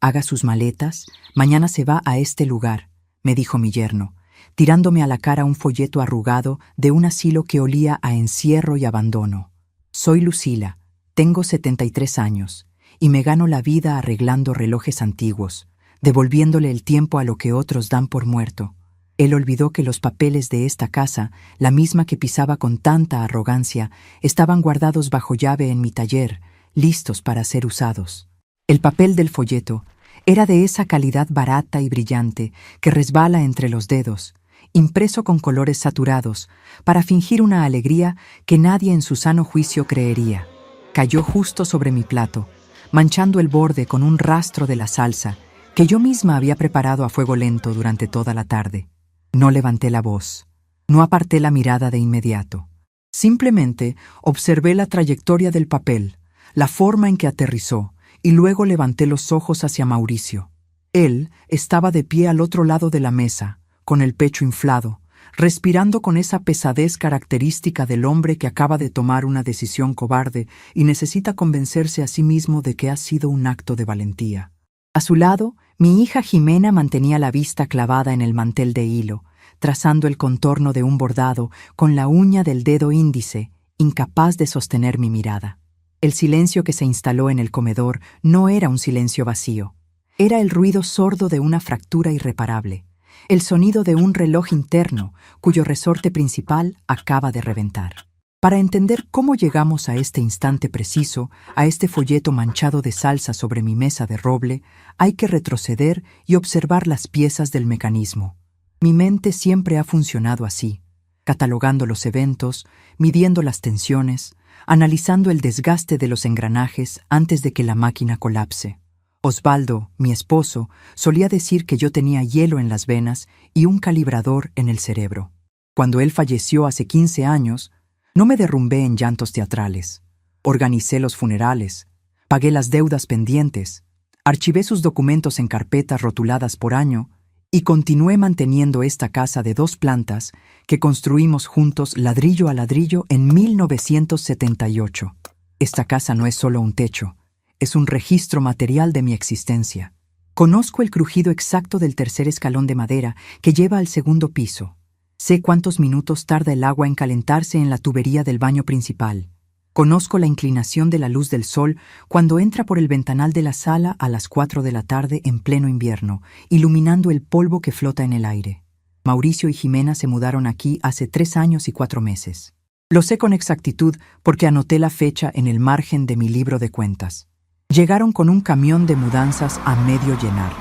Haga sus maletas, mañana se va a este lugar, me dijo mi yerno, tirándome a la cara un folleto arrugado de un asilo que olía a encierro y abandono. Soy Lucila, tengo 73 años, y me gano la vida arreglando relojes antiguos, devolviéndole el tiempo a lo que otros dan por muerto. Él olvidó que los papeles de esta casa, la misma que pisaba con tanta arrogancia, estaban guardados bajo llave en mi taller, listos para ser usados. El papel del folleto era de esa calidad barata y brillante que resbala entre los dedos, impreso con colores saturados, para fingir una alegría que nadie en su sano juicio creería. Cayó justo sobre mi plato, manchando el borde con un rastro de la salsa que yo misma había preparado a fuego lento durante toda la tarde. No levanté la voz, no aparté la mirada de inmediato. Simplemente observé la trayectoria del papel, la forma en que aterrizó, y luego levanté los ojos hacia Mauricio. Él estaba de pie al otro lado de la mesa, con el pecho inflado, respirando con esa pesadez característica del hombre que acaba de tomar una decisión cobarde y necesita convencerse a sí mismo de que ha sido un acto de valentía. A su lado, mi hija Jimena mantenía la vista clavada en el mantel de hilo, trazando el contorno de un bordado con la uña del dedo índice, incapaz de sostener mi mirada. El silencio que se instaló en el comedor no era un silencio vacío. Era el ruido sordo de una fractura irreparable, el sonido de un reloj interno cuyo resorte principal acaba de reventar. Para entender cómo llegamos a este instante preciso, a este folleto manchado de salsa sobre mi mesa de roble, hay que retroceder y observar las piezas del mecanismo. Mi mente siempre ha funcionado así, catalogando los eventos, midiendo las tensiones, analizando el desgaste de los engranajes antes de que la máquina colapse. Osvaldo, mi esposo, solía decir que yo tenía hielo en las venas y un calibrador en el cerebro. Cuando él falleció hace 15 años, no me derrumbé en llantos teatrales. Organicé los funerales, pagué las deudas pendientes, archivé sus documentos en carpetas rotuladas por año y continué manteniendo esta casa de 2 plantas que construimos juntos ladrillo a ladrillo en 1978. Esta casa no es solo un techo, es un registro material de mi existencia. Conozco el crujido exacto del tercer escalón de madera que lleva al segundo piso. Sé cuántos minutos tarda el agua en calentarse en la tubería del baño principal. Conozco la inclinación de la luz del sol cuando entra por el ventanal de la sala a las 4 de la tarde en pleno invierno, iluminando el polvo que flota en el aire. Mauricio y Jimena se mudaron aquí hace 3 años y 4 meses. Lo sé con exactitud porque anoté la fecha en el margen de mi libro de cuentas. Llegaron con un camión de mudanzas a medio llenar.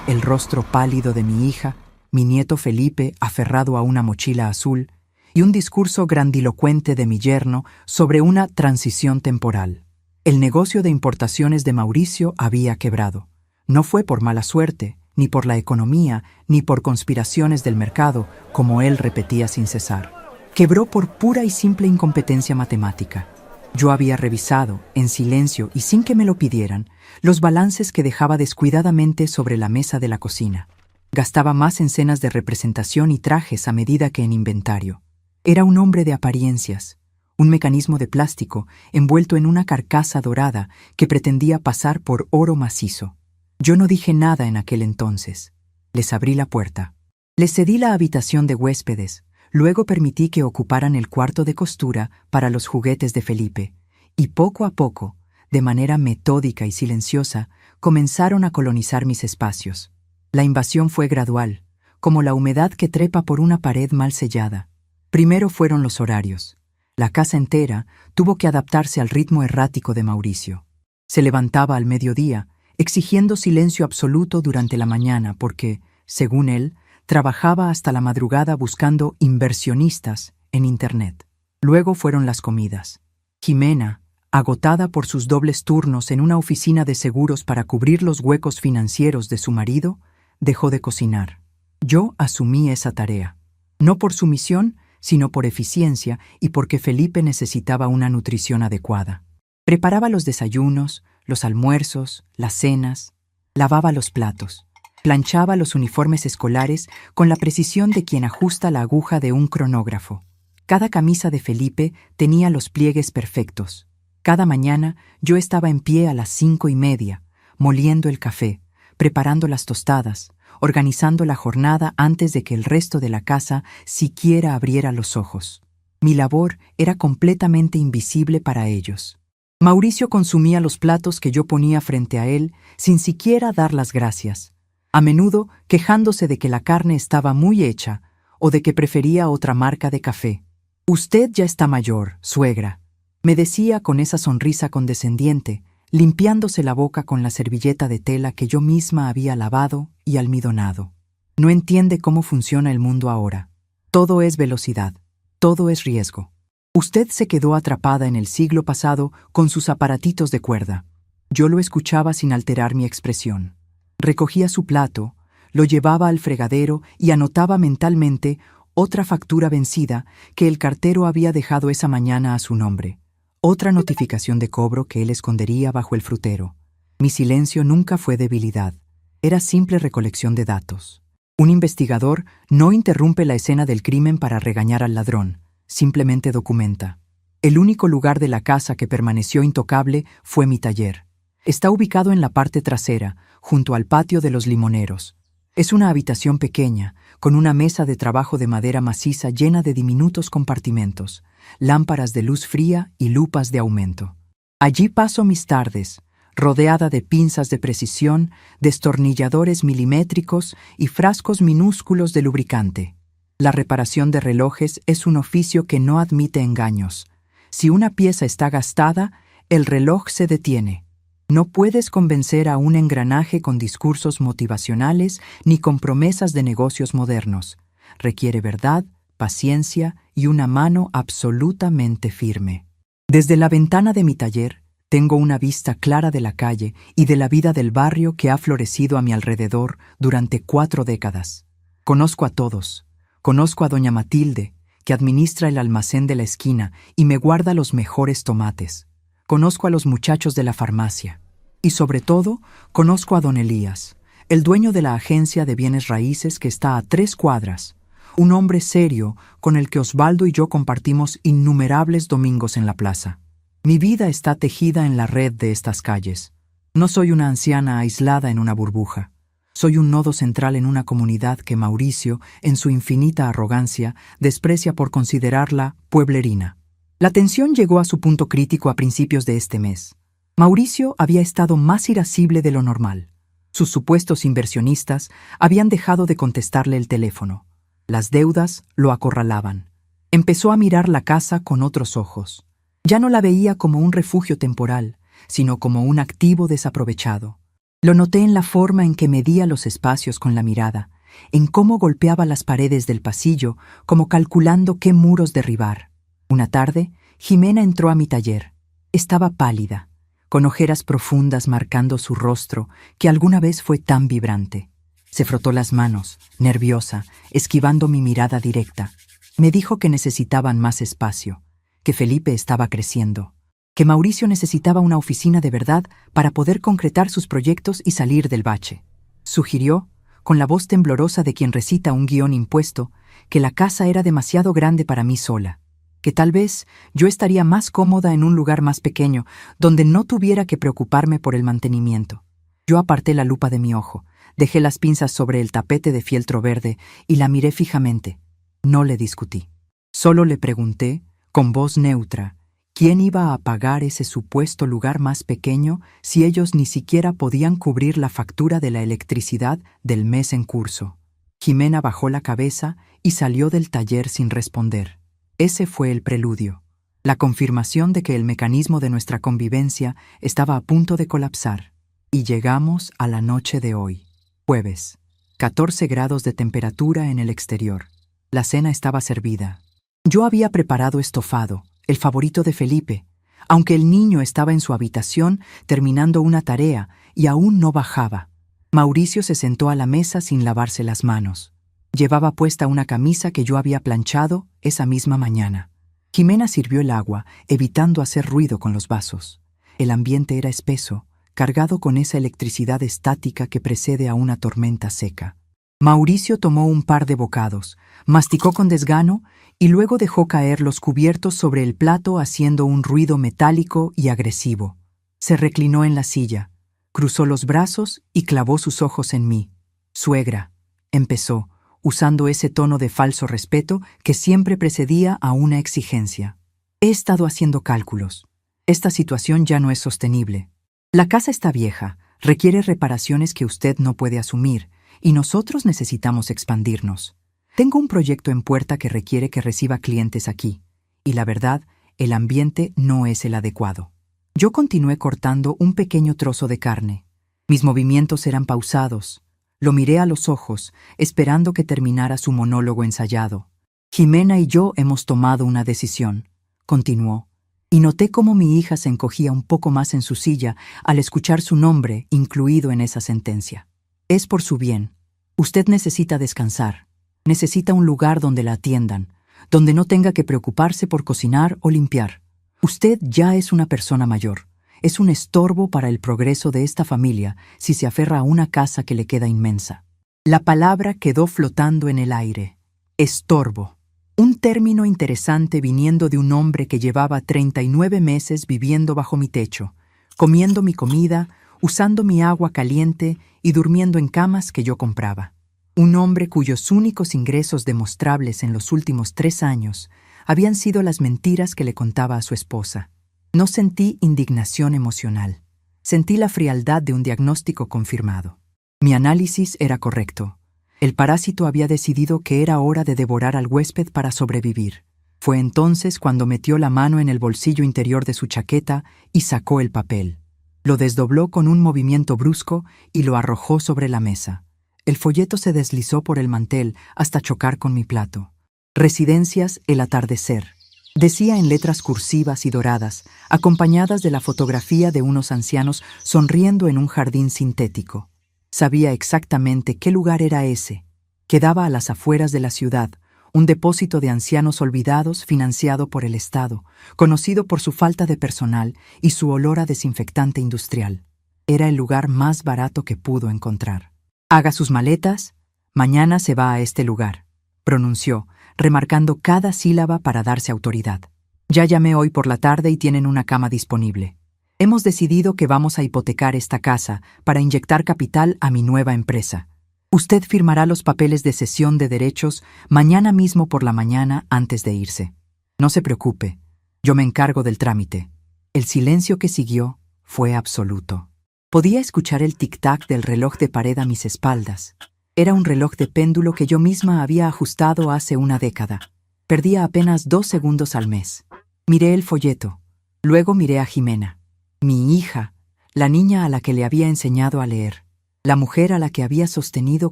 El rostro pálido de mi hija, mi nieto Felipe aferrado a una mochila azul, y un discurso grandilocuente de mi yerno sobre una transición temporal. El negocio de importaciones de Mauricio había quebrado. No fue por mala suerte, ni por la economía, ni por conspiraciones del mercado, como él repetía sin cesar. Quebró por pura y simple incompetencia matemática. Yo había revisado, en silencio y sin que me lo pidieran, los balances que dejaba descuidadamente sobre la mesa de la cocina. Gastaba más en cenas de representación y trajes a medida que en inventario. Era un hombre de apariencias, un mecanismo de plástico envuelto en una carcasa dorada que pretendía pasar por oro macizo. Yo no dije nada en aquel entonces. Les abrí la puerta. Les cedí la habitación de huéspedes, luego permití que ocuparan el cuarto de costura para los juguetes de Felipe, y poco a poco, de manera metódica y silenciosa, comenzaron a colonizar mis espacios. La invasión fue gradual, como la humedad que trepa por una pared mal sellada. Primero fueron los horarios. La casa entera tuvo que adaptarse al ritmo errático de Mauricio. Se levantaba al mediodía, exigiendo silencio absoluto durante la mañana porque, según él, trabajaba hasta la madrugada buscando inversionistas en Internet. Luego fueron las comidas. Jimena, agotada por sus dobles turnos en una oficina de seguros para cubrir los huecos financieros de su marido, dejó de cocinar. Yo asumí esa tarea, no por sumisión, sino por eficiencia y porque Felipe necesitaba una nutrición adecuada. Preparaba los desayunos, los almuerzos, las cenas, lavaba los platos, planchaba los uniformes escolares con la precisión de quien ajusta la aguja de un cronógrafo. Cada camisa de Felipe tenía los pliegues perfectos. Cada mañana yo estaba en pie a las 5:30, moliendo el café, preparando las tostadas, organizando la jornada antes de que el resto de la casa siquiera abriera los ojos. Mi labor era completamente invisible para ellos. Mauricio consumía los platos que yo ponía frente a él sin siquiera dar las gracias, a menudo quejándose de que la carne estaba muy hecha o de que prefería otra marca de café. «Usted ya está mayor, suegra», me decía con esa sonrisa condescendiente, limpiándose la boca con la servilleta de tela que yo misma había lavado y almidonado. «No entiende cómo funciona el mundo ahora. Todo es velocidad, todo es riesgo. Usted se quedó atrapada en el siglo pasado con sus aparatitos de cuerda». Yo lo escuchaba sin alterar mi expresión. Recogía su plato, lo llevaba al fregadero y anotaba mentalmente otra factura vencida que el cartero había dejado esa mañana a su nombre. Otra notificación de cobro que él escondería bajo el frutero. Mi silencio nunca fue debilidad. Era simple recolección de datos. Un investigador no interrumpe la escena del crimen para regañar al ladrón. Simplemente documenta. El único lugar de la casa que permaneció intocable fue mi taller. Está ubicado en la parte trasera, junto al patio de los limoneros. Es una habitación pequeña, con una mesa de trabajo de madera maciza llena de diminutos compartimentos, lámparas de luz fría y lupas de aumento. Allí paso mis tardes, rodeada de pinzas de precisión, destornilladores milimétricos y frascos minúsculos de lubricante. La reparación de relojes es un oficio que no admite engaños. Si una pieza está gastada, el reloj se detiene. No puedes convencer a un engranaje con discursos motivacionales ni con promesas de negocios modernos. Requiere verdad, paciencia y una mano absolutamente firme. Desde la ventana de mi taller, tengo una vista clara de la calle y de la vida del barrio que ha florecido a mi alrededor durante 4 décadas. Conozco a todos. Conozco a doña Matilde, que administra el almacén de la esquina y me guarda los mejores tomates. Conozco a los muchachos de la farmacia. Y sobre todo, conozco a don Elías, el dueño de la agencia de bienes raíces que está a 3 cuadras. Un hombre serio con el que Osvaldo y yo compartimos innumerables domingos en la plaza. Mi vida está tejida en la red de estas calles. No soy una anciana aislada en una burbuja. Soy un nodo central en una comunidad que Mauricio, en su infinita arrogancia, desprecia por considerarla pueblerina. La tensión llegó a su punto crítico a principios de este mes. Mauricio había estado más irascible de lo normal. Sus supuestos inversionistas habían dejado de contestarle el teléfono. Las deudas lo acorralaban. Empezó a mirar la casa con otros ojos. Ya no la veía como un refugio temporal, sino como un activo desaprovechado. Lo noté en la forma en que medía los espacios con la mirada, en cómo golpeaba las paredes del pasillo, como calculando qué muros derribar. Una tarde, Jimena entró a mi taller. Estaba pálida, con ojeras profundas marcando su rostro que alguna vez fue tan vibrante. Se frotó las manos, nerviosa, esquivando mi mirada directa. Me dijo que necesitaban más espacio, que Felipe estaba creciendo, que Mauricio necesitaba una oficina de verdad para poder concretar sus proyectos y salir del bache. Sugirió, con la voz temblorosa de quien recita un guión impuesto, que la casa era demasiado grande para mí sola, que tal vez yo estaría más cómoda en un lugar más pequeño, donde no tuviera que preocuparme por el mantenimiento. Yo aparté la lupa de mi ojo, dejé las pinzas sobre el tapete de fieltro verde y la miré fijamente. No le discutí. Solo le pregunté, con voz neutra, ¿quién iba a pagar ese supuesto lugar más pequeño si ellos ni siquiera podían cubrir la factura de la electricidad del mes en curso? Jimena bajó la cabeza y salió del taller sin responder. Ese fue el preludio, la confirmación de que el mecanismo de nuestra convivencia estaba a punto de colapsar. Y llegamos a la noche de hoy, jueves, 14 grados de temperatura en el exterior. La cena estaba servida. Yo había preparado estofado, el favorito de Felipe, aunque el niño estaba en su habitación terminando una tarea y aún no bajaba. Mauricio se sentó a la mesa sin lavarse las manos. Llevaba puesta una camisa que yo había planchado esa misma mañana. Jimena sirvió el agua, evitando hacer ruido con los vasos. El ambiente era espeso, cargado con esa electricidad estática que precede a una tormenta seca. Mauricio tomó un par de bocados, masticó con desgano y luego dejó caer los cubiertos sobre el plato haciendo un ruido metálico y agresivo. Se reclinó en la silla, Cruzó los brazos y clavó sus ojos en mí. «Suegra», empezó, usando ese tono de falso respeto que siempre precedía a una exigencia. «He estado haciendo cálculos. Esta situación ya no es sostenible. La casa está vieja, requiere reparaciones que usted no puede asumir, y nosotros necesitamos expandirnos. Tengo un proyecto en puerta que requiere que reciba clientes aquí, y la verdad, el ambiente no es el adecuado». Yo continué cortando un pequeño trozo de carne. Mis movimientos eran pausados. Lo miré a los ojos, esperando que terminara su monólogo ensayado. «Jimena y yo hemos tomado una decisión», continuó, y noté cómo mi hija se encogía un poco más en su silla al escuchar su nombre incluido en esa sentencia. «Es por su bien. Usted necesita descansar. Necesita un lugar donde la atiendan, donde no tenga que preocuparse por cocinar o limpiar. Usted ya es una persona mayor. Es un estorbo para el progreso de esta familia si se aferra a una casa que le queda inmensa». La palabra quedó flotando en el aire. Estorbo. Un término interesante viniendo de un hombre que llevaba 39 meses viviendo bajo mi techo, comiendo mi comida, usando mi agua caliente y durmiendo en camas que yo compraba. Un hombre cuyos únicos ingresos demostrables en los últimos 3 años habían sido las mentiras que le contaba a su esposa. No sentí indignación emocional. Sentí la frialdad de un diagnóstico confirmado. Mi análisis era correcto. El parásito había decidido que era hora de devorar al huésped para sobrevivir. Fue entonces cuando metió la mano en el bolsillo interior de su chaqueta y sacó el papel. Lo desdobló con un movimiento brusco y lo arrojó sobre la mesa. El folleto se deslizó por el mantel hasta chocar con mi plato. «Residencias El Atardecer», decía en letras cursivas y doradas, acompañadas de la fotografía de unos ancianos sonriendo en un jardín sintético. Sabía exactamente qué lugar era ese. Quedaba a las afueras de la ciudad, un depósito de ancianos olvidados financiado por el Estado, conocido por su falta de personal y su olor a desinfectante industrial. Era el lugar más barato que pudo encontrar. «Haga sus maletas, mañana se va a este lugar», pronunció, remarcando cada sílaba para darse autoridad. «Ya llamé hoy por la tarde y tienen una cama disponible. Hemos decidido que vamos a hipotecar esta casa para inyectar capital a mi nueva empresa. Usted firmará los papeles de cesión de derechos mañana mismo por la mañana antes de irse. No se preocupe, yo me encargo del trámite». El silencio que siguió fue absoluto. Podía escuchar el tic-tac del reloj de pared a mis espaldas. Era un reloj de péndulo que yo misma había ajustado hace una década. Perdía apenas 2 segundos al mes. Miré el folleto. Luego miré a Jimena, mi hija, la niña a la que le había enseñado a leer, la mujer a la que había sostenido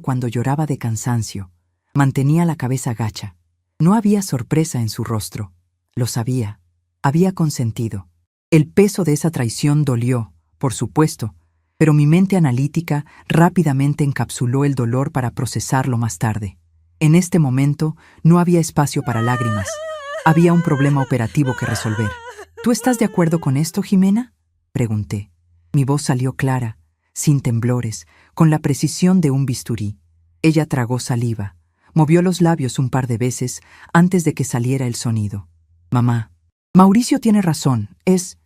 cuando lloraba de cansancio. Mantenía la cabeza gacha. No había sorpresa en su rostro. Lo sabía. Había consentido. El peso de esa traición dolió, por supuesto, pero mi mente analítica rápidamente encapsuló el dolor para procesarlo más tarde. En este momento no había espacio para lágrimas. Había un problema operativo que resolver. «¿Tú estás de acuerdo con esto, Jimena?», pregunté. Mi voz salió clara, sin temblores, con la precisión de un bisturí. Ella tragó saliva, movió los labios un par de veces antes de que saliera el sonido. «Mamá, Mauricio tiene razón, es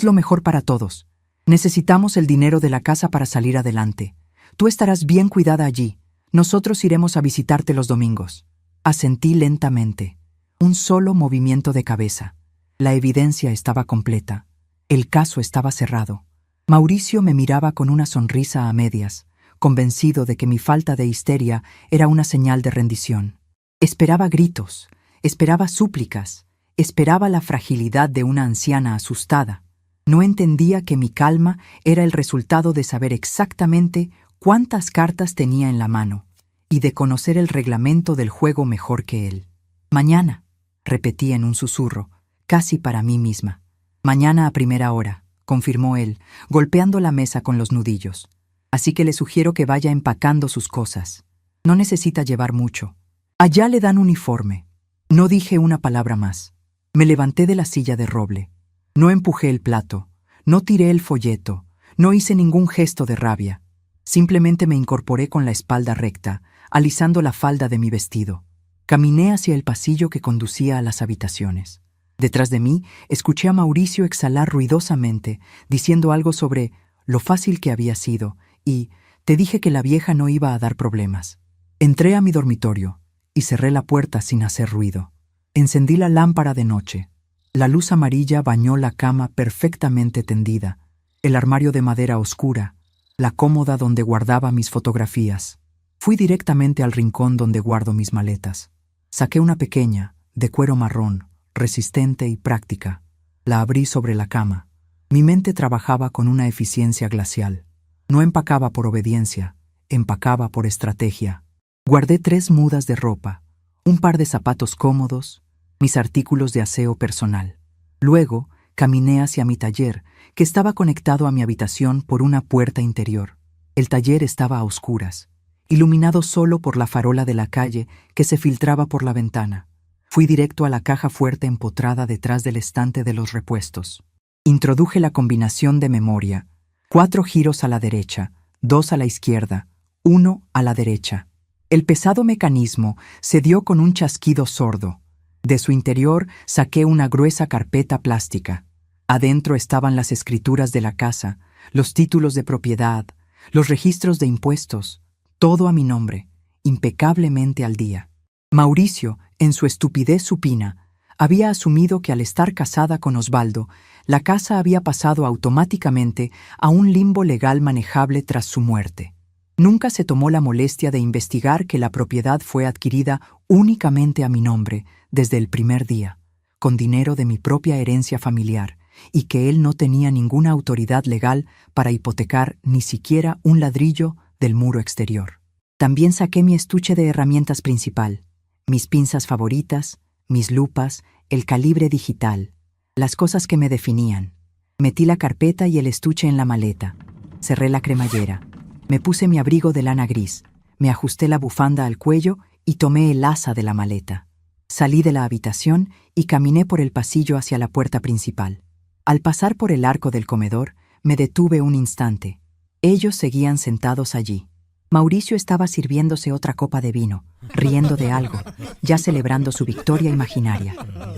lo mejor para todos. Necesitamos el dinero de la casa para salir adelante. Tú estarás bien cuidada allí. Nosotros iremos a visitarte los domingos». Asentí lentamente. Un solo movimiento de cabeza. La evidencia estaba completa. El caso estaba cerrado. Mauricio me miraba con una sonrisa a medias, convencido de que mi falta de histeria era una señal de rendición. Esperaba gritos, esperaba súplicas, esperaba la fragilidad de una anciana asustada. No entendía que mi calma era el resultado de saber exactamente cuántas cartas tenía en la mano y de conocer el reglamento del juego mejor que él. «Mañana», repetí en un susurro, casi para mí misma. «Mañana a primera hora», confirmó él, golpeando la mesa con los nudillos. «Así que le sugiero que vaya empacando sus cosas. No necesita llevar mucho. Allá le dan uniforme». No dije una palabra más. Me levanté de la silla de roble. No empujé el plato, no tiré el folleto, no hice ningún gesto de rabia. Simplemente me incorporé con la espalda recta, alisando la falda de mi vestido. Caminé hacia el pasillo que conducía a las habitaciones. Detrás de mí, escuché a Mauricio exhalar ruidosamente, diciendo algo sobre lo fácil que había sido, y te dije que la vieja no iba a dar problemas. Entré a mi dormitorio y cerré la puerta sin hacer ruido. Encendí la lámpara de noche. La luz amarilla bañó la cama perfectamente tendida, el armario de madera oscura, la cómoda donde guardaba mis fotografías. Fui directamente al rincón donde guardo mis maletas. Saqué una pequeña, de cuero marrón, resistente y práctica. La abrí sobre la cama. Mi mente trabajaba con una eficiencia glacial. No empacaba por obediencia, empacaba por estrategia. Guardé 3 mudas de ropa, un par de zapatos cómodos, mis artículos de aseo personal. Luego, caminé hacia mi taller, que estaba conectado a mi habitación por una puerta interior. El taller estaba a oscuras, iluminado solo por la farola de la calle que se filtraba por la ventana. Fui directo a la caja fuerte empotrada detrás del estante de los repuestos. Introduje la combinación de memoria: 4 giros a la derecha, 2 a la izquierda, 1 a la derecha. El pesado mecanismo se dio con un chasquido sordo. De su interior saqué una gruesa carpeta plástica. Adentro estaban las escrituras de la casa, los títulos de propiedad, los registros de impuestos, todo a mi nombre, impecablemente al día. Mauricio, en su estupidez supina, había asumido que al estar casada con Osvaldo, la casa había pasado automáticamente a un limbo legal manejable tras su muerte. Nunca se tomó la molestia de investigar que la propiedad fue adquirida únicamente a mi nombre desde el primer día, con dinero de mi propia herencia familiar, y que él no tenía ninguna autoridad legal para hipotecar ni siquiera un ladrillo del muro exterior. También saqué mi estuche de herramientas principal, mis pinzas favoritas, mis lupas, el calibre digital, las cosas que me definían. Metí la carpeta y el estuche en la maleta, cerré la cremallera, me puse mi abrigo de lana gris, me ajusté la bufanda al cuello y tomé el asa de la maleta. Salí de la habitación y caminé por el pasillo hacia la puerta principal. Al pasar por el arco del comedor, me detuve un instante. Ellos seguían sentados allí. Mauricio estaba sirviéndose otra copa de vino, riendo de algo, ya celebrando su victoria imaginaria.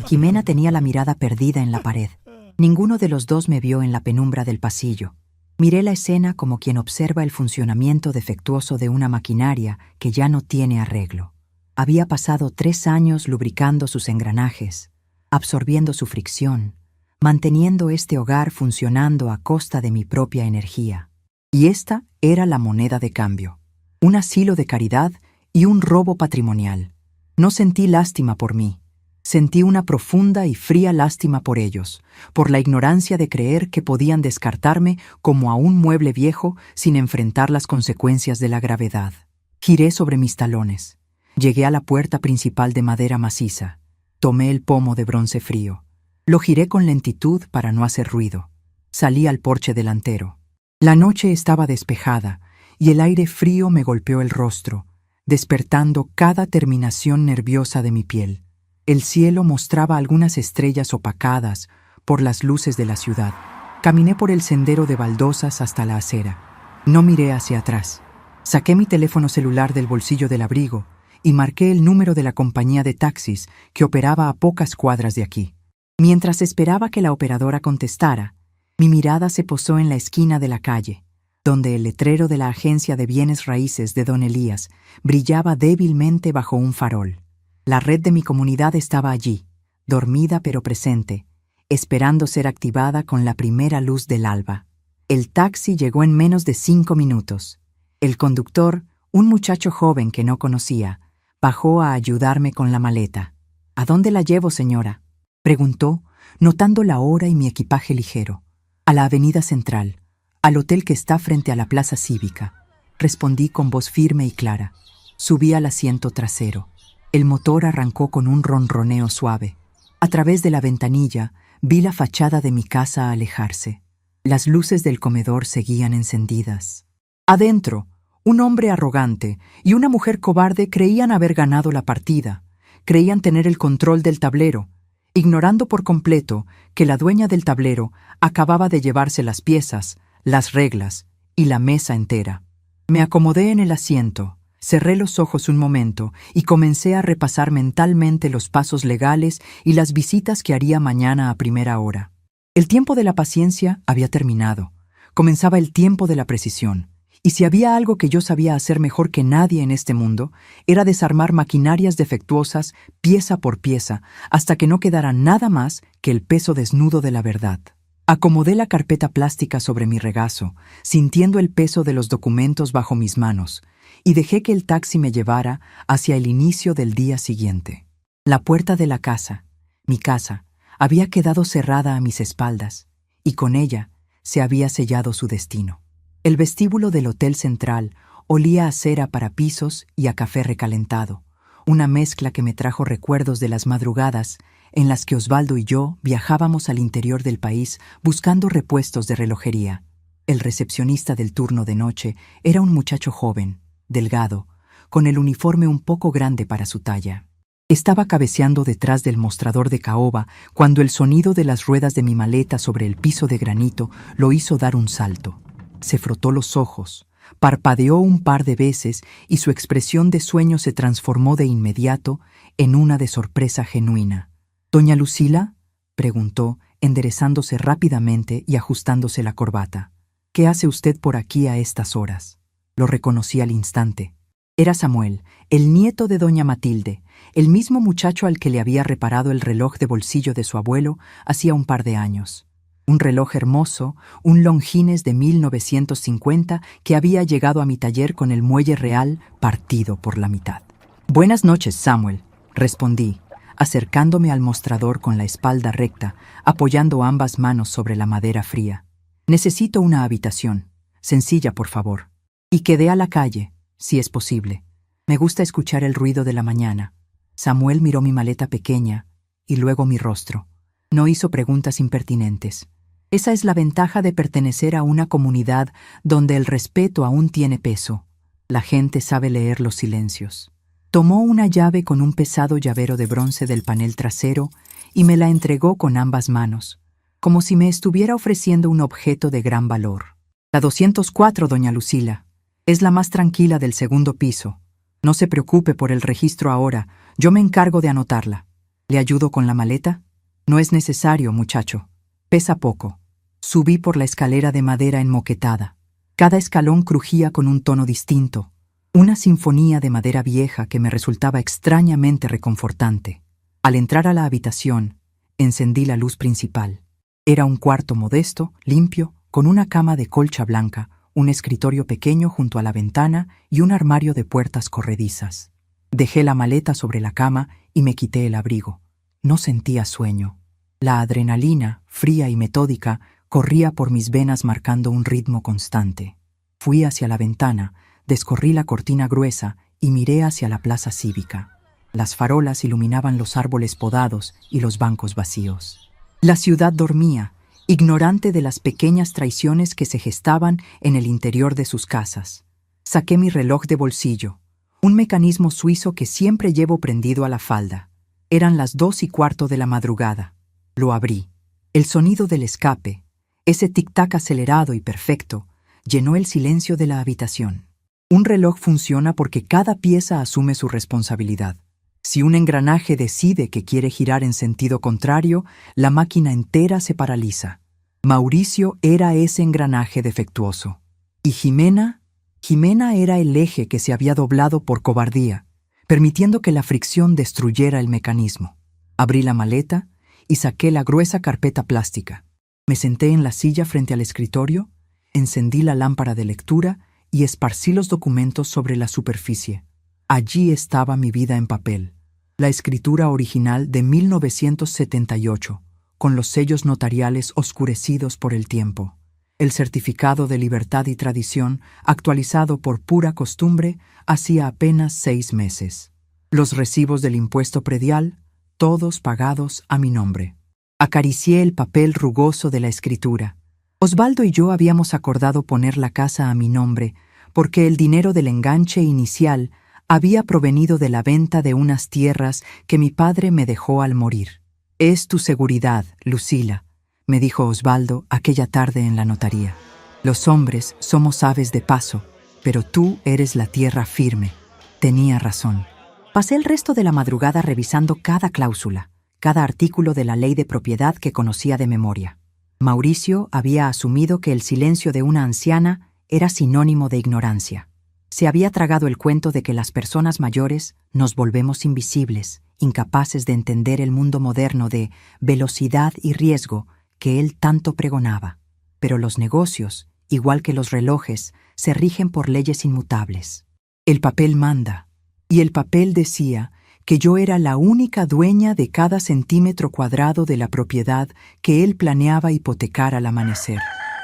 Jimena tenía la mirada perdida en la pared. Ninguno de los dos me vio en la penumbra del pasillo. Miré la escena como quien observa el funcionamiento defectuoso de una maquinaria que ya no tiene arreglo. Había pasado 3 años lubricando sus engranajes, absorbiendo su fricción, manteniendo este hogar funcionando a costa de mi propia energía. Y esta era la moneda de cambio. Un asilo de caridad y un robo patrimonial. No sentí lástima por mí. Sentí una profunda y fría lástima por ellos, por la ignorancia de creer que podían descartarme como a un mueble viejo sin enfrentar las consecuencias de la gravedad. Giré sobre mis talones. Llegué a la puerta principal de madera maciza. Tomé el pomo de bronce frío. Lo giré con lentitud para no hacer ruido. Salí al porche delantero. La noche estaba despejada y el aire frío me golpeó el rostro, despertando cada terminación nerviosa de mi piel. El cielo mostraba algunas estrellas opacadas por las luces de la ciudad. Caminé por el sendero de baldosas hasta la acera. No miré hacia atrás. Saqué mi teléfono celular del bolsillo del abrigo y marqué el número de la compañía de taxis que operaba a pocas cuadras de aquí. Mientras esperaba que la operadora contestara, mi mirada se posó en la esquina de la calle, donde el letrero de la agencia de bienes raíces de Don Elías brillaba débilmente bajo un farol. La red de mi comunidad estaba allí, dormida pero presente, esperando ser activada con la primera luz del alba. El taxi llegó en menos de 5 minutos. El conductor, un muchacho joven que no conocía, bajó a ayudarme con la maleta. «¿A dónde la llevo, señora?», preguntó, notando la hora y mi equipaje ligero. «A la avenida Central, al hotel que está frente a la plaza cívica», respondí con voz firme y clara. Subí al asiento trasero. El motor arrancó con un ronroneo suave. A través de la ventanilla vi la fachada de mi casa alejarse. Las luces del comedor seguían encendidas. Adentro, un hombre arrogante y una mujer cobarde creían haber ganado la partida. Creían tener el control del tablero, ignorando por completo que la dueña del tablero acababa de llevarse las piezas, las reglas y la mesa entera. Me acomodé en el asiento. Cerré los ojos un momento y comencé a repasar mentalmente los pasos legales y las visitas que haría mañana a primera hora. El tiempo de la paciencia había terminado. Comenzaba el tiempo de la precisión. Y si había algo que yo sabía hacer mejor que nadie en este mundo, era desarmar maquinarias defectuosas pieza por pieza, hasta que no quedara nada más que el peso desnudo de la verdad. Acomodé la carpeta plástica sobre mi regazo, sintiendo el peso de los documentos bajo mis manos, y dejé que el taxi me llevara hacia el inicio del día siguiente. La puerta de la casa, mi casa, había quedado cerrada a mis espaldas, y con ella se había sellado su destino. El vestíbulo del Hotel Central olía a cera para pisos y a café recalentado, una mezcla que me trajo recuerdos de las madrugadas en las que Osvaldo y yo viajábamos al interior del país buscando repuestos de relojería. El recepcionista del turno de noche era un muchacho joven, delgado, con el uniforme un poco grande para su talla. Estaba cabeceando detrás del mostrador de caoba cuando el sonido de las ruedas de mi maleta sobre el piso de granito lo hizo dar un salto. Se frotó los ojos, parpadeó un par de veces y su expresión de sueño se transformó de inmediato en una de sorpresa genuina. «¿Doña Lucila?», preguntó, enderezándose rápidamente y ajustándose la corbata. «¿Qué hace usted por aquí a estas horas?». Lo reconocí al instante. Era Samuel, el nieto de doña Matilde, el mismo muchacho al que le había reparado el reloj de bolsillo de su abuelo hacía un par de años. Un reloj hermoso, un Longines de 1950 que había llegado a mi taller con el muelle real partido por la mitad. «Buenas noches, Samuel», respondí, acercándome al mostrador con la espalda recta, apoyando ambas manos sobre la madera fría. «Necesito una habitación. Sencilla, por favor. Y quedé a la calle, si es posible. Me gusta escuchar el ruido de la mañana». Samuel miró mi maleta pequeña y luego mi rostro. No hizo preguntas impertinentes. Esa es la ventaja de pertenecer a una comunidad donde el respeto aún tiene peso. La gente sabe leer los silencios. Tomó una llave con un pesado llavero de bronce del panel trasero y me la entregó con ambas manos, como si me estuviera ofreciendo un objeto de gran valor. «La 204, doña Lucila. Es la más tranquila del segundo piso. No se preocupe por el registro ahora, yo me encargo de anotarla. ¿Le ayudo con la maleta?» «No es necesario, muchacho. Pesa poco». Subí por la escalera de madera enmoquetada. Cada escalón crujía con un tono distinto, una sinfonía de madera vieja que me resultaba extrañamente reconfortante. Al entrar a la habitación, encendí la luz principal. Era un cuarto modesto, limpio, con una cama de colcha blanca, un escritorio pequeño junto a la ventana y un armario de puertas corredizas. Dejé la maleta sobre la cama y me quité el abrigo. No sentía sueño. La adrenalina, fría y metódica, corría por mis venas marcando un ritmo constante. Fui hacia la ventana, descorrí la cortina gruesa y miré hacia la plaza cívica. Las farolas iluminaban los árboles podados y los bancos vacíos. La ciudad dormía, ignorante de las pequeñas traiciones que se gestaban en el interior de sus casas. Saqué mi reloj de bolsillo, un mecanismo suizo que siempre llevo prendido a la falda. Eran las 2:15 de la madrugada. Lo abrí. El sonido del escape, ese tic-tac acelerado y perfecto, llenó el silencio de la habitación. Un reloj funciona porque cada pieza asume su responsabilidad. Si un engranaje decide que quiere girar en sentido contrario, la máquina entera se paraliza. Mauricio era ese engranaje defectuoso. ¿Y Jimena? Jimena era el eje que se había doblado por cobardía, permitiendo que la fricción destruyera el mecanismo. Abrí la maleta y saqué la gruesa carpeta plástica. Me senté en la silla frente al escritorio, encendí la lámpara de lectura y esparcí los documentos sobre la superficie. Allí estaba mi vida en papel, la escritura original de 1978, con los sellos notariales oscurecidos por el tiempo, el certificado de libertad y tradición actualizado por pura costumbre hacía apenas 6 meses, los recibos del impuesto predial, todos pagados a mi nombre. Acaricié el papel rugoso de la escritura. Osvaldo y yo habíamos acordado poner la casa a mi nombre porque el dinero del enganche inicial había provenido de la venta de unas tierras que mi padre me dejó al morir. «Es tu seguridad, Lucila», me dijo Osvaldo aquella tarde en la notaría. «Los hombres somos aves de paso, pero tú eres la tierra firme». Tenía razón. Pasé el resto de la madrugada revisando cada cláusula, cada artículo de la ley de propiedad que conocía de memoria. Mauricio había asumido que el silencio de una anciana era sinónimo de ignorancia. Se había tragado el cuento de que las personas mayores nos volvemos invisibles, incapaces de entender el mundo moderno de velocidad y riesgo que él tanto pregonaba. Pero los negocios, igual que los relojes, se rigen por leyes inmutables. El papel manda, y el papel decía que yo era la única dueña de cada centímetro cuadrado de la propiedad que él planeaba hipotecar al amanecer.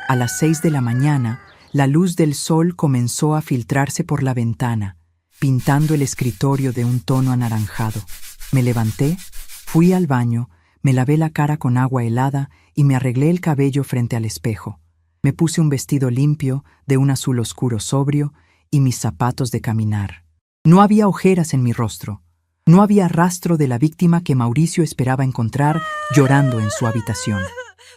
A las 6 de la mañana, la luz del sol comenzó a filtrarse por la ventana, pintando el escritorio de un tono anaranjado. Me levanté, fui al baño, me lavé la cara con agua helada y me arreglé el cabello frente al espejo. Me puse un vestido limpio, de un azul oscuro sobrio, y mis zapatos de caminar. No había ojeras en mi rostro. No había rastro de la víctima que Mauricio esperaba encontrar llorando en su habitación.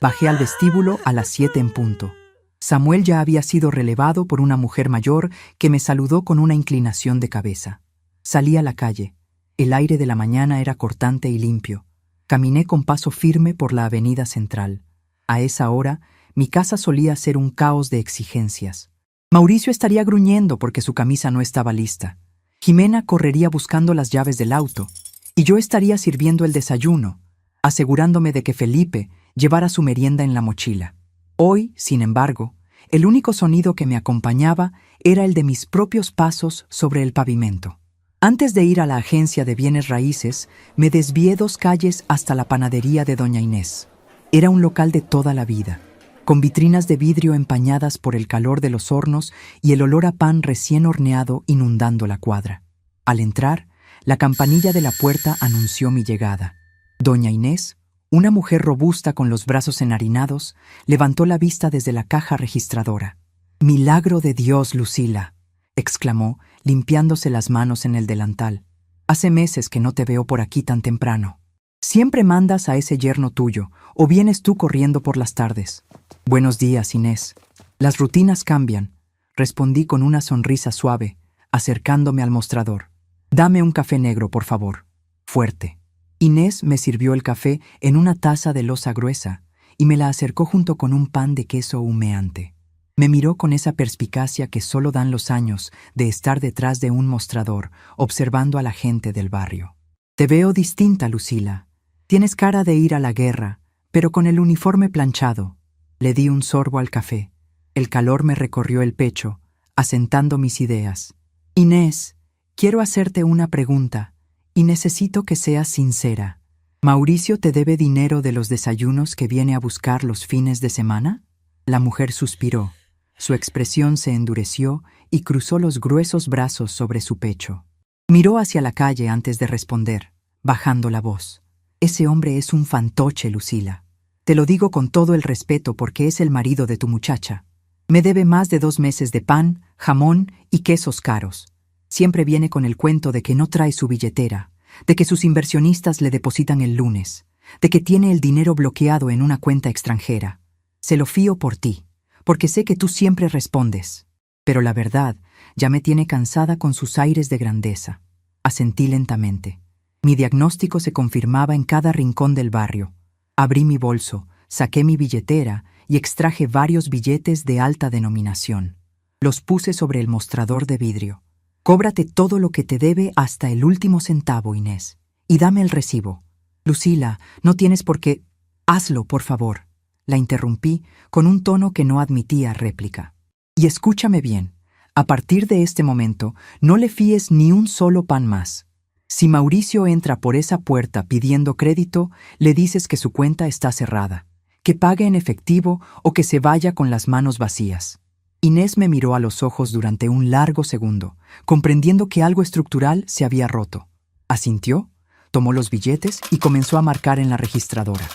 Bajé al vestíbulo a las 7 en punto. Samuel ya había sido relevado por una mujer mayor que me saludó con una inclinación de cabeza. Salí a la calle. El aire de la mañana era cortante y limpio. Caminé con paso firme por la avenida central. A esa hora, mi casa solía ser un caos de exigencias. Mauricio estaría gruñendo porque su camisa no estaba lista. Jimena correría buscando las llaves del auto, y yo estaría sirviendo el desayuno, asegurándome de que Felipe llevara su merienda en la mochila. Hoy, sin embargo, el único sonido que me acompañaba era el de mis propios pasos sobre el pavimento. Antes de ir a la agencia de bienes raíces, me desvié 2 calles hasta la panadería de doña Inés. Era un local de toda la vida, con vitrinas de vidrio empañadas por el calor de los hornos y el olor a pan recién horneado inundando la cuadra. Al entrar, la campanilla de la puerta anunció mi llegada. Doña Inés, una mujer robusta con los brazos enharinados, levantó la vista desde la caja registradora. «¡Milagro de Dios, Lucila!», exclamó, limpiándose las manos en el delantal. «Hace meses que no te veo por aquí tan temprano. Siempre mandas a ese yerno tuyo, o vienes tú corriendo por las tardes». «Buenos días, Inés. Las rutinas cambian», respondí con una sonrisa suave, acercándome al mostrador. «Dame un café negro, por favor. Fuerte». Inés me sirvió el café en una taza de loza gruesa y me la acercó junto con un pan de queso humeante. Me miró con esa perspicacia que solo dan los años de estar detrás de un mostrador, observando a la gente del barrio. «Te veo distinta, Lucila. Tienes cara de ir a la guerra, pero con el uniforme planchado». Le di un sorbo al café. El calor me recorrió el pecho, asentando mis ideas. «Inés, quiero hacerte una pregunta, y necesito que seas sincera. ¿Mauricio te debe dinero de los desayunos que viene a buscar los fines de semana?» La mujer suspiró. Su expresión se endureció y cruzó los gruesos brazos sobre su pecho. Miró hacia la calle antes de responder, bajando la voz. «Ese hombre es un fantoche, Lucila. Te lo digo con todo el respeto porque es el marido de tu muchacha. Me debe más de 2 meses de pan, jamón y quesos caros. Siempre viene con el cuento de que no trae su billetera, de que sus inversionistas le depositan el lunes, de que tiene el dinero bloqueado en una cuenta extranjera. Se lo fío por ti, porque sé que tú siempre respondes. Pero la verdad ya me tiene cansada con sus aires de grandeza». Asentí lentamente. Mi diagnóstico se confirmaba en cada rincón del barrio. Abrí mi bolso, saqué mi billetera y extraje varios billetes de alta denominación. Los puse sobre el mostrador de vidrio. «Cóbrate todo lo que te debe hasta el último centavo, Inés, y dame el recibo». «Lucila, no tienes por qué». «Hazlo, por favor», la interrumpí con un tono que no admitía réplica. «Y escúchame bien, a partir de este momento no le fíes ni un solo pan más. Si Mauricio entra por esa puerta pidiendo crédito, le dices que su cuenta está cerrada, que pague en efectivo o que se vaya con las manos vacías». Inés me miró a los ojos durante un largo segundo, comprendiendo que algo estructural se había roto. Asintió, tomó los billetes y comenzó a marcar en la registradora.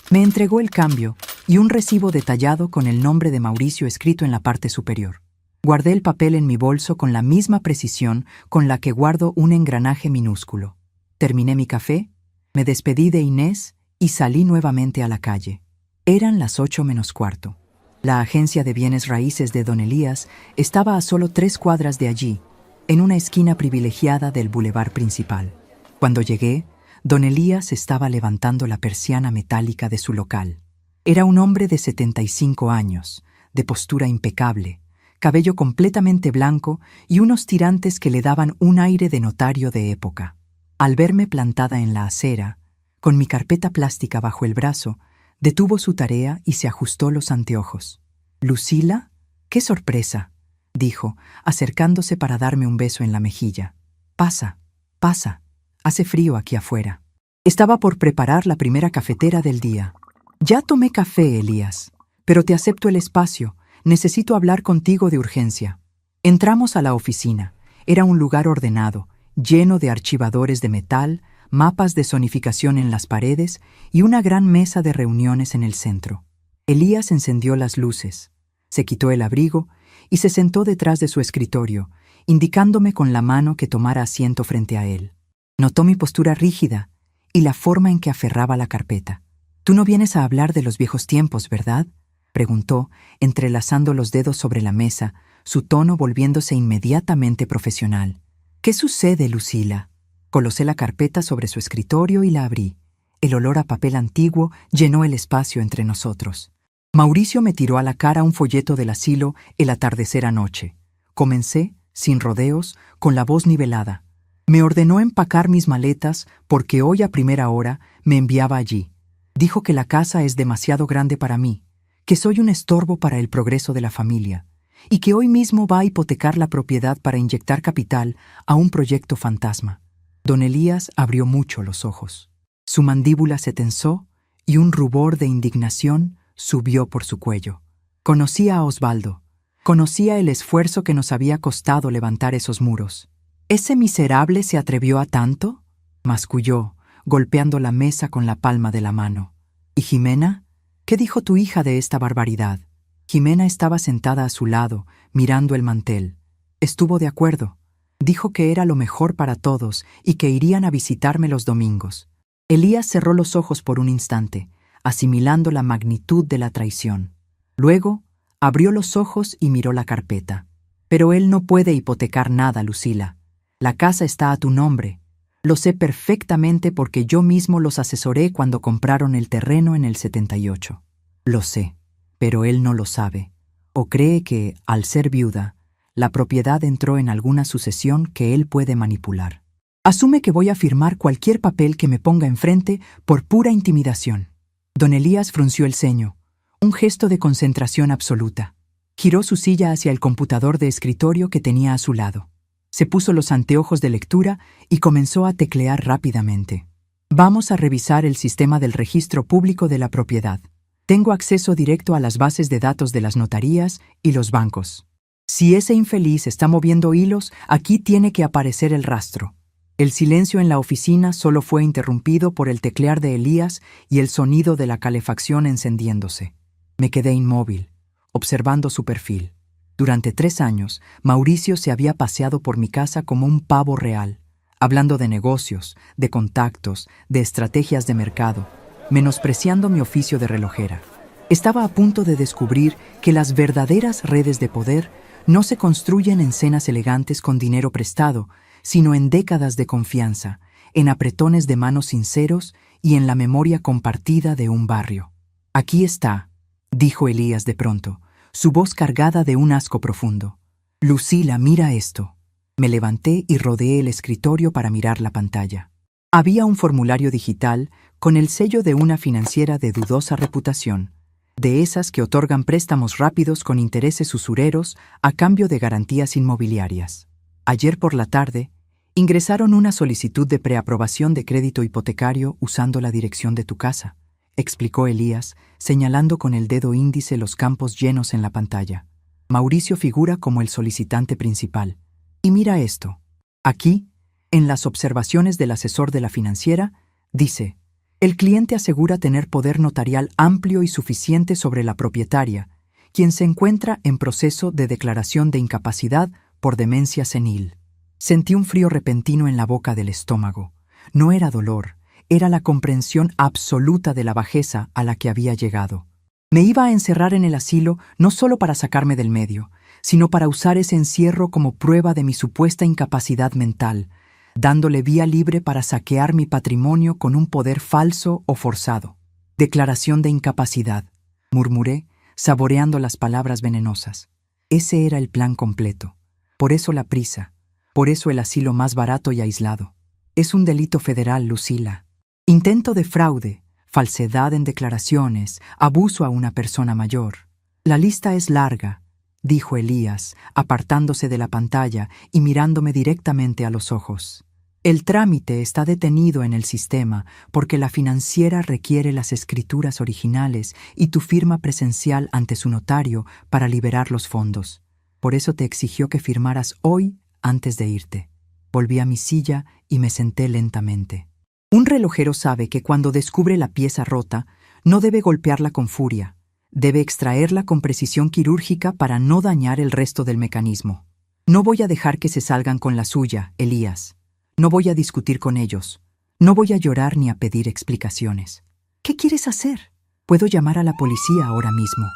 Me entregó el cambio y un recibo detallado con el nombre de Mauricio escrito en la parte superior. Guardé el papel en mi bolso con la misma precisión con la que guardo un engranaje minúsculo. Terminé mi café, me despedí de Inés y salí nuevamente a la calle. Eran las 8 menos cuarto. La agencia de bienes raíces de don Elías estaba a solo 3 cuadras de allí, en una esquina privilegiada del bulevar principal. Cuando llegué, don Elías estaba levantando la persiana metálica de su local. Era un hombre de 75 años, de postura impecable, cabello completamente blanco y unos tirantes que le daban un aire de notario de época. Al verme plantada en la acera, con mi carpeta plástica bajo el brazo, detuvo su tarea y se ajustó los anteojos. «¿Lucila? ¡Qué sorpresa!», dijo, acercándose para darme un beso en la mejilla. «Pasa, pasa. Hace frío aquí afuera». Estaba por preparar la primera cafetera del día. «Ya tomé café, Elías, pero te acepto el espacio. Necesito hablar contigo de urgencia». Entramos a la oficina. Era un lugar ordenado, lleno de archivadores de metal, mapas de zonificación en las paredes y una gran mesa de reuniones en el centro. Elías encendió las luces, se quitó el abrigo y se sentó detrás de su escritorio, indicándome con la mano que tomara asiento frente a él. Notó mi postura rígida y la forma en que aferraba la carpeta. «Tú no vienes a hablar de los viejos tiempos, ¿verdad?», preguntó, entrelazando los dedos sobre la mesa, su tono volviéndose inmediatamente profesional. «¿Qué sucede, Lucila?». Colocé la carpeta sobre su escritorio y la abrí. El olor a papel antiguo llenó el espacio entre nosotros. Mauricio me tiró a la cara un folleto del asilo El atardecer anoche. Comencé, sin rodeos, con la voz nivelada. Me ordenó empacar mis maletas porque hoy a primera hora me enviaba allí. Dijo que la casa es demasiado grande para mí, que soy un estorbo para el progreso de la familia, y que hoy mismo va a hipotecar la propiedad para inyectar capital a un proyecto fantasma. Don Elías abrió mucho los ojos. Su mandíbula se tensó y un rubor de indignación subió por su cuello. Conocía a Osvaldo. Conocía el esfuerzo que nos había costado levantar esos muros. ¿Ese miserable se atrevió a tanto?, masculló, golpeando la mesa con la palma de la mano. ¿Y Jimena? ¿Qué dijo tu hija de esta barbaridad? Jimena estaba sentada a su lado, mirando el mantel. Estuvo de acuerdo. Dijo que era lo mejor para todos y que irían a visitarme los domingos. Elías cerró los ojos por un instante, asimilando la magnitud de la traición. Luego, abrió los ojos y miró la carpeta. «Pero él no puede hipotecar nada, Lucila. La casa está a tu nombre. Lo sé perfectamente porque yo mismo los asesoré cuando compraron el terreno en el 78. Lo sé, pero él no lo sabe, o cree que, al ser viuda, la propiedad entró en alguna sucesión que él puede manipular. Asume que voy a firmar cualquier papel que me ponga enfrente por pura intimidación». Don Elías frunció el ceño, un gesto de concentración absoluta. Giró su silla hacia el computador de escritorio que tenía a su lado. Se puso los anteojos de lectura y comenzó a teclear rápidamente. «Vamos a revisar el sistema del registro público de la propiedad. Tengo acceso directo a las bases de datos de las notarías y los bancos. Si ese infeliz está moviendo hilos, aquí tiene que aparecer el rastro». El silencio en la oficina solo fue interrumpido por el teclear de Elías y el sonido de la calefacción encendiéndose. Me quedé inmóvil, observando su perfil. Durante 3 años, Mauricio se había paseado por mi casa como un pavo real, hablando de negocios, de contactos, de estrategias de mercado, menospreciando mi oficio de relojera. Estaba a punto de descubrir que las verdaderas redes de poder no se construyen en cenas elegantes con dinero prestado, sino en décadas de confianza, en apretones de manos sinceros y en la memoria compartida de un barrio. «Aquí está», dijo Elías de pronto, su voz cargada de un asco profundo. «Lucila, mira esto». Me levanté y rodeé el escritorio para mirar la pantalla. Había un formulario digital con el sello de una financiera de dudosa reputación, de esas que otorgan préstamos rápidos con intereses usureros a cambio de garantías inmobiliarias. Ayer por la tarde, ingresaron una solicitud de preaprobación de crédito hipotecario usando la dirección de tu casa, explicó Elías, señalando con el dedo índice los campos llenos en la pantalla. Mauricio figura como el solicitante principal. Y mira esto. Aquí, en las observaciones del asesor de la financiera, dice: el cliente asegura tener poder notarial amplio y suficiente sobre la propietaria, quien se encuentra en proceso de declaración de incapacidad por demencia senil. Sentí un frío repentino en la boca del estómago. No era dolor, era la comprensión absoluta de la bajeza a la que había llegado. Me iba a encerrar en el asilo no solo para sacarme del medio, sino para usar ese encierro como prueba de mi supuesta incapacidad mental, dándole vía libre para saquear mi patrimonio con un poder falso o forzado. Declaración de incapacidad. murmuré, saboreando las palabras venenosas. Ese era el plan completo. Por eso la prisa. Por eso el asilo más barato y aislado. Es un delito federal, Lucila. Intento de fraude, falsedad en declaraciones, abuso a una persona mayor. La lista es larga, dijo Elías, apartándose de la pantalla y mirándome directamente a los ojos. El trámite está detenido en el sistema porque la financiera requiere las escrituras originales y tu firma presencial ante su notario para liberar los fondos. Por eso te exigió que firmaras hoy antes de irte. Volví a mi silla y me senté lentamente. Un relojero sabe que cuando descubre la pieza rota, no debe golpearla con furia. Debe extraerla con precisión quirúrgica para no dañar el resto del mecanismo. No voy a dejar que se salgan con la suya, Elías. No voy a discutir con ellos. No voy a llorar ni a pedir explicaciones. ¿Qué quieres hacer? Puedo llamar a la policía ahora mismo.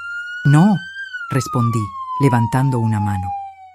No, respondí, levantando una mano.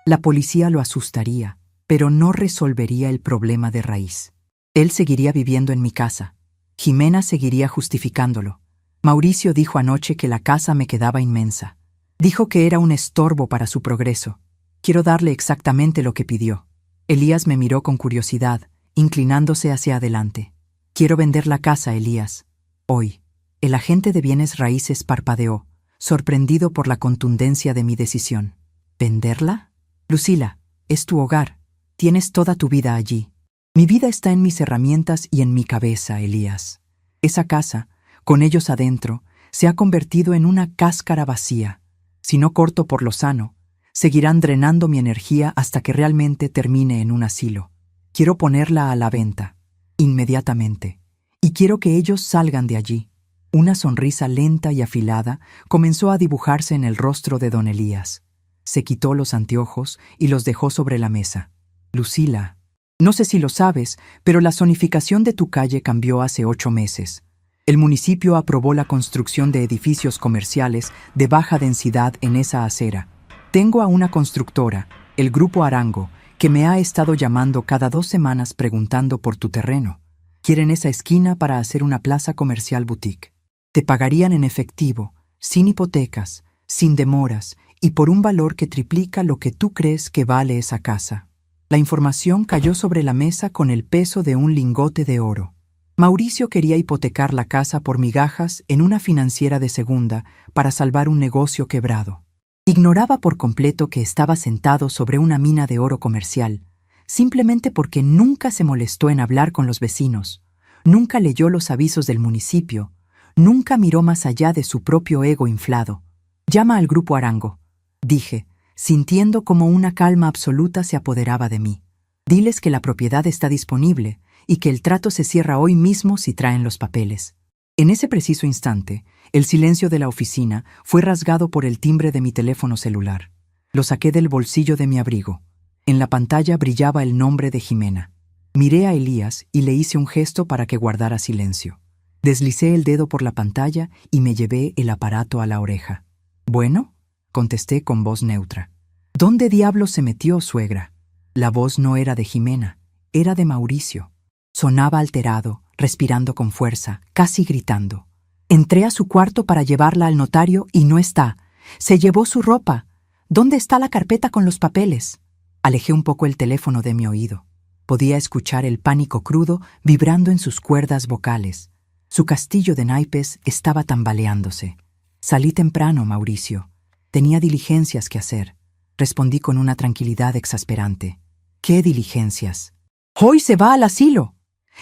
La policía lo asustaría, pero no resolvería el problema de raíz. Él seguiría viviendo en mi casa. Jimena seguiría justificándolo. Mauricio dijo anoche que la casa me quedaba inmensa. Dijo que era un estorbo para su progreso. Quiero darle exactamente lo que pidió. Elías me miró con curiosidad, inclinándose hacia adelante. Quiero vender la casa, Elías. Hoy. El agente de bienes raíces parpadeó, sorprendido por la contundencia de mi decisión. ¿Venderla? Lucila, es tu hogar. Tienes toda tu vida allí. Mi vida está en mis herramientas y en mi cabeza, Elías. Esa casa, con ellos adentro, se ha convertido en una cáscara vacía. Si no corto por lo sano, seguirán drenando mi energía hasta que realmente termine en un asilo. Quiero ponerla a la venta, inmediatamente, y quiero que ellos salgan de allí. Una sonrisa lenta y afilada comenzó a dibujarse en el rostro de don Elías. Se quitó los anteojos y los dejó sobre la mesa. Lucila, no sé si lo sabes, pero la zonificación de tu calle cambió hace 8 meses. El municipio aprobó la construcción de edificios comerciales de baja densidad en esa acera. Tengo a una constructora, el Grupo Arango, que me ha estado llamando cada 2 semanas preguntando por tu terreno. Quieren esa esquina para hacer una plaza comercial boutique. Te pagarían en efectivo, sin hipotecas, sin demoras y por un valor que triplica lo que tú crees que vale esa casa. La información cayó sobre la mesa con el peso de un lingote de oro. Mauricio quería hipotecar la casa por migajas en una financiera de segunda para salvar un negocio quebrado. Ignoraba por completo que estaba sentado sobre una mina de oro comercial, simplemente porque nunca se molestó en hablar con los vecinos, nunca leyó los avisos del municipio, nunca miró más allá de su propio ego inflado. Llama al Grupo Arango, dije, sintiendo como una calma absoluta se apoderaba de mí. Diles que la propiedad está disponible y que el trato se cierra hoy mismo si traen los papeles. En ese preciso instante, el silencio de la oficina fue rasgado por el timbre de mi teléfono celular. Lo saqué del bolsillo de mi abrigo. En la pantalla brillaba el nombre de Jimena. Miré a Elías y le hice un gesto para que guardara silencio. Deslicé el dedo por la pantalla y me llevé el aparato a la oreja. «¿Bueno?», contesté con voz neutra. «¿Dónde diablos se metió, suegra?». La voz no era de Jimena, era de Mauricio. Sonaba alterado, respirando con fuerza, casi gritando. Entré a su cuarto para llevarla al notario y no está. Se llevó su ropa. ¿Dónde está la carpeta con los papeles? Alejé un poco el teléfono de mi oído. Podía escuchar el pánico crudo vibrando en sus cuerdas vocales. Su castillo de naipes estaba tambaleándose. Salí temprano, Mauricio. Tenía diligencias que hacer. Respondí con una tranquilidad exasperante. ¿Qué diligencias? Hoy se va al asilo.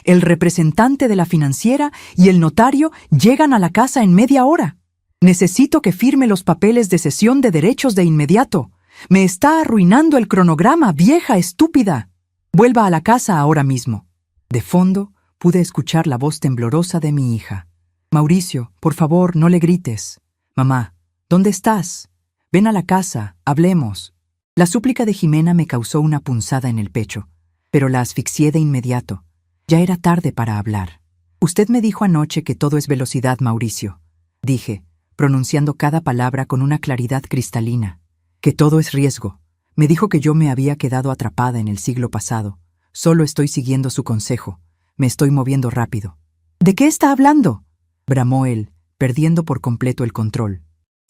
El representante de la financiera y el notario llegan a la casa en media hora. Necesito que firme los papeles de cesión de derechos de inmediato. Me está arruinando el cronograma, vieja estúpida. Vuelva a la casa ahora mismo. De fondo, pude escuchar la voz temblorosa de mi hija. Mauricio, por favor, no le grites. Mamá, ¿dónde estás? Ven a la casa, hablemos. La súplica de Jimena me causó una punzada en el pecho, pero la asfixié de inmediato. Ya era tarde para hablar. Usted me dijo anoche que todo es velocidad, Mauricio. Dije, pronunciando cada palabra con una claridad cristalina. Que todo es riesgo. Me dijo que yo me había quedado atrapada en el siglo pasado. Solo estoy siguiendo su consejo. Me estoy moviendo rápido. ¿De qué está hablando?, bramó él, perdiendo por completo el control.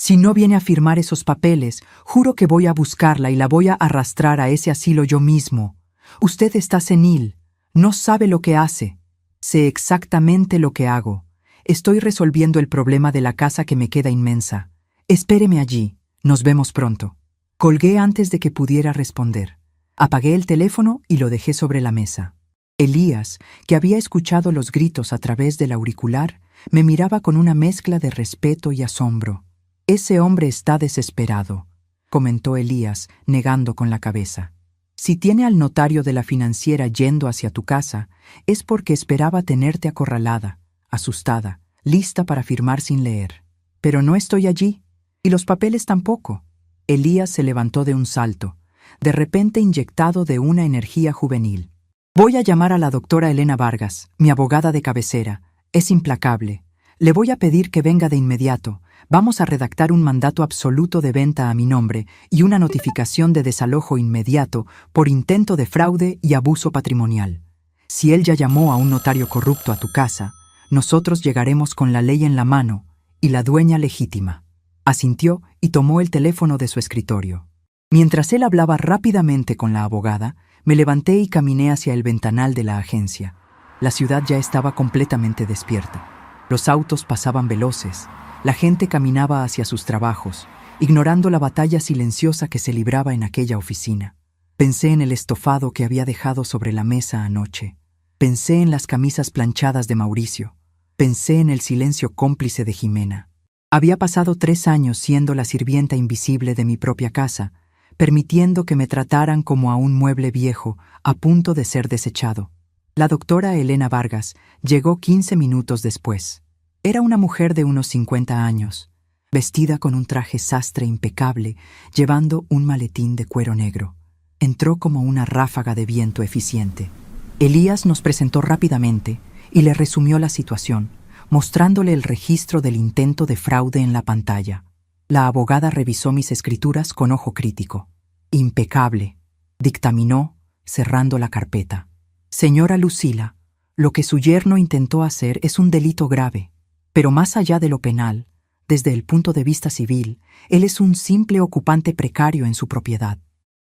Si no viene a firmar esos papeles, juro que voy a buscarla y la voy a arrastrar a ese asilo yo mismo. Usted está senil. No sabe lo que hace. Sé exactamente lo que hago. Estoy resolviendo el problema de la casa que me queda inmensa. Espéreme allí. Nos vemos pronto. Colgué antes de que pudiera responder. Apagué el teléfono y lo dejé sobre la mesa. Elías, que había escuchado los gritos a través del auricular, me miraba con una mezcla de respeto y asombro. «Ese hombre está desesperado», comentó Elías, negando con la cabeza. «Si tiene al notario de la financiera yendo hacia tu casa, es porque esperaba tenerte acorralada, asustada, lista para firmar sin leer. Pero no estoy allí, y los papeles tampoco». Elías se levantó de un salto, de repente inyectado de una energía juvenil. «Voy a llamar a la doctora Elena Vargas, mi abogada de cabecera. Es implacable. Le voy a pedir que venga de inmediato. Vamos a redactar un mandato absoluto de venta a mi nombre y una notificación de desalojo inmediato por intento de fraude y abuso patrimonial. Si él ya llamó a un notario corrupto a tu casa, nosotros llegaremos con la ley en la mano y la dueña legítima». Asintió y tomó el teléfono de su escritorio. Mientras él hablaba rápidamente con la abogada, me levanté y caminé hacia el ventanal de la agencia. La ciudad ya estaba completamente despierta. Los autos pasaban veloces. La gente caminaba hacia sus trabajos, ignorando la batalla silenciosa que se libraba en aquella oficina. Pensé en el estofado que había dejado sobre la mesa anoche. Pensé en las camisas planchadas de Mauricio. Pensé en el silencio cómplice de Jimena. Había pasado 3 años siendo la sirvienta invisible de mi propia casa, permitiendo que me trataran como a un mueble viejo a punto de ser desechado. La doctora Elena Vargas llegó 15 minutos después. Era una mujer de unos 50 años, vestida con un traje sastre impecable, llevando un maletín de cuero negro. Entró como una ráfaga de viento eficiente. Elías nos presentó rápidamente y le resumió la situación, mostrándole el registro del intento de fraude en la pantalla. La abogada revisó mis escrituras con ojo crítico. «Impecable», dictaminó, cerrando la carpeta. «Señora Lucila, lo que su yerno intentó hacer es un delito grave, pero más allá de lo penal, desde el punto de vista civil, él es un simple ocupante precario en su propiedad.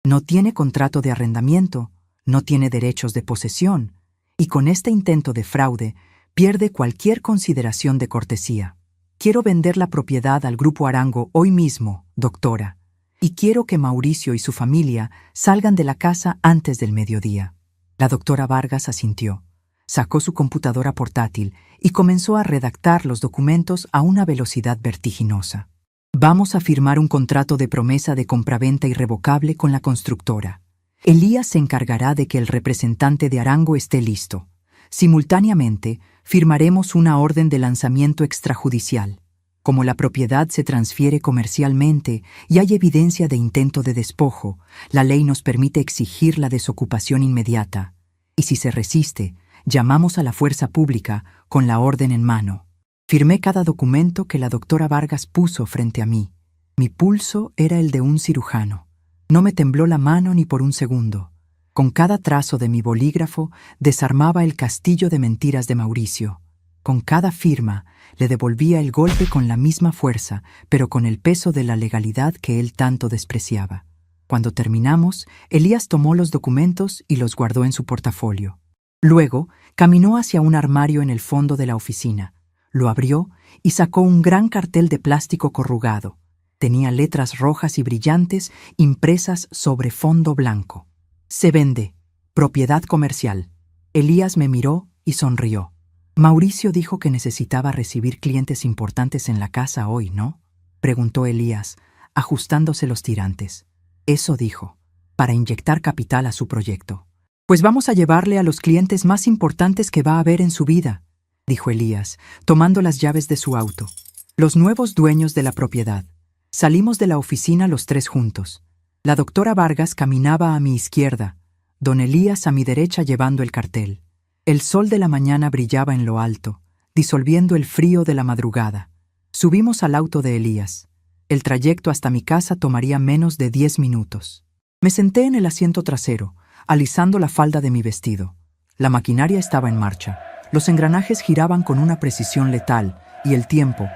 No tiene contrato de arrendamiento, no tiene derechos de posesión, y con este intento de fraude pierde cualquier consideración de cortesía. Quiero vender la propiedad al Grupo Arango hoy mismo, doctora, y quiero que Mauricio y su familia salgan de la casa antes del mediodía». La doctora Vargas asintió, sacó su computadora portátil y comenzó a redactar los documentos a una velocidad vertiginosa. «Vamos a firmar un contrato de promesa de compraventa irrevocable con la constructora. Elías se encargará de que el representante de Arango esté listo. Simultáneamente, firmaremos una orden de lanzamiento extrajudicial. Como la propiedad se transfiere comercialmente y hay evidencia de intento de despojo, la ley nos permite exigir la desocupación inmediata. Y si se resiste, llamamos a la fuerza pública con la orden en mano». Firmé cada documento que la doctora Vargas puso frente a mí. Mi pulso era el de un cirujano. No me tembló la mano ni por un segundo. Con cada trazo de mi bolígrafo desarmaba el castillo de mentiras de Mauricio. Con cada firma le devolvía el golpe con la misma fuerza, pero con el peso de la legalidad que él tanto despreciaba. Cuando terminamos, Elías tomó los documentos y los guardó en su portafolio. Luego, caminó hacia un armario en el fondo de la oficina. Lo abrió y sacó un gran cartel de plástico corrugado. Tenía letras rojas y brillantes impresas sobre fondo blanco. «Se vende. Propiedad comercial». Elías me miró y sonrió. «Mauricio dijo que necesitaba recibir clientes importantes en la casa hoy, ¿no?», preguntó Elías, ajustándose los tirantes. «Eso dijo, para inyectar capital a su proyecto». «Pues vamos a llevarle a los clientes más importantes que va a haber en su vida», dijo Elías, tomando las llaves de su auto. «Los nuevos dueños de la propiedad». Salimos de la oficina los 3 juntos. La doctora Vargas caminaba a mi izquierda, don Elías a mi derecha llevando el cartel. El sol de la mañana brillaba en lo alto, disolviendo el frío de la madrugada. Subimos al auto de Elías. El trayecto hasta mi casa tomaría menos de 10 minutos. Me senté en el asiento trasero, alisando la falda de mi vestido. La maquinaria estaba en marcha. Los engranajes giraban con una precisión letal, y el tiempo,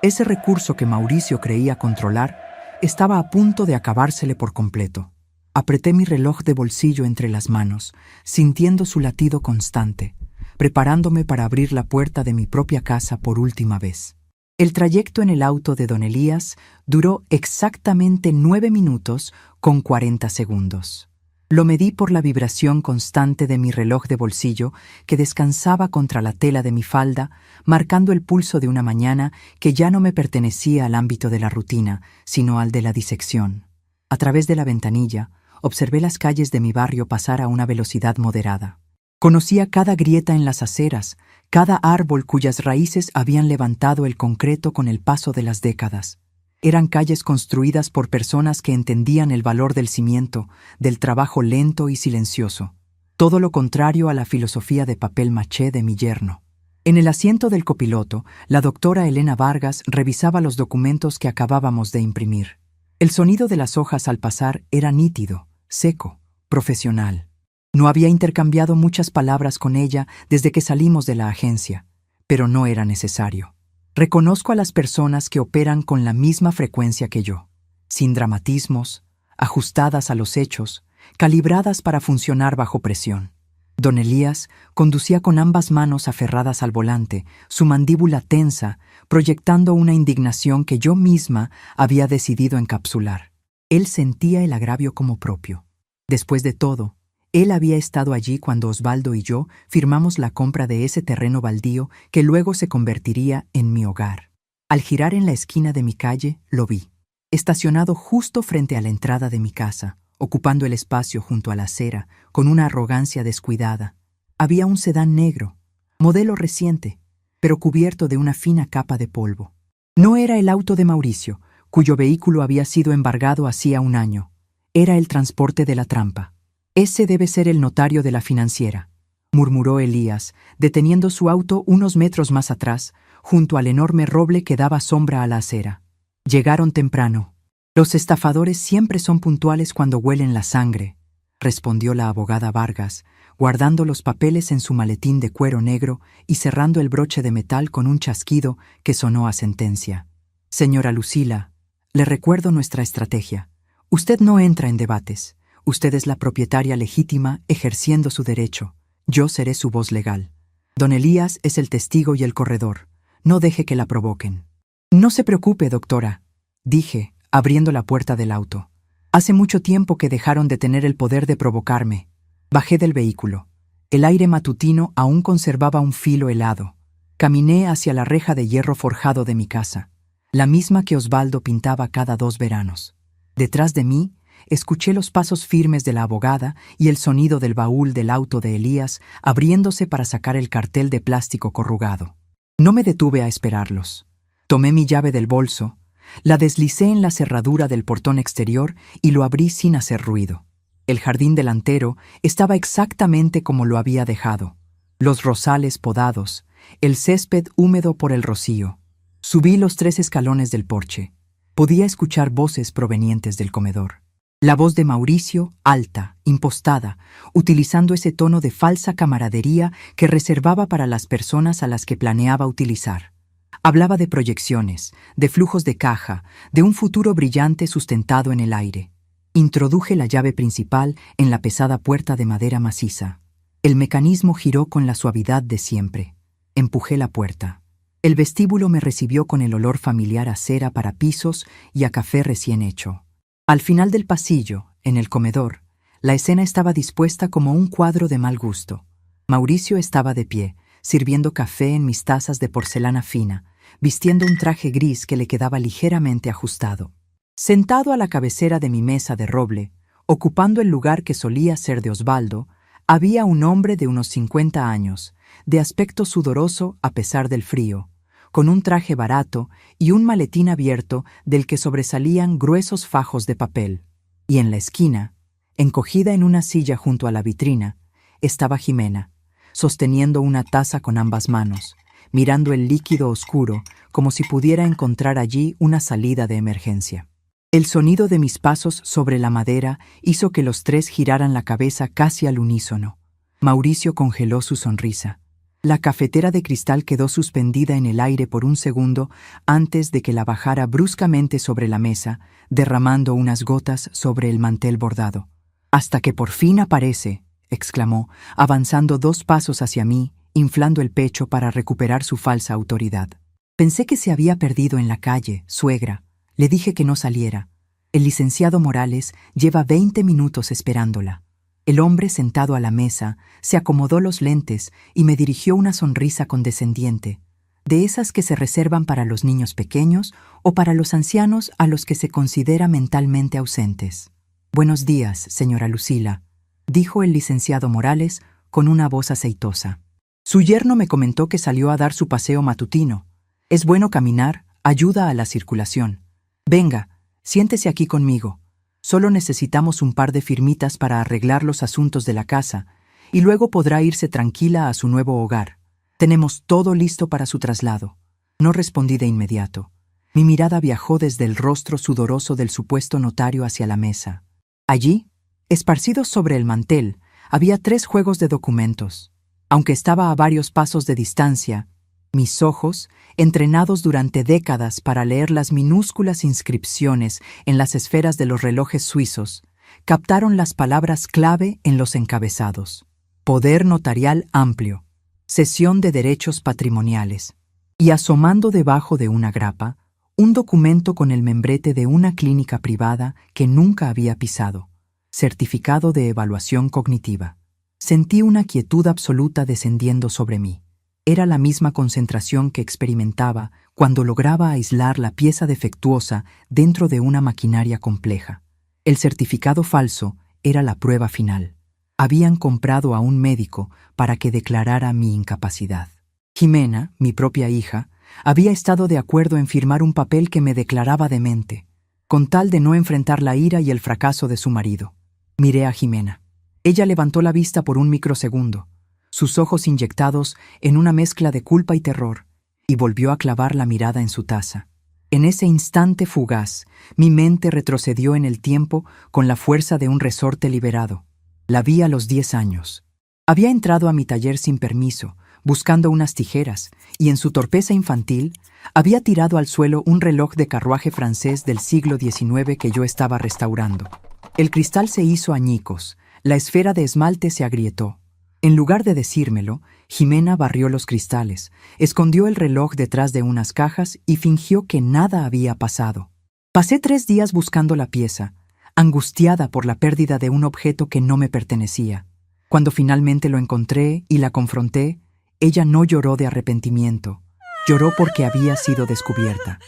Ese recurso que Mauricio creía controlar estaba a punto de acabársele por completo. Apreté mi reloj de bolsillo entre las manos, sintiendo su latido constante, preparándome para abrir la puerta de mi propia casa por última vez. El trayecto en el auto de don Elías duró exactamente 9 minutos con 40 segundos. Lo medí por la vibración constante de mi reloj de bolsillo que descansaba contra la tela de mi falda, marcando el pulso de una mañana que ya no me pertenecía al ámbito de la rutina, sino al de la disección. A través de la ventanilla, observé las calles de mi barrio pasar a una velocidad moderada. Conocía cada grieta en las aceras, cada árbol cuyas raíces habían levantado el concreto con el paso de las décadas. Eran calles construidas por personas que entendían el valor del cimiento, del trabajo lento y silencioso. Todo lo contrario a la filosofía de papel maché de mi yerno. En el asiento del copiloto, la doctora Elena Vargas revisaba los documentos que acabábamos de imprimir. El sonido de las hojas al pasar era nítido, seco, profesional. No había intercambiado muchas palabras con ella desde que salimos de la agencia, pero no era necesario. Reconozco a las personas que operan con la misma frecuencia que yo, sin dramatismos, ajustadas a los hechos, calibradas para funcionar bajo presión. Don Elías conducía con ambas manos aferradas al volante, su mandíbula tensa, proyectando una indignación que yo misma había decidido encapsular. Él sentía el agravio como propio. Después de todo, él había estado allí cuando Osvaldo y yo firmamos la compra de ese terreno baldío que luego se convertiría en mi hogar. Al girar en la esquina de mi calle, lo vi, estacionado justo frente a la entrada de mi casa, ocupando el espacio junto a la acera, con una arrogancia descuidada. Había un sedán negro, modelo reciente, pero cubierto de una fina capa de polvo. No era el auto de Mauricio, cuyo vehículo había sido embargado hacía un año. Era el transporte de la trampa. «Ese debe ser el notario de la financiera», murmuró Elías, deteniendo su auto unos metros más atrás, junto al enorme roble que daba sombra a la acera. Llegaron temprano. «Los estafadores siempre son puntuales cuando huelen la sangre», respondió la abogada Vargas, guardando los papeles en su maletín de cuero negro y cerrando el broche de metal con un chasquido que sonó a sentencia. «Señora Lucila, le recuerdo nuestra estrategia. Usted no entra en debates. Usted es la propietaria legítima ejerciendo su derecho. Yo seré su voz legal. Don Elías es el testigo y el corredor. No deje que la provoquen». «No se preocupe, doctora», dije, abriendo la puerta del auto. «Hace mucho tiempo que dejaron de tener el poder de provocarme». Bajé del vehículo. El aire matutino aún conservaba un filo helado. Caminé hacia la reja de hierro forjado de mi casa, la misma que Osvaldo pintaba cada 2 veranos. Detrás de mí, escuché los pasos firmes de la abogada y el sonido del baúl del auto de Elías abriéndose para sacar el cartel de plástico corrugado. No me detuve a esperarlos. Tomé mi llave del bolso, la deslicé en la cerradura del portón exterior y lo abrí sin hacer ruido. El jardín delantero estaba exactamente como lo había dejado. Los rosales podados, el césped húmedo por el rocío. Subí los 3 escalones del porche. Podía escuchar voces provenientes del comedor. La voz de Mauricio, alta, impostada, utilizando ese tono de falsa camaradería que reservaba para las personas a las que planeaba utilizar. Hablaba de proyecciones, de flujos de caja, de un futuro brillante sustentado en el aire. Introduje la llave principal en la pesada puerta de madera maciza. El mecanismo giró con la suavidad de siempre. Empujé la puerta. El vestíbulo me recibió con el olor familiar a cera para pisos y a café recién hecho. Al final del pasillo, en el comedor, la escena estaba dispuesta como un cuadro de mal gusto. Mauricio estaba de pie, sirviendo café en mis tazas de porcelana fina, vistiendo un traje gris que le quedaba ligeramente ajustado. Sentado a la cabecera de mi mesa de roble, ocupando el lugar que solía ser de Osvaldo, había un hombre de unos 50 años, de aspecto sudoroso a pesar del frío, con un traje barato y un maletín abierto del que sobresalían gruesos fajos de papel. Y en la esquina, encogida en una silla junto a la vitrina, estaba Jimena, sosteniendo una taza con ambas manos, mirando el líquido oscuro como si pudiera encontrar allí una salida de emergencia. El sonido de mis pasos sobre la madera hizo que los 3 giraran la cabeza casi al unísono. Mauricio congeló su sonrisa. La cafetera de cristal quedó suspendida en el aire por un segundo antes de que la bajara bruscamente sobre la mesa, derramando unas gotas sobre el mantel bordado. «Hasta que por fin aparece», exclamó, avanzando 2 pasos hacia mí, inflando el pecho para recuperar su falsa autoridad. «Pensé que se había perdido en la calle, suegra. Le dije que no saliera. El licenciado Morales lleva 20 minutos esperándola». El hombre sentado a la mesa se acomodó los lentes y me dirigió una sonrisa condescendiente, de esas que se reservan para los niños pequeños o para los ancianos a los que se considera mentalmente ausentes. «Buenos días, señora Lucila», dijo el licenciado Morales con una voz aceitosa. Su yerno me comentó que salió a dar su paseo matutino. «Es bueno caminar, ayuda a la circulación. Venga, siéntese aquí conmigo. Solo necesitamos un par de firmitas para arreglar los asuntos de la casa, y luego podrá irse tranquila a su nuevo hogar. Tenemos todo listo para su traslado». No respondí de inmediato. Mi mirada viajó desde el rostro sudoroso del supuesto notario hacia la mesa. Allí, esparcidos sobre el mantel, había 3 juegos de documentos. Aunque estaba a varios pasos de distancia, mis ojos, entrenados durante décadas para leer las minúsculas inscripciones en las esferas de los relojes suizos, captaron las palabras clave en los encabezados: Poder notarial amplio, cesión de derechos patrimoniales, y asomando debajo de una grapa, un documento con el membrete de una clínica privada que nunca había pisado: certificado de evaluación cognitiva. Sentí una quietud absoluta descendiendo sobre mí. Era la misma concentración que experimentaba cuando lograba aislar la pieza defectuosa dentro de una maquinaria compleja. El certificado falso era la prueba final. Habían comprado a un médico para que declarara mi incapacidad. Jimena, mi propia hija, había estado de acuerdo en firmar un papel que me declaraba demente, con tal de no enfrentar la ira y el fracaso de su marido. Miré a Jimena. Ella levantó la vista por un microsegundo, sus ojos inyectados en una mezcla de culpa y terror, y volvió a clavar la mirada en su taza. En ese instante fugaz, mi mente retrocedió en el tiempo con la fuerza de un resorte liberado. La vi a los 10 años. Había entrado a mi taller sin permiso, buscando unas tijeras, y en su torpeza infantil había tirado al suelo un reloj de carruaje francés del siglo XIX que yo estaba restaurando. El cristal se hizo añicos, la esfera de esmalte se agrietó. En lugar de decírmelo, Jimena barrió los cristales, escondió el reloj detrás de unas cajas y fingió que nada había pasado. Pasé 3 días buscando la pieza, angustiada por la pérdida de un objeto que no me pertenecía. Cuando finalmente lo encontré y la confronté, ella no lloró de arrepentimiento. Lloró porque había sido descubierta.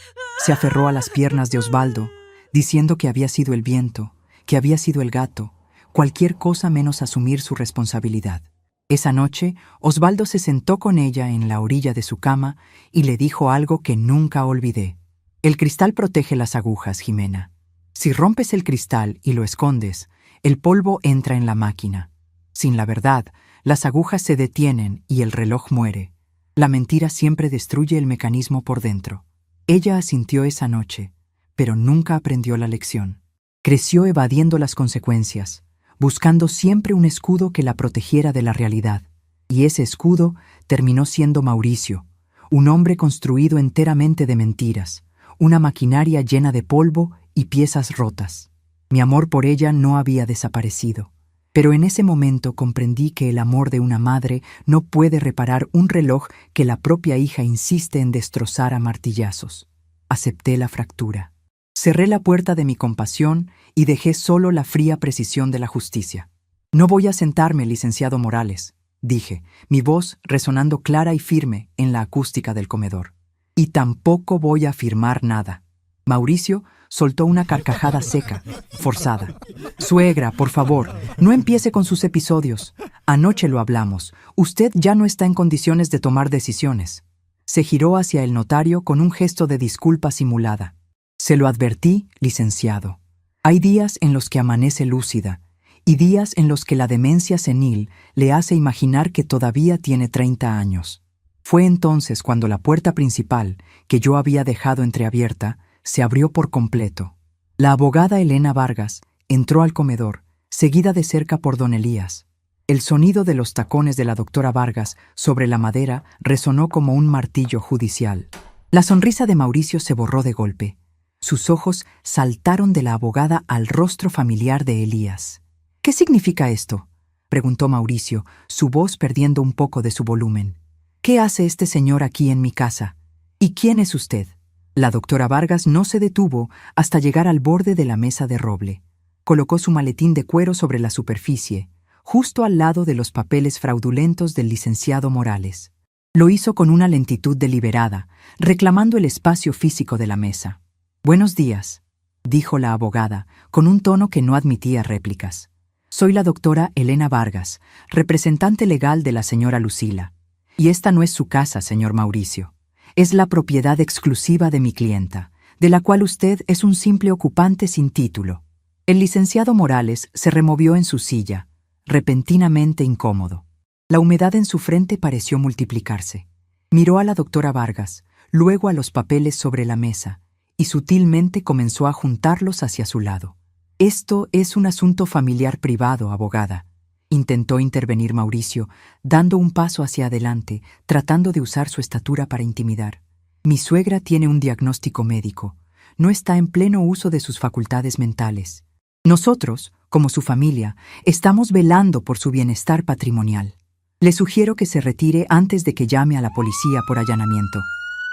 Se aferró a las piernas de Osvaldo, diciendo que había sido el viento, que había sido el gato, cualquier cosa menos asumir su responsabilidad. Esa noche, Osvaldo se sentó con ella en la orilla de su cama y le dijo algo que nunca olvidé. «El cristal protege las agujas, Jimena. Si rompes el cristal y lo escondes, el polvo entra en la máquina. Sin la verdad, las agujas se detienen y el reloj muere. La mentira siempre destruye el mecanismo por dentro». Ella asintió esa noche, pero nunca aprendió la lección. Creció evadiendo las consecuencias, buscando siempre un escudo que la protegiera de la realidad. Y ese escudo terminó siendo Mauricio, un hombre construido enteramente de mentiras, una maquinaria llena de polvo y piezas rotas. Mi amor por ella no había desaparecido, pero en ese momento comprendí que el amor de una madre no puede reparar un reloj que la propia hija insiste en destrozar a martillazos. Acepté la fractura. Cerré la puerta de mi compasión y dejé solo la fría precisión de la justicia. «No voy a sentarme, licenciado Morales», dije, mi voz resonando clara y firme en la acústica del comedor. «Y tampoco voy a firmar nada». Mauricio soltó una carcajada seca, forzada. «Suegra, por favor, no empiece con sus episodios. Anoche lo hablamos. Usted ya no está en condiciones de tomar decisiones». Se giró hacia el notario con un gesto de disculpa simulada. «Se lo advertí, licenciado. Hay días en los que amanece lúcida y días en los que la demencia senil le hace imaginar que todavía tiene 30 años». Fue entonces cuando la puerta principal, que yo había dejado entreabierta, se abrió por completo. La abogada Elena Vargas entró al comedor, seguida de cerca por don Elías. El sonido de los tacones de la doctora Vargas sobre la madera resonó como un martillo judicial. La sonrisa de Mauricio se borró de golpe. Sus ojos saltaron de la abogada al rostro familiar de Elías. «¿Qué significa esto?», preguntó Mauricio, su voz perdiendo un poco de su volumen. «¿Qué hace este señor aquí en mi casa? ¿Y quién es usted?». La doctora Vargas no se detuvo hasta llegar al borde de la mesa de roble. Colocó su maletín de cuero sobre la superficie, justo al lado de los papeles fraudulentos del licenciado Morales. Lo hizo con una lentitud deliberada, reclamando el espacio físico de la mesa. «Buenos días», dijo la abogada, con un tono que no admitía réplicas. «Soy la doctora Elena Vargas, representante legal de la señora Lucila. Y esta no es su casa, señor Mauricio. Es la propiedad exclusiva de mi clienta, de la cual usted es un simple ocupante sin título». El licenciado Morales se removió en su silla, repentinamente incómodo. La humedad en su frente pareció multiplicarse. Miró a la doctora Vargas, luego a los papeles sobre la mesa, y sutilmente comenzó a juntarlos hacia su lado. «Esto es un asunto familiar privado, abogada», intentó intervenir Mauricio, dando un paso hacia adelante, tratando de usar su estatura para intimidar. «Mi suegra tiene un diagnóstico médico. No está en pleno uso de sus facultades mentales. Nosotros, como su familia, estamos velando por su bienestar patrimonial. Le sugiero que se retire antes de que llame a la policía por allanamiento».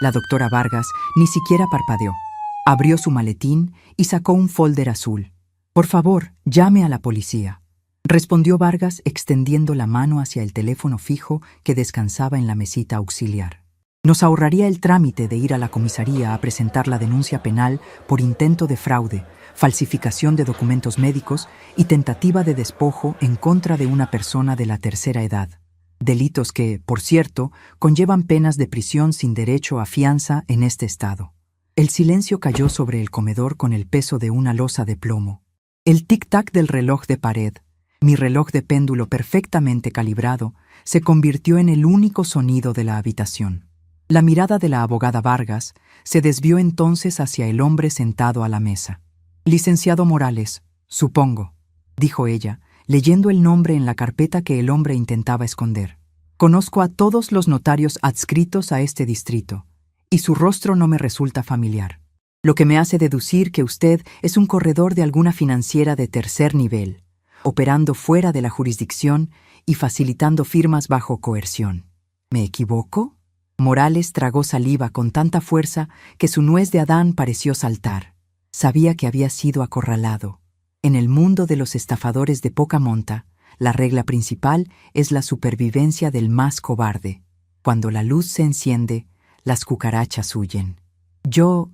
La doctora Vargas ni siquiera parpadeó. Abrió su maletín y sacó un folder azul. «Por favor, llame a la policía», respondió Vargas extendiendo la mano hacia el teléfono fijo que descansaba en la mesita auxiliar. «Nos ahorraría el trámite de ir a la comisaría a presentar la denuncia penal por intento de fraude, falsificación de documentos médicos y tentativa de despojo en contra de una persona de la tercera edad. Delitos que, por cierto, conllevan penas de prisión sin derecho a fianza en este estado». El silencio cayó sobre el comedor con el peso de una losa de plomo. El tic-tac del reloj de pared, mi reloj de péndulo perfectamente calibrado, se convirtió en el único sonido de la habitación. La mirada de la abogada Vargas se desvió entonces hacia el hombre sentado a la mesa. «Licenciado Morales, supongo», dijo ella, leyendo el nombre en la carpeta que el hombre intentaba esconder. «Conozco a todos los notarios adscritos a este distrito, y su rostro no me resulta familiar, lo que me hace deducir que usted es un corredor de alguna financiera de tercer nivel, operando fuera de la jurisdicción y facilitando firmas bajo coerción. ¿Me equivoco?». Morales tragó saliva con tanta fuerza que su nuez de Adán pareció saltar. Sabía que había sido acorralado. En el mundo de los estafadores de poca monta, la regla principal es la supervivencia del más cobarde. Cuando la luz se enciende, las cucarachas huyen. Yo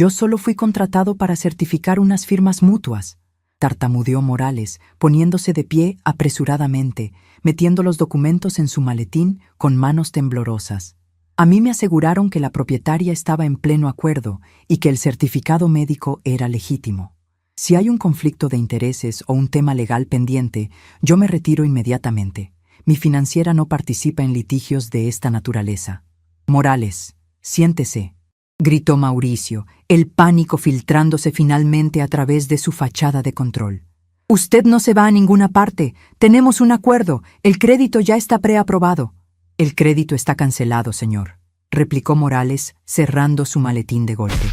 solo fui contratado para certificar unas firmas mutuas», tartamudeó Morales, poniéndose de pie apresuradamente, metiendo los documentos en su maletín con manos temblorosas. «A mí me aseguraron que la propietaria estaba en pleno acuerdo y que el certificado médico era legítimo. Si hay un conflicto de intereses o un tema legal pendiente, yo me retiro inmediatamente. Mi financiera no participa en litigios de esta naturaleza». «Morales, siéntese», gritó Mauricio, el pánico filtrándose finalmente a través de su fachada de control. «Usted no se va a ninguna parte. Tenemos un acuerdo. El crédito ya está preaprobado». «El crédito está cancelado, señor», replicó Morales, cerrando su maletín de golpe.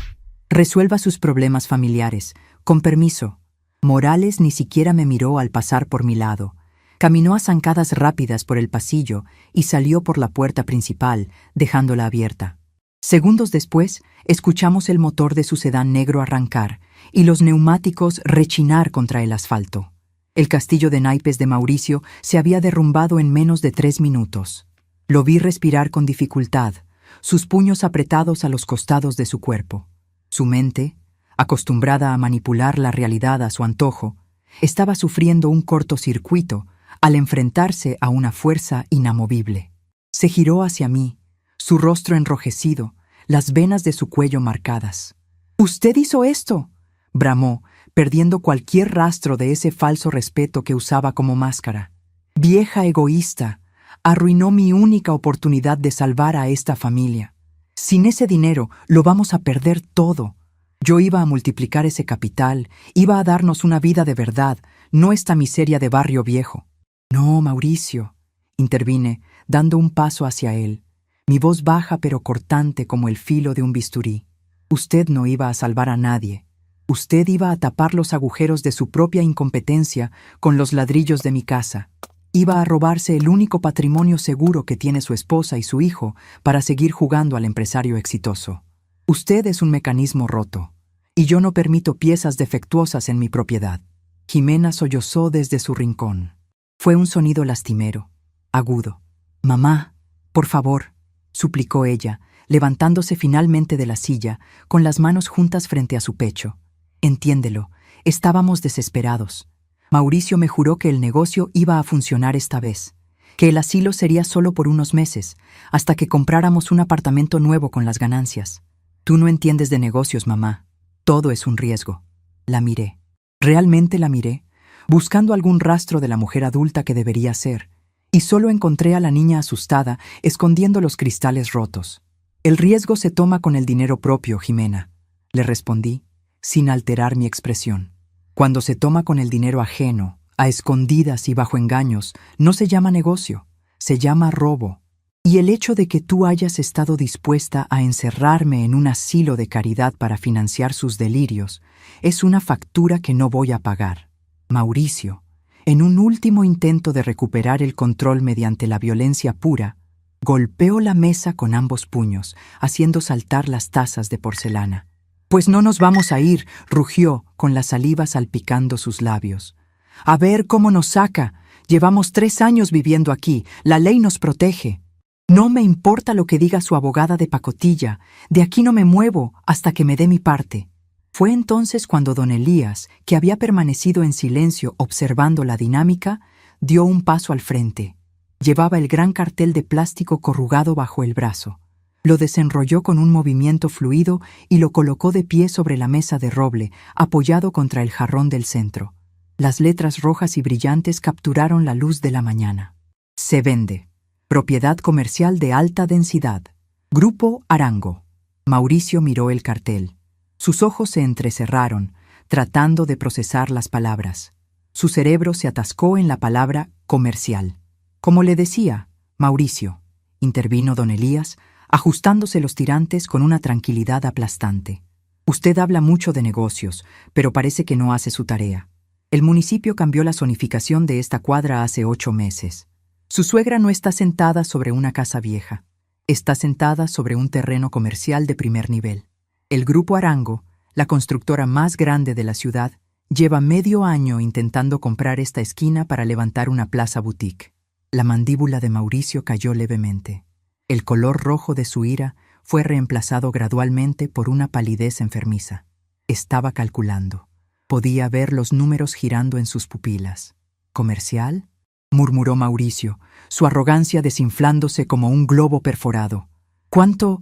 «Resuelva sus problemas familiares. Con permiso». Morales ni siquiera me miró al pasar por mi lado. Caminó a zancadas rápidas por el pasillo y salió por la puerta principal, dejándola abierta. Segundos después, escuchamos el motor de su sedán negro arrancar y los neumáticos rechinar contra el asfalto. El castillo de naipes de Mauricio se había derrumbado en menos de 3 minutos. Lo vi respirar con dificultad, sus puños apretados a los costados de su cuerpo. Su mente, acostumbrada a manipular la realidad a su antojo, estaba sufriendo un cortocircuito al enfrentarse a una fuerza inamovible. Se giró hacia mí, su rostro enrojecido, las venas de su cuello marcadas. «¿Usted hizo esto?», bramó, perdiendo cualquier rastro de ese falso respeto que usaba como máscara. «Vieja egoísta, arruinó mi única oportunidad de salvar a esta familia. Sin ese dinero lo vamos a perder todo. Yo iba a multiplicar ese capital, iba a darnos una vida de verdad, no esta miseria de barrio viejo». No, Mauricio, intervine, dando un paso hacia él, mi voz baja pero cortante como el filo de un bisturí. Usted no iba a salvar a nadie. Usted iba a tapar los agujeros de su propia incompetencia con los ladrillos de mi casa. Iba a robarse el único patrimonio seguro que tiene su esposa y su hijo para seguir jugando al empresario exitoso. Usted es un mecanismo roto, y yo no permito piezas defectuosas en mi propiedad. Jimena sollozó desde su rincón. Fue un sonido lastimero, agudo. «Mamá, por favor», suplicó ella, levantándose finalmente de la silla, con las manos juntas frente a su pecho. «Entiéndelo, estábamos desesperados. Mauricio me juró que el negocio iba a funcionar esta vez, que el asilo sería solo por unos meses, hasta que compráramos un apartamento nuevo con las ganancias. Tú no entiendes de negocios, mamá. Todo es un riesgo». La miré. Realmente la miré, buscando algún rastro de la mujer adulta que debería ser, y solo encontré a la niña asustada, escondiendo los cristales rotos. «El riesgo se toma con el dinero propio, Jimena», le respondí, sin alterar mi expresión. «Cuando se toma con el dinero ajeno, a escondidas y bajo engaños, no se llama negocio, se llama robo. Y el hecho de que tú hayas estado dispuesta a encerrarme en un asilo de caridad para financiar sus delirios es una factura que no voy a pagar. Mauricio, en un último intento de recuperar el control mediante la violencia pura, golpeó la mesa con ambos puños, haciendo saltar las tazas de porcelana. «Pues no nos vamos a ir», rugió, con la saliva salpicando sus labios. «A ver cómo nos saca. Llevamos 3 años viviendo aquí. La ley nos protege. No me importa lo que diga su abogada de pacotilla. De aquí no me muevo hasta que me dé mi parte». Fue entonces cuando don Elías, que había permanecido en silencio observando la dinámica, dio un paso al frente. Llevaba el gran cartel de plástico corrugado bajo el brazo. Lo desenrolló con un movimiento fluido y lo colocó de pie sobre la mesa de roble, apoyado contra el jarrón del centro. Las letras rojas y brillantes capturaron la luz de la mañana. «Se vende. Propiedad comercial de alta densidad. Grupo Arango». Mauricio miró el cartel. Sus ojos se entrecerraron, tratando de procesar las palabras. Su cerebro se atascó en la palabra comercial. «Como le decía, Mauricio», intervino don Elías, ajustándose los tirantes con una tranquilidad aplastante. «Usted habla mucho de negocios, pero parece que no hace su tarea. El municipio cambió la zonificación de esta cuadra hace 8 meses. Su suegra no está sentada sobre una casa vieja. Está sentada sobre un terreno comercial de primer nivel. El Grupo Arango, la constructora más grande de la ciudad, lleva medio año intentando comprar esta esquina para levantar una plaza boutique». La mandíbula de Mauricio cayó levemente. El color rojo de su ira fue reemplazado gradualmente por una palidez enfermiza. Estaba calculando. Podía ver los números girando en sus pupilas. «¿Comercial?», murmuró Mauricio, su arrogancia desinflándose como un globo perforado. ¿Cuánto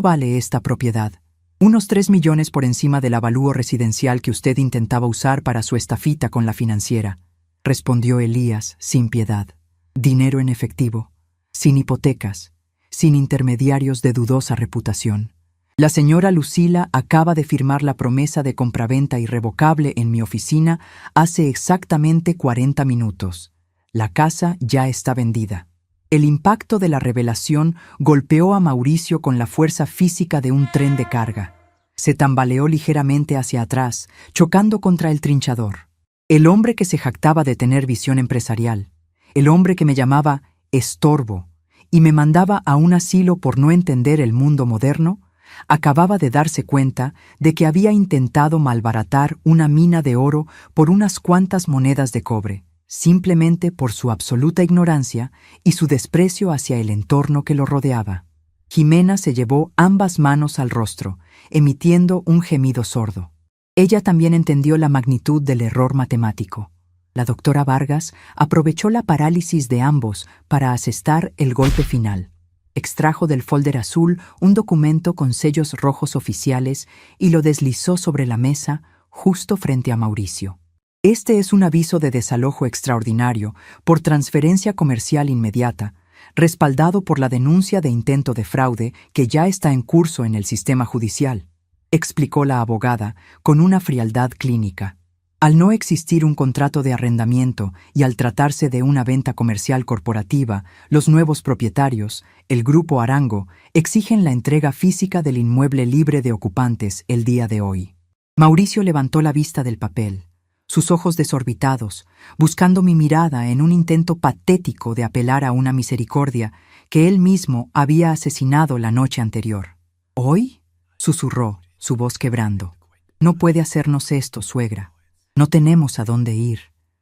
vale esta propiedad?» «Unos 3 millones por encima del avalúo residencial que usted intentaba usar para su estafita con la financiera», respondió Elías sin piedad. «Dinero en efectivo, sin hipotecas, sin intermediarios de dudosa reputación. La señora Lucila acaba de firmar la promesa de compraventa irrevocable en mi oficina hace exactamente 40 minutos. La casa ya está vendida». El impacto de la revelación golpeó a Mauricio con la fuerza física de un tren de carga. Se tambaleó ligeramente hacia atrás, chocando contra el trinchador. El hombre que se jactaba de tener visión empresarial, el hombre que me llamaba estorbo y me mandaba a un asilo por no entender el mundo moderno, acababa de darse cuenta de que había intentado malbaratar una mina de oro por unas cuantas monedas de cobre, simplemente por su absoluta ignorancia y su desprecio hacia el entorno que lo rodeaba. Jimena se llevó ambas manos al rostro, emitiendo un gemido sordo. Ella también entendió la magnitud del error matemático. La doctora Vargas aprovechó la parálisis de ambos para asestar el golpe final. Extrajo del folder azul un documento con sellos rojos oficiales y lo deslizó sobre la mesa justo frente a Mauricio. «Este es un aviso de desalojo extraordinario por transferencia comercial inmediata, respaldado por la denuncia de intento de fraude que ya está en curso en el sistema judicial», explicó la abogada con una frialdad clínica. Al no existir un contrato de arrendamiento y al tratarse de una venta comercial corporativa, los nuevos propietarios, el Grupo Arango, exigen la entrega física del inmueble libre de ocupantes el día de hoy. Mauricio levantó la vista del papel, sus ojos desorbitados, buscando mi mirada en un intento patético de apelar a una misericordia que él mismo había asesinado la noche anterior. ¿Hoy?, susurró, su voz quebrando. No puede hacernos esto, suegra. No tenemos a dónde ir.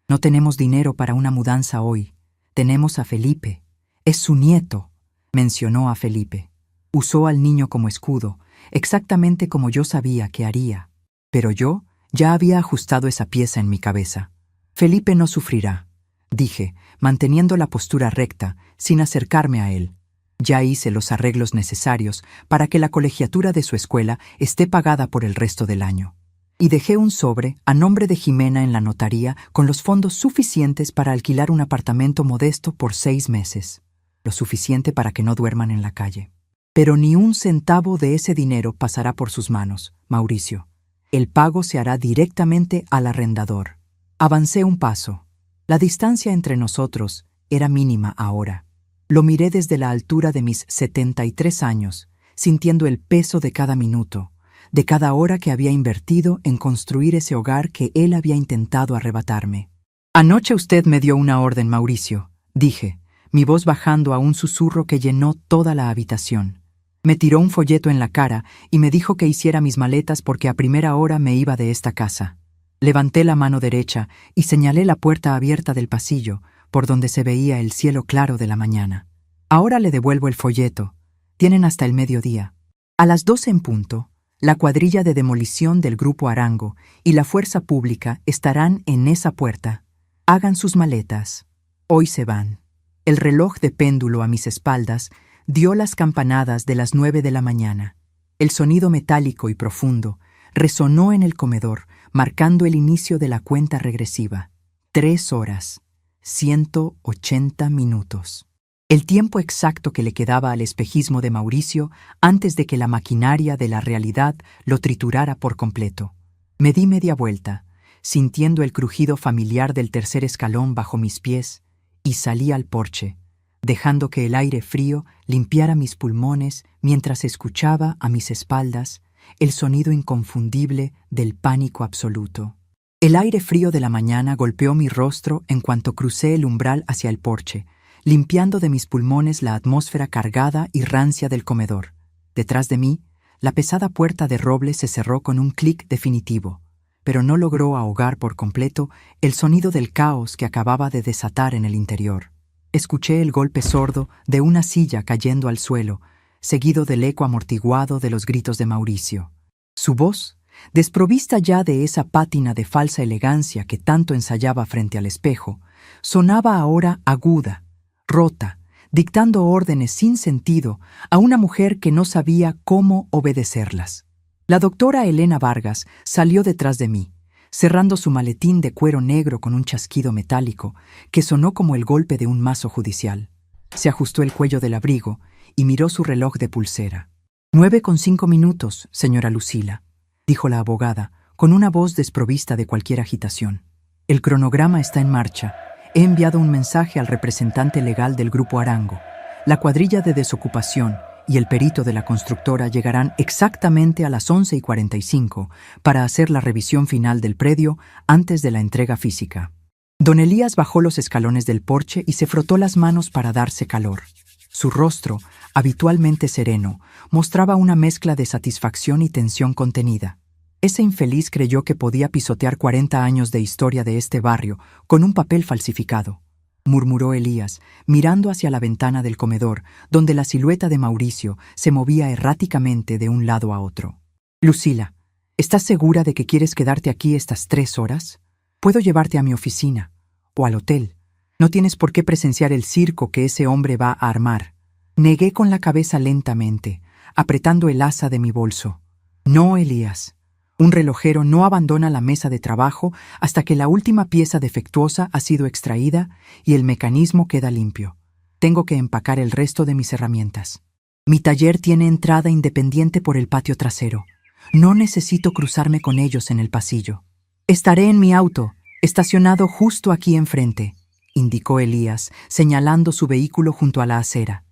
No tenemos dinero para una mudanza hoy. Tenemos a Felipe. Es su nieto. Mencionó a Felipe. Usó al niño como escudo, exactamente como yo sabía que haría. Pero yo ya había ajustado esa pieza en mi cabeza. Felipe no sufrirá, dije, manteniendo la postura recta, sin acercarme a él. Ya hice los arreglos necesarios para que la colegiatura de su escuela esté pagada por el resto del año. Y dejé un sobre a nombre de Jimena en la notaría con los fondos suficientes para alquilar un apartamento modesto por 6 meses. Lo suficiente para que no duerman en la calle. Pero ni un centavo de ese dinero pasará por sus manos, Mauricio. El pago se hará directamente al arrendador. Avancé un paso. La distancia entre nosotros era mínima ahora. Lo miré desde la altura de mis 73 años, sintiendo el peso de cada minuto, de cada hora que había invertido en construir ese hogar que él había intentado arrebatarme. Anoche usted me dio una orden, Mauricio, dije, mi voz bajando a un susurro que llenó toda la habitación. Me tiró un folleto en la cara y me dijo que hiciera mis maletas porque a primera hora me iba de esta casa. Levanté la mano derecha y señalé la puerta abierta del pasillo, por donde se veía el cielo claro de la mañana. Ahora le devuelvo el folleto. Tienen hasta el mediodía. A las 12 en punto, la cuadrilla de demolición del Grupo Arango y la fuerza pública estarán en esa puerta. Hagan sus maletas. Hoy se van. El reloj de péndulo a mis espaldas dio las campanadas de las 9 de la mañana. El sonido metálico y profundo resonó en el comedor, marcando el inicio de la cuenta regresiva. 3 horas, 180 minutos. El tiempo exacto que le quedaba al espejismo de Mauricio antes de que la maquinaria de la realidad lo triturara por completo. Me di media vuelta, sintiendo el crujido familiar del tercer escalón bajo mis pies, y salí al porche, dejando que el aire frío limpiara mis pulmones mientras escuchaba a mis espaldas el sonido inconfundible del pánico absoluto. El aire frío de la mañana golpeó mi rostro en cuanto crucé el umbral hacia el porche, limpiando de mis pulmones la atmósfera cargada y rancia del comedor. Detrás de mí, la pesada puerta de roble se cerró con un clic definitivo, pero no logró ahogar por completo el sonido del caos que acababa de desatar en el interior. Escuché el golpe sordo de una silla cayendo al suelo, seguido del eco amortiguado de los gritos de Mauricio. Su voz, desprovista ya de esa pátina de falsa elegancia que tanto ensayaba frente al espejo, sonaba ahora aguda, rota, dictando órdenes sin sentido a una mujer que no sabía cómo obedecerlas. La doctora Elena Vargas salió detrás de mí, cerrando su maletín de cuero negro con un chasquido metálico que sonó como el golpe de un mazo judicial. Se ajustó el cuello del abrigo y miró su reloj de pulsera. 9:05, señora Lucila, dijo la abogada, con una voz desprovista de cualquier agitación. El cronograma está en marcha. He enviado un mensaje al representante legal del Grupo Arango. La cuadrilla de desocupación y el perito de la constructora llegarán exactamente a las 11:45 para hacer la revisión final del predio antes de la entrega física. Don Elías bajó los escalones del porche y se frotó las manos para darse calor. Su rostro, habitualmente sereno, mostraba una mezcla de satisfacción y tensión contenida. Ese infeliz creyó que podía pisotear 40 años de historia de este barrio con un papel falsificado, murmuró Elías, mirando hacia la ventana del comedor, donde la silueta de Mauricio se movía erráticamente de un lado a otro. Lucila, ¿estás segura de que quieres quedarte aquí estas 3 horas? Puedo llevarte a mi oficina o al hotel. No tienes por qué presenciar el circo que ese hombre va a armar. Negué con la cabeza lentamente, apretando el asa de mi bolso. No, Elías. Un relojero no abandona la mesa de trabajo hasta que la última pieza defectuosa ha sido extraída y el mecanismo queda limpio. Tengo que empacar el resto de mis herramientas. Mi taller tiene entrada independiente por el patio trasero. No necesito cruzarme con ellos en el pasillo. Estaré en mi auto, estacionado justo aquí enfrente, indicó Elías, señalando su vehículo junto a la acera.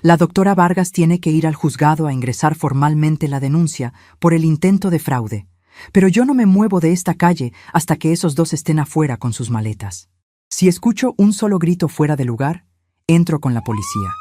La doctora Vargas tiene que ir al juzgado a ingresar formalmente la denuncia por el intento de fraude, pero yo no me muevo de esta calle hasta que esos dos estén afuera con sus maletas. Si escucho un solo grito fuera de lugar, entro con la policía.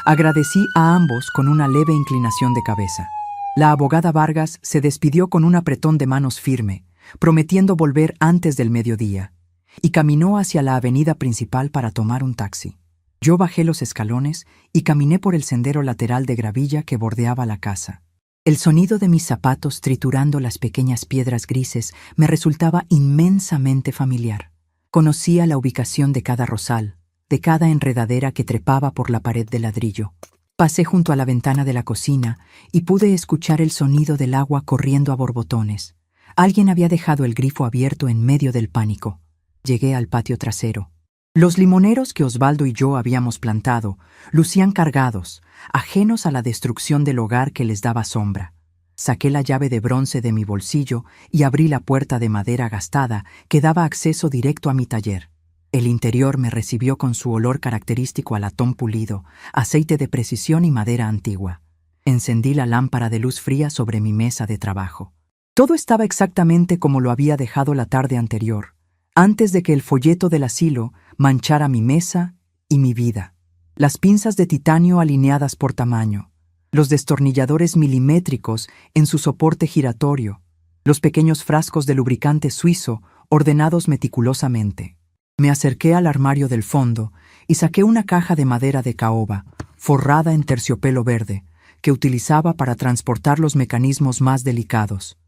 Agradecí a ambos con una leve inclinación de cabeza. La abogada Vargas se despidió con un apretón de manos firme, prometiendo volver antes del mediodía, y caminó hacia la avenida principal para tomar un taxi. Yo bajé los escalones y caminé por el sendero lateral de gravilla que bordeaba la casa. El sonido de mis zapatos triturando las pequeñas piedras grises me resultaba inmensamente familiar. Conocía la ubicación de cada rosal, de cada enredadera que trepaba por la pared de ladrillo. Pasé junto a la ventana de la cocina y pude escuchar el sonido del agua corriendo a borbotones. Alguien había dejado el grifo abierto en medio del pánico. Llegué al patio trasero. Los limoneros que Osvaldo y yo habíamos plantado lucían cargados, ajenos a la destrucción del hogar que les daba sombra. Saqué la llave de bronce de mi bolsillo y abrí la puerta de madera gastada que daba acceso directo a mi taller. El interior me recibió con su olor característico a latón pulido, aceite de precisión y madera antigua. Encendí la lámpara de luz fría sobre mi mesa de trabajo. Todo estaba exactamente como lo había dejado la tarde anterior, antes de que el folleto del asilo manchara mi mesa y mi vida. Las pinzas de titanio alineadas por tamaño, los destornilladores milimétricos en su soporte giratorio, los pequeños frascos de lubricante suizo ordenados meticulosamente. Me acerqué al armario del fondo y saqué una caja de madera de caoba, forrada en terciopelo verde, que utilizaba para transportar los mecanismos más delicados.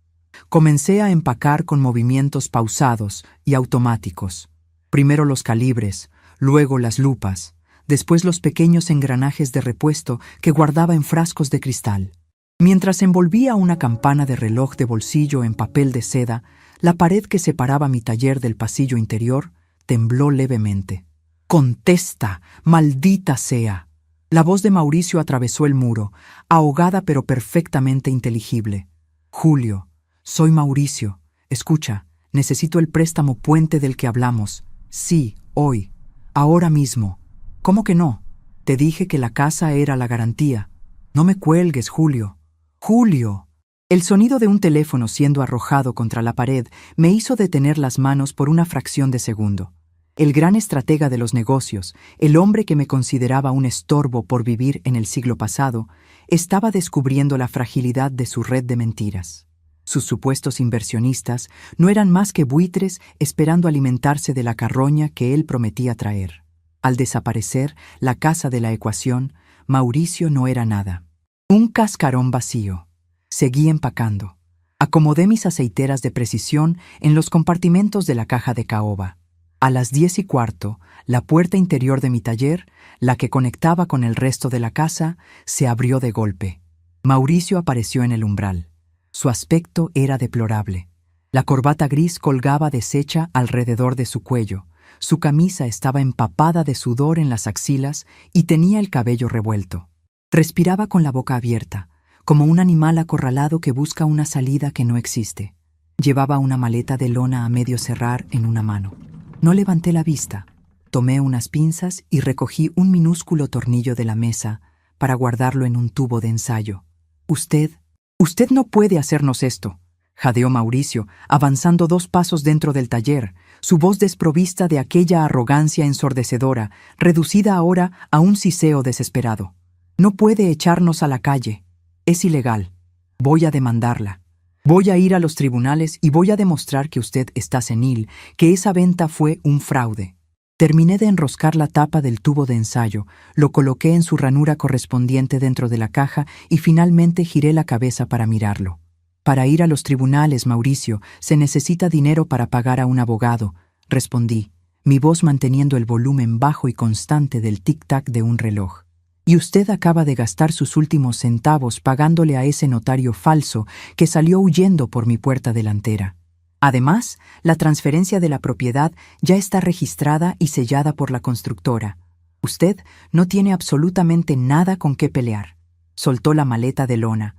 Comencé a empacar con movimientos pausados y automáticos. Primero los calibres, luego las lupas, después los pequeños engranajes de repuesto que guardaba en frascos de cristal. Mientras envolvía una campana de reloj de bolsillo en papel de seda, la pared que separaba mi taller del pasillo interior tembló levemente. ¡Contesta, maldita sea! La voz de Mauricio atravesó el muro, ahogada pero perfectamente inteligible. Julio. Soy Mauricio. Escucha, necesito el préstamo puente del que hablamos. Sí, hoy. Ahora mismo. ¿Cómo que no? Te dije que la casa era la garantía. No me cuelgues, Julio. ¡Julio! El sonido de un teléfono siendo arrojado contra la pared me hizo detener las manos por una fracción de segundo. El gran estratega de los negocios, el hombre que me consideraba un estorbo por vivir en el siglo pasado, estaba descubriendo la fragilidad de su red de mentiras. Sus supuestos inversionistas no eran más que buitres esperando alimentarse de la carroña que él prometía traer. Al desaparecer la casa de la ecuación, Mauricio no era nada. Un cascarón vacío. Seguí empacando. Acomodé mis aceiteras de precisión en los compartimentos de la caja de caoba. A las 10:15, la puerta interior de mi taller, la que conectaba con el resto de la casa, se abrió de golpe. Mauricio apareció en el umbral. Su aspecto era deplorable. La corbata gris colgaba deshecha alrededor de su cuello, su camisa estaba empapada de sudor en las axilas y tenía el cabello revuelto. Respiraba con la boca abierta, como un animal acorralado que busca una salida que no existe. Llevaba una maleta de lona a medio cerrar en una mano. No levanté la vista. Tomé unas pinzas y recogí un minúsculo tornillo de la mesa para guardarlo en un tubo de ensayo. Usted no puede hacernos esto, jadeó Mauricio, avanzando 2 pasos dentro del taller, su voz desprovista de aquella arrogancia ensordecedora, reducida ahora a un siseo desesperado. No puede echarnos a la calle. Es ilegal. Voy a demandarla. Voy a ir a los tribunales y voy a demostrar que usted está senil, que esa venta fue un fraude. Terminé de enroscar la tapa del tubo de ensayo, lo coloqué en su ranura correspondiente dentro de la caja y finalmente giré la cabeza para mirarlo. Para ir a los tribunales, Mauricio, se necesita dinero para pagar a un abogado, respondí, mi voz manteniendo el volumen bajo y constante del tic-tac de un reloj. Y usted acaba de gastar sus últimos centavos pagándole a ese notario falso que salió huyendo por mi puerta delantera. Además, la transferencia de la propiedad ya está registrada y sellada por la constructora. Usted no tiene absolutamente nada con qué pelear. Soltó la maleta de lona.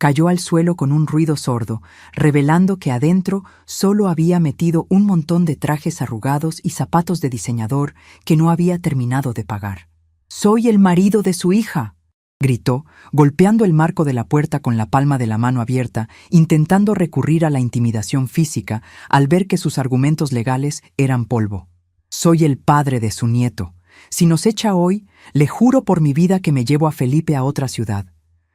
cayó al suelo con un ruido sordo, revelando que adentro solo había metido un montón de trajes arrugados y zapatos de diseñador que no había terminado de pagar. «¡Soy el marido de su hija!», gritó, golpeando el marco de la puerta con la palma de la mano abierta, intentando recurrir a la intimidación física al ver que sus argumentos legales eran polvo. «Soy el padre de su nieto. Si nos echa hoy, le juro por mi vida que me llevo a Felipe a otra ciudad.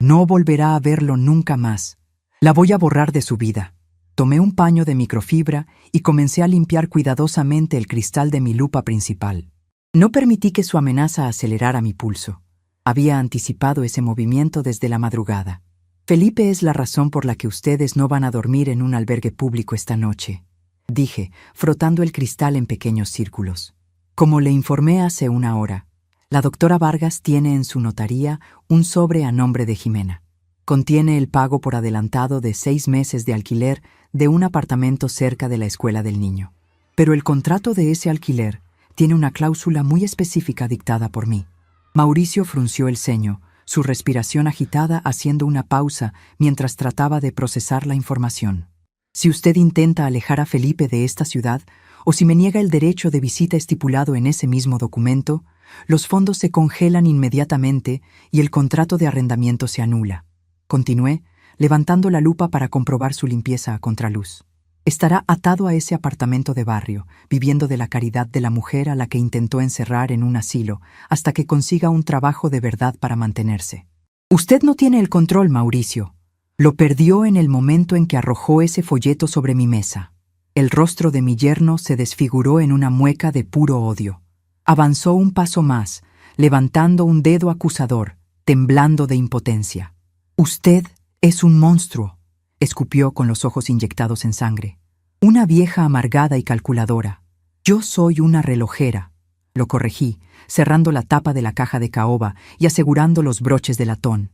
No volverá a verlo nunca más. La voy a borrar de su vida». Tomé un paño de microfibra y comencé a limpiar cuidadosamente el cristal de mi lupa principal. No permití que su amenaza acelerara mi pulso. Había anticipado ese movimiento desde la madrugada. «Felipe es la razón por la que ustedes no van a dormir en un albergue público esta noche», dije, frotando el cristal en pequeños círculos. «Como le informé hace una hora, la doctora Vargas tiene en su notaría un sobre a nombre de Jimena. Contiene el pago por adelantado de 6 meses de alquiler de un apartamento cerca de la escuela del niño. Pero el contrato de ese alquiler tiene una cláusula muy específica dictada por mí». Mauricio frunció el ceño, su respiración agitada haciendo una pausa mientras trataba de procesar la información. «Si usted intenta alejar a Felipe de esta ciudad, o si me niega el derecho de visita estipulado en ese mismo documento, los fondos se congelan inmediatamente y el contrato de arrendamiento se anula», continué, levantando la lupa para comprobar su limpieza a contraluz. «Estará atado a ese apartamento de barrio, viviendo de la caridad de la mujer a la que intentó encerrar en un asilo, hasta que consiga un trabajo de verdad para mantenerse. Usted no tiene el control, Mauricio. Lo perdió en el momento en que arrojó ese folleto sobre mi mesa». El rostro de mi yerno se desfiguró en una mueca de puro odio. Avanzó un paso más, levantando un dedo acusador, temblando de impotencia. «Usted es un monstruo», escupió con los ojos inyectados en sangre. «Una vieja amargada y calculadora. Yo soy una relojera», lo corregí, cerrando la tapa de la caja de caoba y asegurando los broches de latón.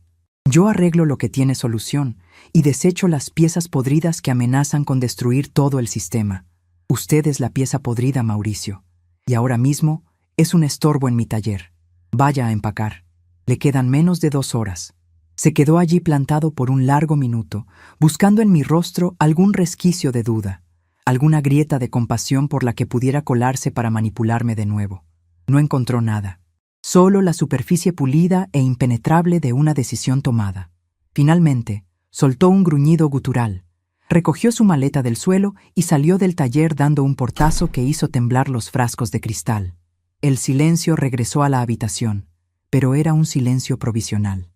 «Yo arreglo lo que tiene solución y desecho las piezas podridas que amenazan con destruir todo el sistema. Usted es la pieza podrida, Mauricio, y ahora mismo es un estorbo en mi taller. Vaya a empacar. Le quedan menos de 2 horas». Se quedó allí plantado por un largo minuto, buscando en mi rostro algún resquicio de duda, alguna grieta de compasión por la que pudiera colarse para manipularme de nuevo. No encontró nada, solo la superficie pulida e impenetrable de una decisión tomada. Finalmente, soltó un gruñido gutural, recogió su maleta del suelo y salió del taller dando un portazo que hizo temblar los frascos de cristal. El silencio regresó a la habitación, pero era un silencio provisional.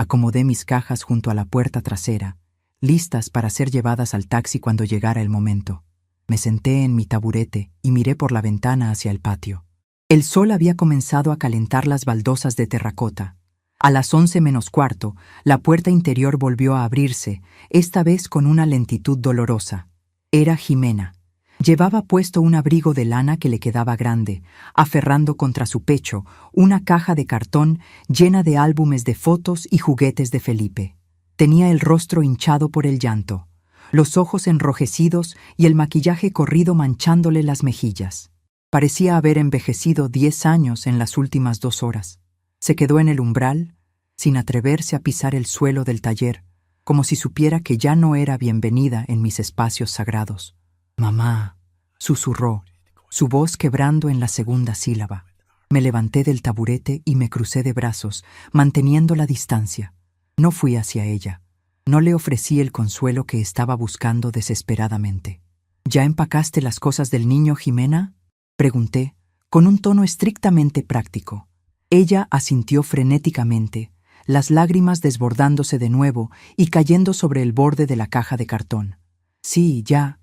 Acomodé mis cajas junto a la puerta trasera, listas para ser llevadas al taxi cuando llegara el momento. Me senté en mi taburete y miré por la ventana hacia el patio. El sol había comenzado a calentar las baldosas de terracota. A las 11 menos cuarto, la puerta interior volvió a abrirse, esta vez con una lentitud dolorosa. Era Jimena. Llevaba puesto un abrigo de lana que le quedaba grande, aferrando contra su pecho una caja de cartón llena de álbumes de fotos y juguetes de Felipe. Tenía el rostro hinchado por el llanto, los ojos enrojecidos y el maquillaje corrido manchándole las mejillas. Parecía haber envejecido 10 años en las últimas 2 horas. Se quedó en el umbral, sin atreverse a pisar el suelo del taller, como si supiera que ya no era bienvenida en mis espacios sagrados. «Mamá», susurró, su voz quebrando en la segunda sílaba. Me levanté del taburete y me crucé de brazos, manteniendo la distancia. No fui hacia ella. No le ofrecí el consuelo que estaba buscando desesperadamente. «¿Ya empacaste las cosas del niño, Jimena?», pregunté, con un tono estrictamente práctico. Ella asintió frenéticamente, las lágrimas desbordándose de nuevo y cayendo sobre el borde de la caja de cartón. «Sí, ya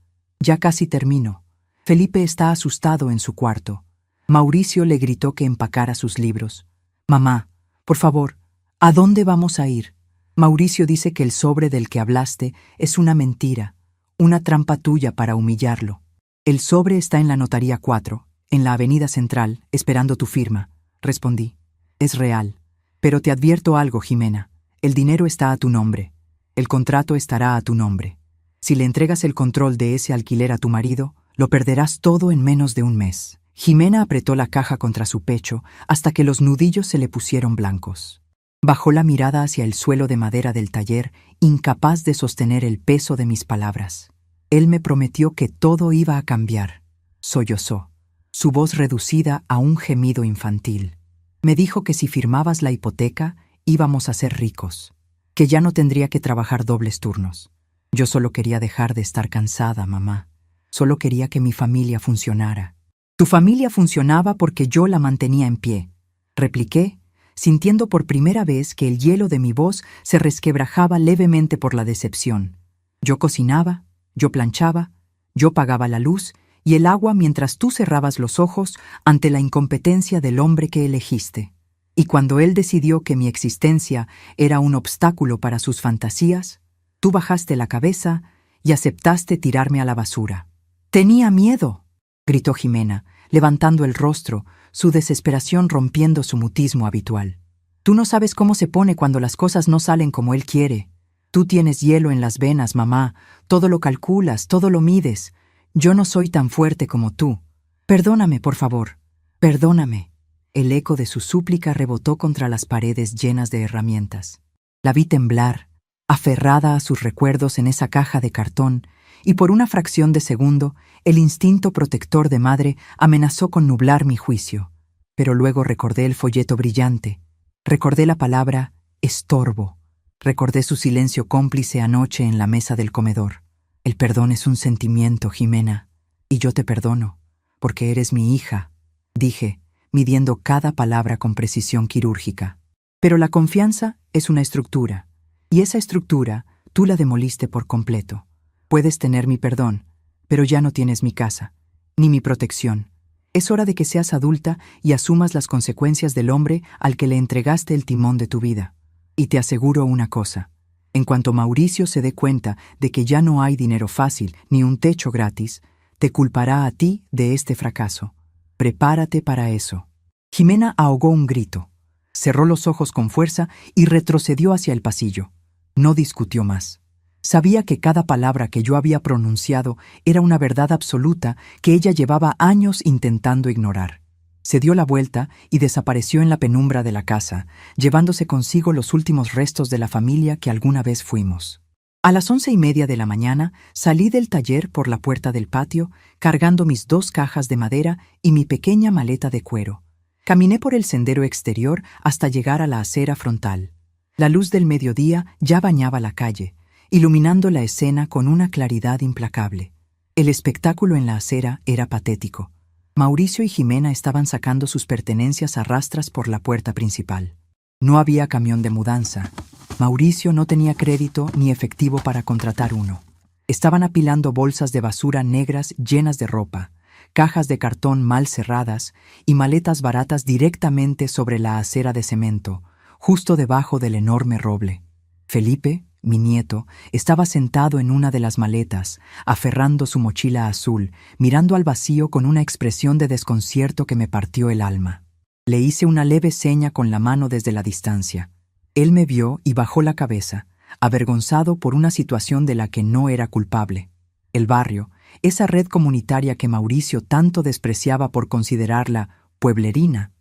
casi termino. Felipe está asustado en su cuarto». Mauricio le gritó que empacara sus libros. «Mamá, por favor, ¿a dónde vamos a ir? Mauricio dice que el sobre del que hablaste es una mentira, una trampa tuya para humillarlo. El sobre está en la notaría 4, en la avenida Central, esperando tu firma», respondí. «Es real. Pero te advierto algo, Jimena. El dinero está a tu nombre. El contrato estará a tu nombre. Si le entregas el control de ese alquiler a tu marido, lo perderás todo en menos de un mes». Jimena apretó la caja contra su pecho hasta que los nudillos se le pusieron blancos. Bajó la mirada hacia el suelo de madera del taller, incapaz de sostener el peso de mis palabras. Él me prometió que todo iba a cambiar. Sollozó, su voz reducida a un gemido infantil. Me dijo que si firmabas la hipoteca, íbamos a ser ricos, que ya no tendría que trabajar dobles turnos. Yo solo quería dejar de estar cansada, mamá. Solo quería que mi familia funcionara. Tu familia funcionaba porque yo la mantenía en pie, repliqué, sintiendo por primera vez que el hielo de mi voz se resquebrajaba levemente por la decepción. Yo cocinaba, yo planchaba, yo pagaba la luz y el agua mientras tú cerrabas los ojos ante la incompetencia del hombre que elegiste. Y cuando él decidió que mi existencia era un obstáculo para sus fantasías, tú bajaste la cabeza y aceptaste tirarme a la basura. «Tenía miedo», gritó Jimena, levantando el rostro, su desesperación rompiendo su mutismo habitual. «Tú no sabes cómo se pone cuando las cosas no salen como él quiere. Tú tienes hielo en las venas, mamá. Todo lo calculas, todo lo mides. Yo no soy tan fuerte como tú. Perdóname, por favor. Perdóname». El eco de su súplica rebotó contra las paredes llenas de herramientas. La vi temblar, aferrada a sus recuerdos en esa caja de cartón, y por una fracción de segundo, el instinto protector de madre amenazó con nublar mi juicio. Pero luego recordé el folleto brillante, recordé la palabra estorbo, recordé su silencio cómplice anoche en la mesa del comedor. El perdón es un sentimiento, Jimena, y yo te perdono, porque eres mi hija, dije, midiendo cada palabra con precisión quirúrgica. Pero la confianza es una estructura, y esa estructura tú la demoliste por completo. Puedes tener mi perdón, pero ya no tienes mi casa, ni mi protección. Es hora de que seas adulta y asumas las consecuencias del hombre al que le entregaste el timón de tu vida. Y te aseguro una cosa, en cuanto Mauricio se dé cuenta de que ya no hay dinero fácil ni un techo gratis, te culpará a ti de este fracaso. Prepárate para eso. Jimena ahogó un grito, cerró los ojos con fuerza y retrocedió hacia el pasillo. No discutió más. Sabía que cada palabra que yo había pronunciado era una verdad absoluta que ella llevaba años intentando ignorar. Se dio la vuelta y desapareció en la penumbra de la casa, llevándose consigo los últimos restos de la familia que alguna vez fuimos. A las 11:30 de la mañana salí del taller por la puerta del patio, cargando mis 2 cajas de madera y mi pequeña maleta de cuero. Caminé por el sendero exterior hasta llegar a la acera frontal. La luz del mediodía ya bañaba la calle, iluminando la escena con una claridad implacable. El espectáculo en la acera era patético. Mauricio y Jimena estaban sacando sus pertenencias a rastras por la puerta principal. No había camión de mudanza. Mauricio no tenía crédito ni efectivo para contratar uno. Estaban apilando bolsas de basura negras llenas de ropa, cajas de cartón mal cerradas y maletas baratas directamente sobre la acera de cemento, justo debajo del enorme roble. Felipe, mi nieto, estaba sentado en una de las maletas, aferrando su mochila azul, mirando al vacío con una expresión de desconcierto que me partió el alma. Le hice una leve seña con la mano desde la distancia. Él me vio y bajó la cabeza, avergonzado por una situación de la que no era culpable. El barrio, esa red comunitaria que Mauricio tanto despreciaba por considerarla pueblerina,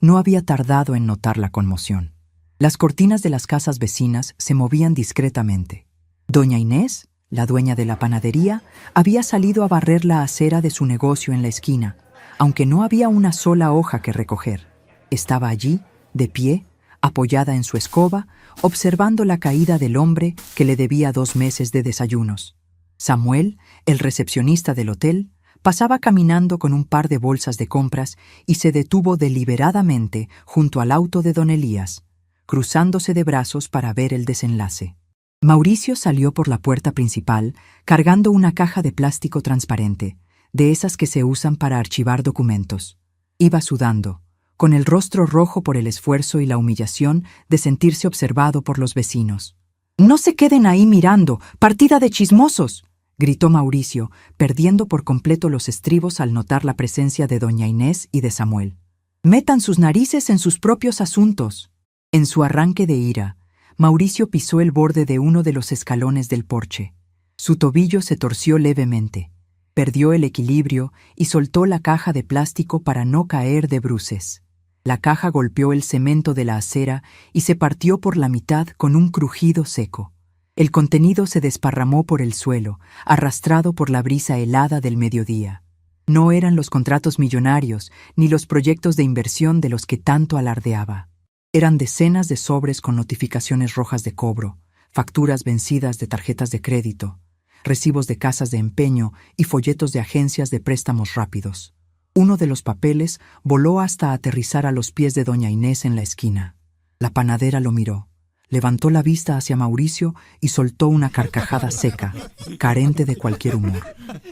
no había tardado en notar la conmoción. Las cortinas de las casas vecinas se movían discretamente. Doña Inés, la dueña de la panadería, había salido a barrer la acera de su negocio en la esquina, aunque no había una sola hoja que recoger. Estaba allí, de pie, apoyada en su escoba, observando la caída del hombre que le debía 2 meses de desayunos. Samuel, el recepcionista del hotel, pasaba caminando con un par de bolsas de compras y se detuvo deliberadamente junto al auto de don Elías, cruzándose de brazos para ver el desenlace. Mauricio salió por la puerta principal cargando una caja de plástico transparente, de esas que se usan para archivar documentos. Iba sudando, con el rostro rojo por el esfuerzo y la humillación de sentirse observado por los vecinos. «¡No se queden ahí mirando! ¡Partida de chismosos!», gritó Mauricio, perdiendo por completo los estribos al notar la presencia de doña Inés y de Samuel. «¡Metan sus narices en sus propios asuntos!». En su arranque de ira, Mauricio pisó el borde de uno de los escalones del porche. Su tobillo se torció levemente, perdió el equilibrio y soltó la caja de plástico para no caer de bruces. La caja golpeó el cemento de la acera y se partió por la mitad con un crujido seco. El contenido se desparramó por el suelo, arrastrado por la brisa helada del mediodía. No eran los contratos millonarios ni los proyectos de inversión de los que tanto alardeaba. Eran decenas de sobres con notificaciones rojas de cobro, facturas vencidas de tarjetas de crédito, recibos de casas de empeño y folletos de agencias de préstamos rápidos. Uno de los papeles voló hasta aterrizar a los pies de doña Inés en la esquina. La panadera lo miró, levantó la vista hacia Mauricio y soltó una carcajada seca, carente de cualquier humor.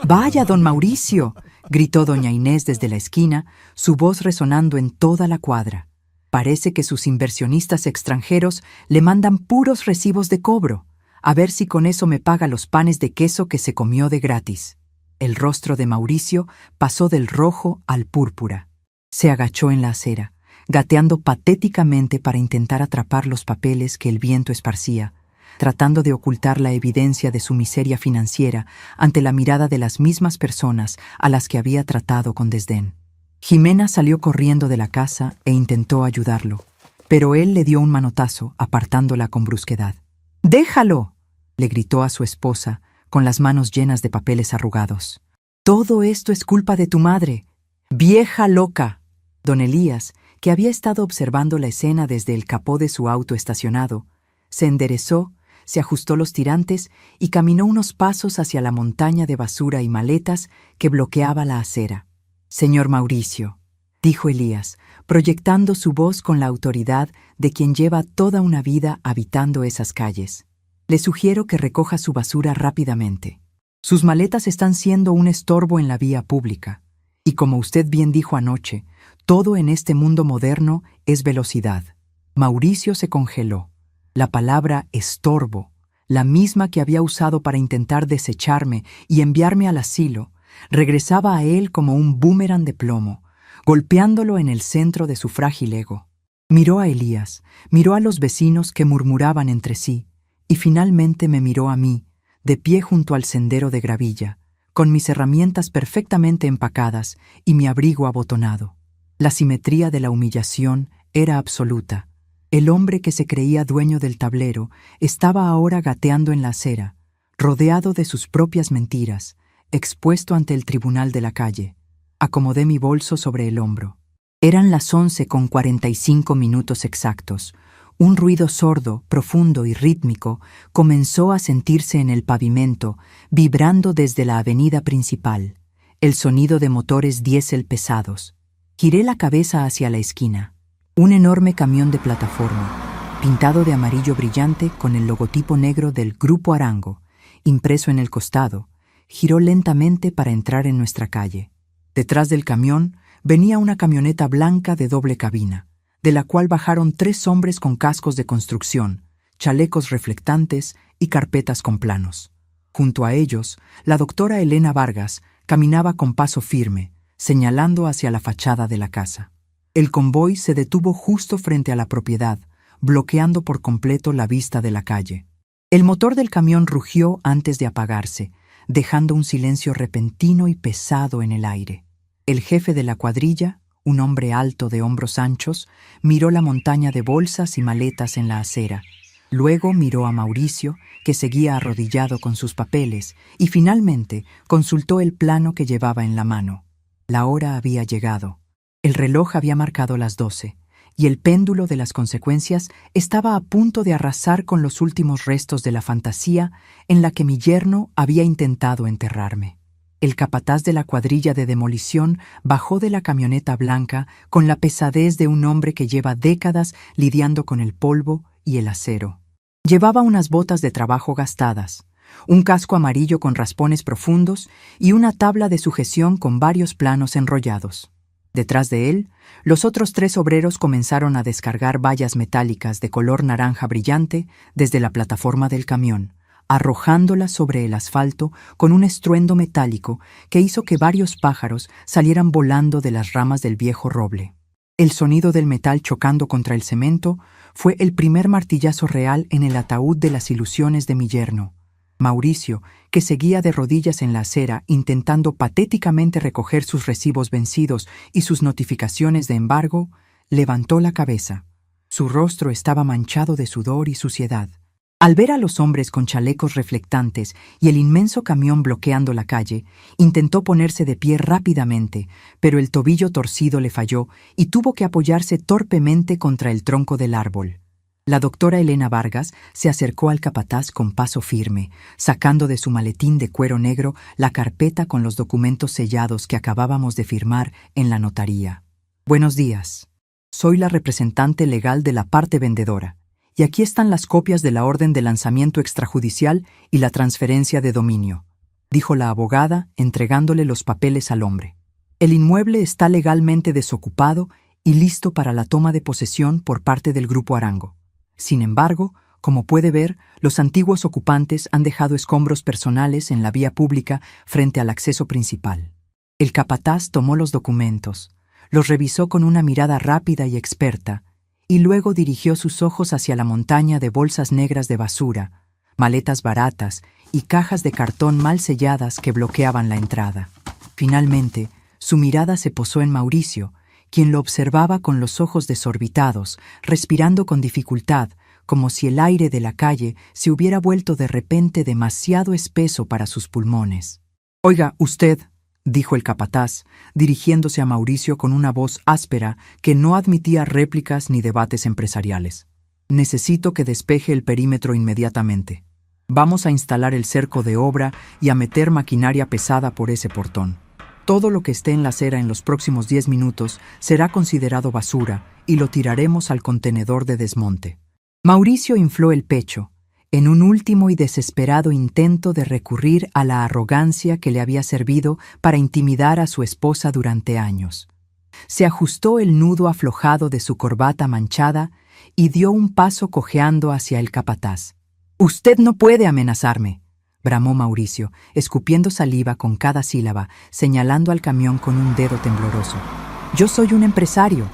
«¡Vaya, don Mauricio!», gritó doña Inés desde la esquina, su voz resonando en toda la cuadra. «Parece que sus inversionistas extranjeros le mandan puros recibos de cobro. A ver si con eso me paga los panes de queso que se comió de gratis». El rostro de Mauricio pasó del rojo al púrpura. Se agachó en la acera, gateando patéticamente para intentar atrapar los papeles que el viento esparcía, tratando de ocultar la evidencia de su miseria financiera ante la mirada de las mismas personas a las que había tratado con desdén. Jimena salió corriendo de la casa e intentó ayudarlo, pero él le dio un manotazo, apartándola con brusquedad. «¡Déjalo!», le gritó a su esposa, con las manos llenas de papeles arrugados. «Todo esto es culpa de tu madre. ¡Vieja loca!». Don Elías, que había estado observando la escena desde el capó de su auto estacionado, se enderezó, se ajustó los tirantes y caminó unos pasos hacia la montaña de basura y maletas que bloqueaba la acera. «Señor Mauricio», dijo Elías, proyectando su voz con la autoridad de quien lleva toda una vida habitando esas calles. «Le sugiero que recoja su basura rápidamente. Sus maletas están siendo un estorbo en la vía pública. Y como usted bien dijo anoche, todo en este mundo moderno es velocidad». Mauricio se congeló. La palabra estorbo, la misma que había usado para intentar desecharme y enviarme al asilo, regresaba a él como un boomerang de plomo, golpeándolo en el centro de su frágil ego. Miró a Elías, miró a los vecinos que murmuraban entre sí, y finalmente me miró a mí, de pie junto al sendero de gravilla, con mis herramientas perfectamente empacadas y mi abrigo abotonado. La simetría de la humillación era absoluta. El hombre que se creía dueño del tablero estaba ahora gateando en la acera, rodeado de sus propias mentiras, expuesto ante el tribunal de la calle. Acomodé mi bolso sobre el hombro. Eran las 11:45 exactos. Un ruido sordo, profundo y rítmico comenzó a sentirse en el pavimento, vibrando desde la avenida principal. El sonido de motores diésel pesados. Giré la cabeza hacia la esquina. Un enorme camión de plataforma, pintado de amarillo brillante con el logotipo negro del Grupo Arango, impreso en el costado, giró lentamente para entrar en nuestra calle. Detrás del camión venía una camioneta blanca de doble cabina, de la cual bajaron 3 hombres con cascos de construcción, chalecos reflectantes y carpetas con planos. Junto a ellos, la doctora Elena Vargas caminaba con paso firme, señalando hacia la fachada de la casa. El convoy se detuvo justo frente a la propiedad, bloqueando por completo la vista de la calle. El motor del camión rugió antes de apagarse, dejando un silencio repentino y pesado en el aire. El jefe de la cuadrilla, un hombre alto de hombros anchos, miró la montaña de bolsas y maletas en la acera. Luego miró a Mauricio, que seguía arrodillado con sus papeles, y finalmente consultó el plano que llevaba en la mano. La hora había llegado. El reloj había marcado las 12, y el péndulo de las consecuencias estaba a punto de arrasar con los últimos restos de la fantasía en la que mi yerno había intentado enterrarme. El capataz de la cuadrilla de demolición bajó de la camioneta blanca con la pesadez de un hombre que lleva décadas lidiando con el polvo y el acero. Llevaba unas botas de trabajo gastadas, un casco amarillo con raspones profundos y una tabla de sujeción con varios planos enrollados. Detrás de él, los otros 3 obreros comenzaron a descargar vallas metálicas de color naranja brillante desde la plataforma del camión, arrojándolas sobre el asfalto con un estruendo metálico que hizo que varios pájaros salieran volando de las ramas del viejo roble. El sonido del metal chocando contra el cemento fue el primer martillazo real en el ataúd de las ilusiones de mi yerno. Mauricio, que seguía de rodillas en la acera intentando patéticamente recoger sus recibos vencidos y sus notificaciones de embargo, levantó la cabeza. Su rostro estaba manchado de sudor y suciedad. Al ver a los hombres con chalecos reflectantes y el inmenso camión bloqueando la calle, intentó ponerse de pie rápidamente, pero el tobillo torcido le falló y tuvo que apoyarse torpemente contra el tronco del árbol. La doctora Elena Vargas se acercó al capataz con paso firme, sacando de su maletín de cuero negro la carpeta con los documentos sellados que acabábamos de firmar en la notaría. «Buenos días. Soy la representante legal de la parte vendedora. Y aquí están las copias de la orden de lanzamiento extrajudicial y la transferencia de dominio», dijo la abogada, entregándole los papeles al hombre. «El inmueble está legalmente desocupado y listo para la toma de posesión por parte del Grupo Arango. Sin embargo, como puede ver, los antiguos ocupantes han dejado escombros personales en la vía pública frente al acceso principal». El capataz tomó los documentos, los revisó con una mirada rápida y experta, y luego dirigió sus ojos hacia la montaña de bolsas negras de basura, maletas baratas y cajas de cartón mal selladas que bloqueaban la entrada. Finalmente, su mirada se posó en Mauricio, quien lo observaba con los ojos desorbitados, respirando con dificultad, como si el aire de la calle se hubiera vuelto de repente demasiado espeso para sus pulmones. «Oiga, usted», dijo el capataz, dirigiéndose a Mauricio con una voz áspera que no admitía réplicas ni debates empresariales. «Necesito que despeje el perímetro inmediatamente. Vamos a instalar el cerco de obra y a meter maquinaria pesada por ese portón. Todo lo que esté en la acera en los próximos 10 minutos será considerado basura y lo tiraremos al contenedor de desmonte». Mauricio infló el pecho, en un último y desesperado intento de recurrir a la arrogancia que le había servido para intimidar a su esposa durante años. Se ajustó el nudo aflojado de su corbata manchada y dio un paso cojeando hacia el capataz. «Usted no puede amenazarme», bramó Mauricio, escupiendo saliva con cada sílaba, señalando al camión con un dedo tembloroso. «Yo soy un empresario.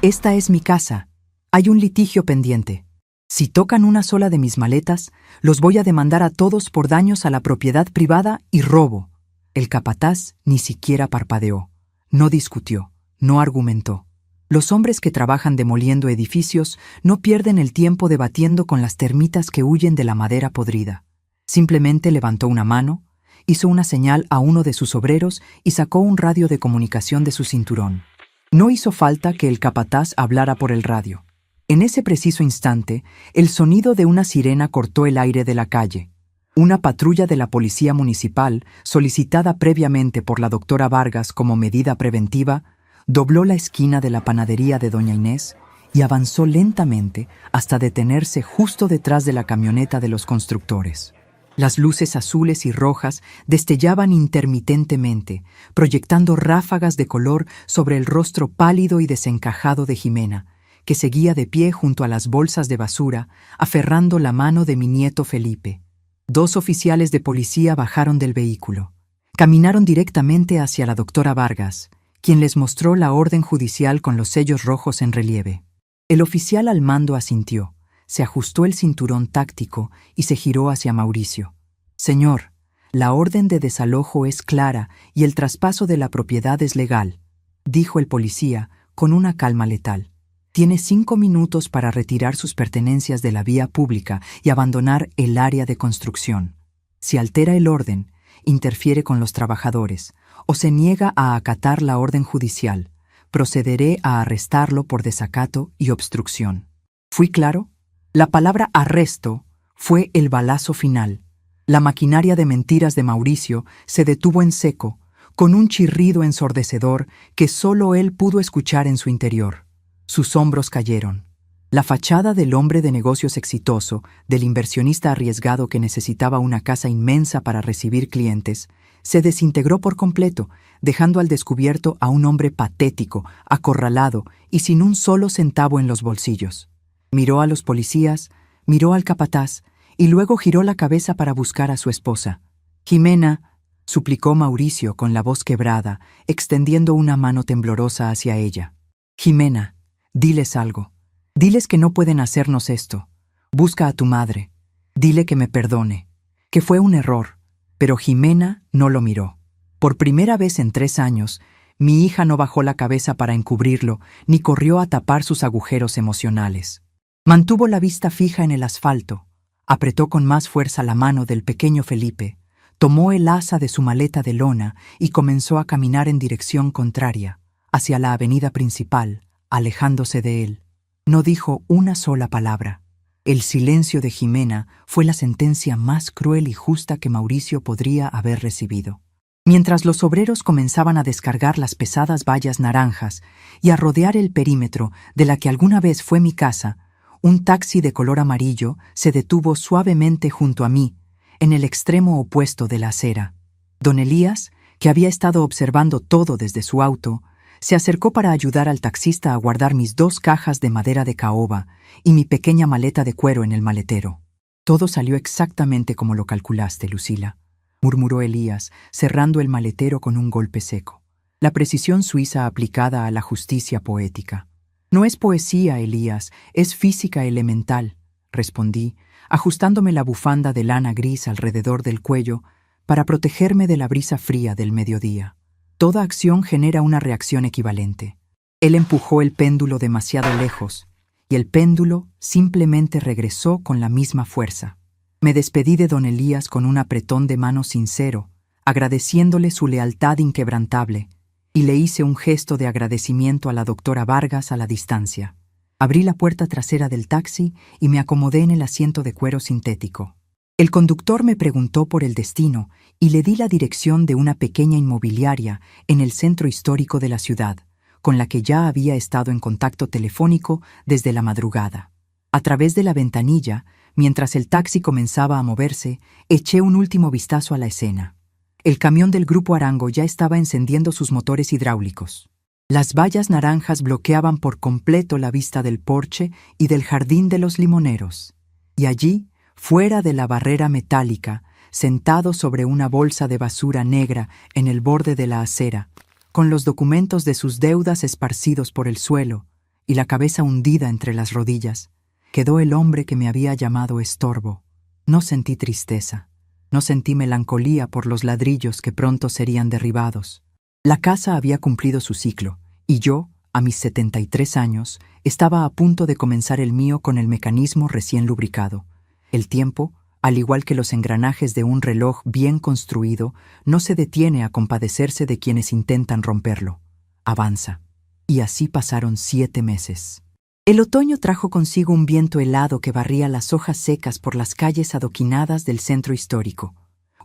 Esta es mi casa. Hay un litigio pendiente. Si tocan una sola de mis maletas, los voy a demandar a todos por daños a la propiedad privada y robo». El capataz ni siquiera parpadeó. No discutió, no argumentó. Los hombres que trabajan demoliendo edificios no pierden el tiempo debatiendo con las termitas que huyen de la madera podrida. Simplemente levantó una mano, hizo una señal a uno de sus obreros y sacó un radio de comunicación de su cinturón. No hizo falta que el capataz hablara por el radio. En ese preciso instante, el sonido de una sirena cortó el aire de la calle. Una patrulla de la policía municipal, solicitada previamente por la doctora Vargas como medida preventiva, dobló la esquina de la panadería de doña Inés y avanzó lentamente hasta detenerse justo detrás de la camioneta de los constructores. Las luces azules y rojas destellaban intermitentemente, proyectando ráfagas de color sobre el rostro pálido y desencajado de Jimena, que seguía de pie junto a las bolsas de basura, aferrando la mano de mi nieto Felipe. 2 oficiales de policía bajaron del vehículo. Caminaron directamente hacia la doctora Vargas, quien les mostró la orden judicial con los sellos rojos en relieve. El oficial al mando asintió, se ajustó el cinturón táctico y se giró hacia Mauricio. «Señor, la orden de desalojo es clara y el traspaso de la propiedad es legal», dijo el policía con una calma letal. «Tiene 5 minutos para retirar sus pertenencias de la vía pública y abandonar el área de construcción. Si altera el orden, interfiere con los trabajadores o se niega a acatar la orden judicial, procederé a arrestarlo por desacato y obstrucción». ¿Fui claro? La palabra arresto fue el balazo final. La maquinaria de mentiras de Mauricio se detuvo en seco, con un chirrido ensordecedor que solo él pudo escuchar en su interior. Sus hombros cayeron. La fachada del hombre de negocios exitoso, del inversionista arriesgado que necesitaba una casa inmensa para recibir clientes, se desintegró por completo, dejando al descubierto a un hombre patético, acorralado y sin un solo centavo en los bolsillos. Miró a los policías, miró al capataz y luego giró la cabeza para buscar a su esposa. «Jimena», suplicó Mauricio con la voz quebrada, extendiendo una mano temblorosa hacia ella. «Jimena, diles algo. Diles que no pueden hacernos esto. Busca a tu madre. Dile que me perdone, que fue un error». Pero Jimena no lo miró. Por primera vez en 3 años, Mi hija no bajó la cabeza para encubrirlo, ni corrió a tapar sus agujeros emocionales. Mantuvo la vista fija en el asfalto, apretó con más fuerza la mano del pequeño Felipe, tomó el asa de su maleta de lona y comenzó a caminar en dirección contraria, hacia la avenida principal, alejándose de él. No dijo una sola palabra. El silencio de Jimena fue la sentencia más cruel y justa que Mauricio podría haber recibido. Mientras los obreros comenzaban a descargar las pesadas vallas naranjas y a rodear el perímetro de la que alguna vez fue mi casa, un taxi de color amarillo se detuvo suavemente junto a mí, en el extremo opuesto de la acera. Don Elías, que había estado observando todo desde su auto, se acercó para ayudar al taxista a guardar mis 2 cajas de madera de caoba y mi pequeña maleta de cuero en el maletero. Todo salió exactamente como lo calculaste, Lucila, murmuró Elías, cerrando el maletero con un golpe seco. La precisión suiza aplicada a la justicia poética. No es poesía, Elías, es física elemental, respondí, ajustándome la bufanda de lana gris alrededor del cuello para protegerme de la brisa fría del mediodía. Toda acción genera una reacción equivalente. Él empujó el péndulo demasiado lejos, y el péndulo simplemente regresó con la misma fuerza. Me despedí de don Elías con un apretón de mano sincero, agradeciéndole su lealtad inquebrantable, y le hice un gesto de agradecimiento a la doctora Vargas a la distancia. Abrí la puerta trasera del taxi y me acomodé en el asiento de cuero sintético. El conductor me preguntó por el destino y le di la dirección de una pequeña inmobiliaria en el centro histórico de la ciudad, con la que ya había estado en contacto telefónico desde la madrugada. A través de la ventanilla, mientras el taxi comenzaba a moverse, eché un último vistazo a la escena. El camión del Grupo Arango ya estaba encendiendo sus motores hidráulicos. Las vallas naranjas bloqueaban por completo la vista del porche y del jardín de los limoneros. Y allí, fuera de la barrera metálica, sentado sobre una bolsa de basura negra en el borde de la acera, con los documentos de sus deudas esparcidos por el suelo y la cabeza hundida entre las rodillas, quedó el hombre que me había llamado estorbo. No sentí tristeza, no sentí melancolía por los ladrillos que pronto serían derribados. La casa había cumplido su ciclo, y yo, a mis 73 años, estaba a punto de comenzar el mío con el mecanismo recién lubricado. El tiempo, al igual que los engranajes de un reloj bien construido, no se detiene a compadecerse de quienes intentan romperlo. Avanza. Y así pasaron 7 meses. El otoño trajo consigo un viento helado que barría las hojas secas por las calles adoquinadas del centro histórico.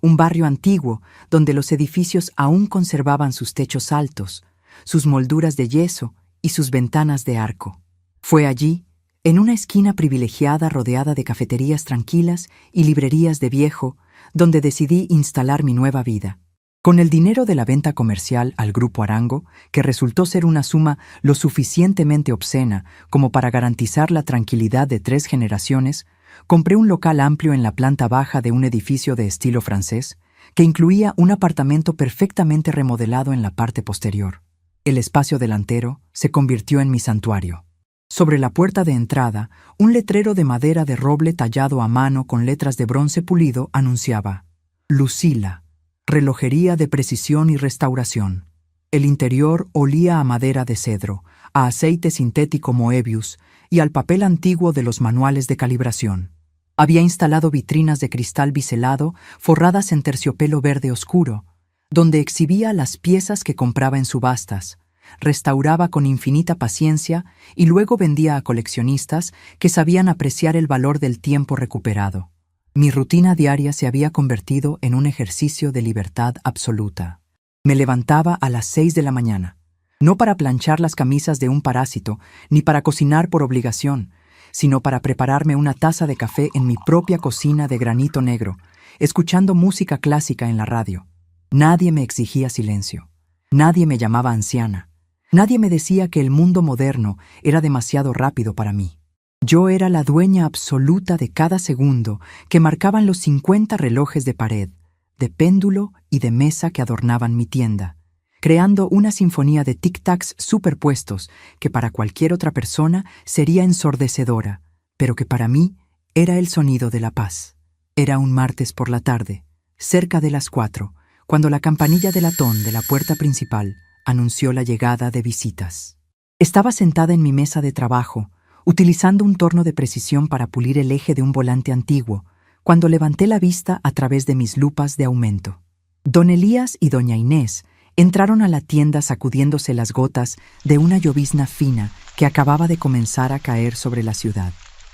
Un barrio antiguo donde los edificios aún conservaban sus techos altos, sus molduras de yeso y sus ventanas de arco. Fue allí, en una esquina privilegiada rodeada de cafeterías tranquilas y librerías de viejo, donde decidí instalar mi nueva vida. Con el dinero de la venta comercial al Grupo Arango, que resultó ser una suma lo suficientemente obscena como para garantizar la tranquilidad de 3 generaciones, compré un local amplio en la planta baja de un edificio de estilo francés, que incluía un apartamento perfectamente remodelado en la parte posterior. El espacio delantero se convirtió en mi santuario. Sobre la puerta de entrada, un letrero de madera de roble tallado a mano con letras de bronce pulido anunciaba: Lucila, relojería de precisión y restauración. El interior olía a madera de cedro, a aceite sintético Moebius y al papel antiguo de los manuales de calibración. Había instalado vitrinas de cristal biselado forradas en terciopelo verde oscuro, donde exhibía las piezas que compraba en subastas, restauraba con infinita paciencia y luego vendía a coleccionistas que sabían apreciar el valor del tiempo recuperado. Mi rutina diaria se había convertido en un ejercicio de libertad absoluta. Me levantaba a las 6 de la mañana, no para planchar las camisas de un parásito, ni para cocinar por obligación, sino para prepararme una taza de café en mi propia cocina de granito negro, escuchando música clásica en la radio. Nadie me exigía silencio. Nadie me llamaba anciana. Nadie me decía que el mundo moderno era demasiado rápido para mí. Yo era la dueña absoluta de cada segundo que marcaban los 50 relojes de pared, de péndulo y de mesa que adornaban mi tienda, creando una sinfonía de tic-tacs superpuestos que para cualquier otra persona sería ensordecedora, pero que para mí era el sonido de la paz. Era un martes por la tarde, cerca de las 4, cuando la campanilla de latón de la puerta principal anunció la llegada de visitas. Estaba sentada en mi mesa de trabajo, utilizando un torno de precisión para pulir el eje de un volante antiguo, cuando levanté la vista a través de mis lupas de aumento. Don Elías y doña Inés entraron a la tienda sacudiéndose las gotas de una llovizna fina que acababa de comenzar a caer sobre la ciudad.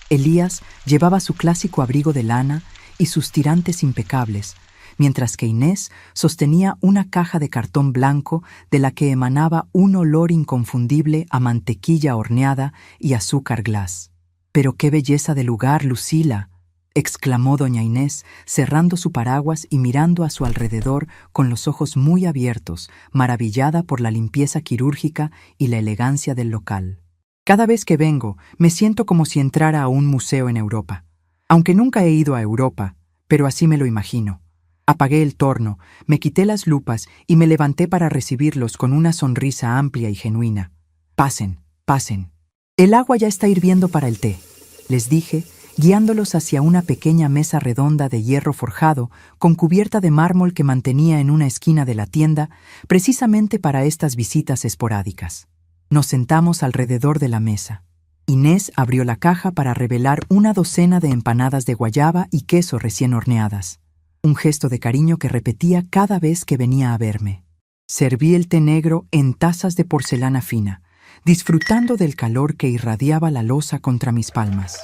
Elías llevaba su clásico abrigo de lana y sus tirantes impecables, mientras que Inés sostenía una caja de cartón blanco de la que emanaba un olor inconfundible a mantequilla horneada y azúcar glas. «¡Pero qué belleza de lugar, Lucila!», exclamó doña Inés, cerrando su paraguas y mirando a su alrededor con los ojos muy abiertos, maravillada por la limpieza quirúrgica y la elegancia del local. «Cada vez que vengo, me siento como si entrara a un museo en Europa. Aunque nunca he ido a Europa, pero así me lo imagino». Apagué el torno, me quité las lupas y me levanté para recibirlos con una sonrisa amplia y genuina. «Pasen, pasen. El agua ya está hirviendo para el té», les dije, guiándolos hacia una pequeña mesa redonda de hierro forjado con cubierta de mármol que mantenía en una esquina de la tienda, precisamente para estas visitas esporádicas. Nos sentamos alrededor de la mesa. Inés abrió la caja para revelar una docena de empanadas de guayaba y queso recién horneadas. Un gesto de cariño que repetía cada vez que venía a verme. Serví el té negro en tazas de porcelana fina, disfrutando del calor que irradiaba la loza contra mis palmas.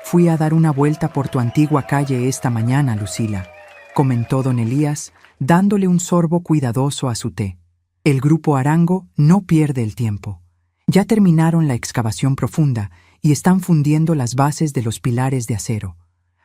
«Fui a dar una vuelta por tu antigua calle esta mañana, Lucila», comentó don Elías, dándole un sorbo cuidadoso a su té. «El grupo Arango no pierde el tiempo. Ya terminaron la excavación profunda y están fundiendo las bases de los pilares de acero.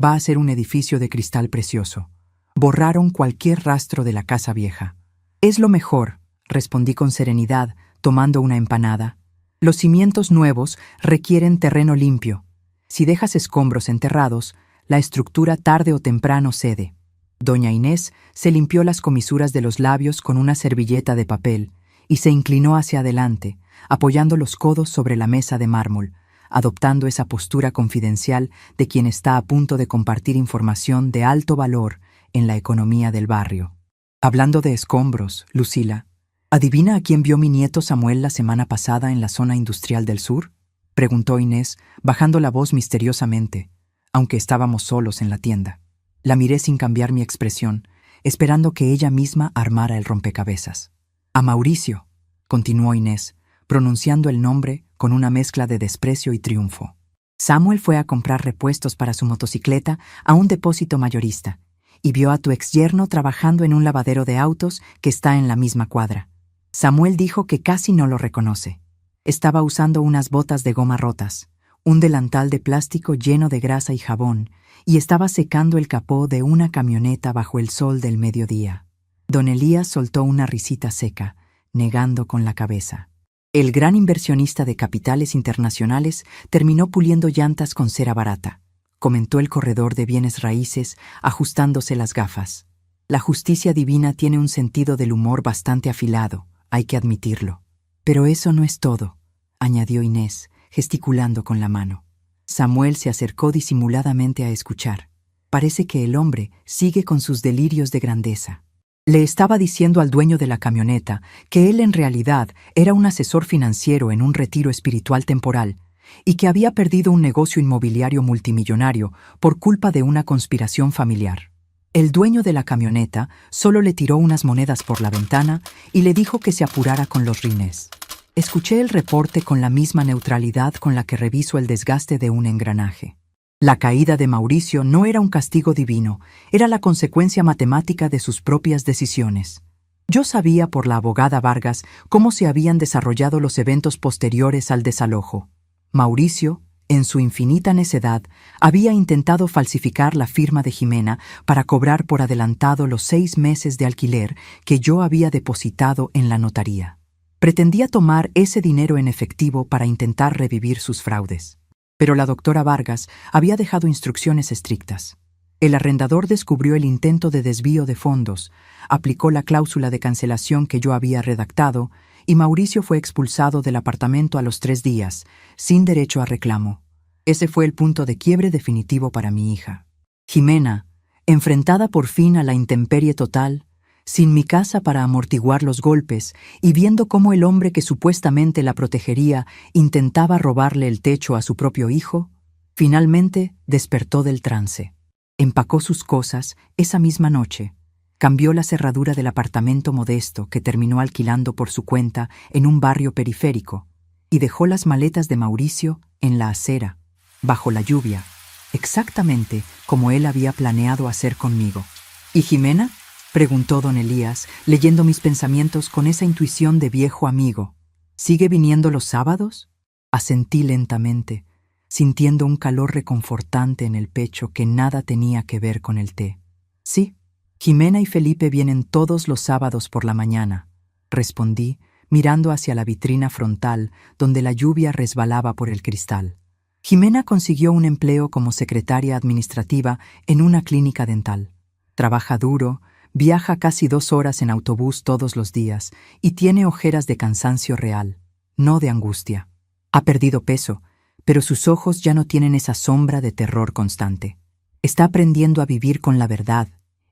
Va a ser un edificio de cristal precioso. Borraron cualquier rastro de la casa vieja». «Es lo mejor», respondí con serenidad, tomando una empanada. «Los cimientos nuevos requieren terreno limpio. Si dejas escombros enterrados, la estructura tarde o temprano cede». Doña Inés se limpió las comisuras de los labios con una servilleta de papel y se inclinó hacia adelante, apoyando los codos sobre la mesa de mármol, adoptando esa postura confidencial de quien está a punto de compartir información de alto valor en la economía del barrio. «Hablando de escombros, Lucila, ¿adivina a quién vio mi nieto Samuel la semana pasada en la zona industrial del sur?», preguntó Inés, bajando la voz misteriosamente, aunque estábamos solos en la tienda. La miré sin cambiar mi expresión, esperando que ella misma armara el rompecabezas. «A Mauricio», continuó Inés, pronunciando el nombre con una mezcla de desprecio y triunfo. «Samuel fue a comprar repuestos para su motocicleta a un depósito mayorista y vio a tu exyerno trabajando en un lavadero de autos que está en la misma cuadra. Samuel dijo que casi no lo reconoce. Estaba usando unas botas de goma rotas, un delantal de plástico lleno de grasa y jabón, y estaba secando el capó de una camioneta bajo el sol del mediodía». Don Elías soltó una risita seca, negando con la cabeza. El gran inversionista de capitales internacionales terminó puliendo llantas con cera barata, comentó el corredor de bienes raíces, ajustándose las gafas. «La justicia divina tiene un sentido del humor bastante afilado, hay que admitirlo. Pero eso no es todo», añadió Inés, gesticulando con la mano. Samuel se acercó disimuladamente a escuchar. Parece que el hombre sigue con sus delirios de grandeza. Le estaba diciendo al dueño de la camioneta que él en realidad era un asesor financiero en un retiro espiritual temporal y que había perdido un negocio inmobiliario multimillonario por culpa de una conspiración familiar. El dueño de la camioneta solo le tiró unas monedas por la ventana y le dijo que se apurara con los rines. Escuché el reporte con la misma neutralidad con la que reviso el desgaste de un engranaje. La caída de Mauricio no era un castigo divino, era la consecuencia matemática de sus propias decisiones. Yo sabía por la abogada Vargas cómo se habían desarrollado los eventos posteriores al desalojo. Mauricio, en su infinita necedad, había intentado falsificar la firma de Jimena para cobrar por adelantado los 6 meses de alquiler que yo había depositado en la notaría. Pretendía tomar ese dinero en efectivo para intentar revivir sus fraudes. Pero la doctora Vargas había dejado instrucciones estrictas. El arrendador descubrió el intento de desvío de fondos, aplicó la cláusula de cancelación que yo había redactado y Mauricio fue expulsado del apartamento a los 3 días, sin derecho a reclamo. Ese fue el punto de quiebre definitivo para mi hija. Jimena, enfrentada por fin a la intemperie total, sin mi casa para amortiguar los golpes y viendo cómo el hombre que supuestamente la protegería intentaba robarle el techo a su propio hijo, finalmente despertó del trance. Empacó sus cosas esa misma noche, cambió la cerradura del apartamento modesto que terminó alquilando por su cuenta en un barrio periférico y dejó las maletas de Mauricio en la acera, bajo la lluvia, exactamente como él había planeado hacer conmigo. ¿Y Jimena?, preguntó don Elías, leyendo mis pensamientos con esa intuición de viejo amigo. ¿Sigue viniendo los sábados? Asentí lentamente, sintiendo un calor reconfortante en el pecho que nada tenía que ver con el té. Sí, Jimena y Felipe vienen todos los sábados por la mañana, respondí, mirando hacia la vitrina frontal donde la lluvia resbalaba por el cristal. Jimena consiguió un empleo como secretaria administrativa en una clínica dental. Trabaja duro, viaja casi 2 horas en autobús todos los días y tiene ojeras de cansancio real, no de angustia. Ha perdido peso, pero sus ojos ya no tienen esa sombra de terror constante. Está aprendiendo a vivir con la verdad,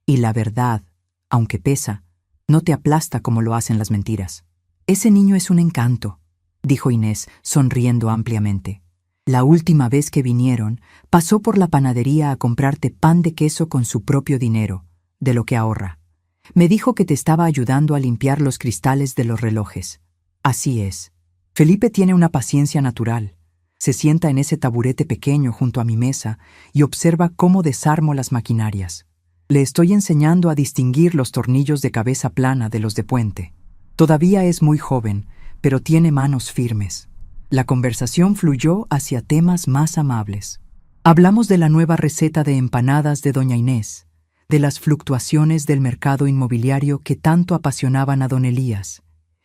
y la verdad, aunque pesa, no te aplasta como lo hacen las mentiras. Ese niño es un encanto, dijo Inés, sonriendo ampliamente. La última vez que vinieron, pasó por la panadería a comprarte pan de queso con su propio dinero, de lo que ahorra. Me dijo que te estaba ayudando a limpiar los cristales de los relojes. Así es. Felipe tiene una paciencia natural. Se sienta en ese taburete pequeño junto a mi mesa y observa cómo desarmo las maquinarias. Le estoy enseñando a distinguir los tornillos de cabeza plana de los de puente. Todavía es muy joven, pero tiene manos firmes. La conversación fluyó hacia temas más amables. Hablamos de la nueva receta de empanadas de doña Inés, de las fluctuaciones del mercado inmobiliario que tanto apasionaban a don Elías,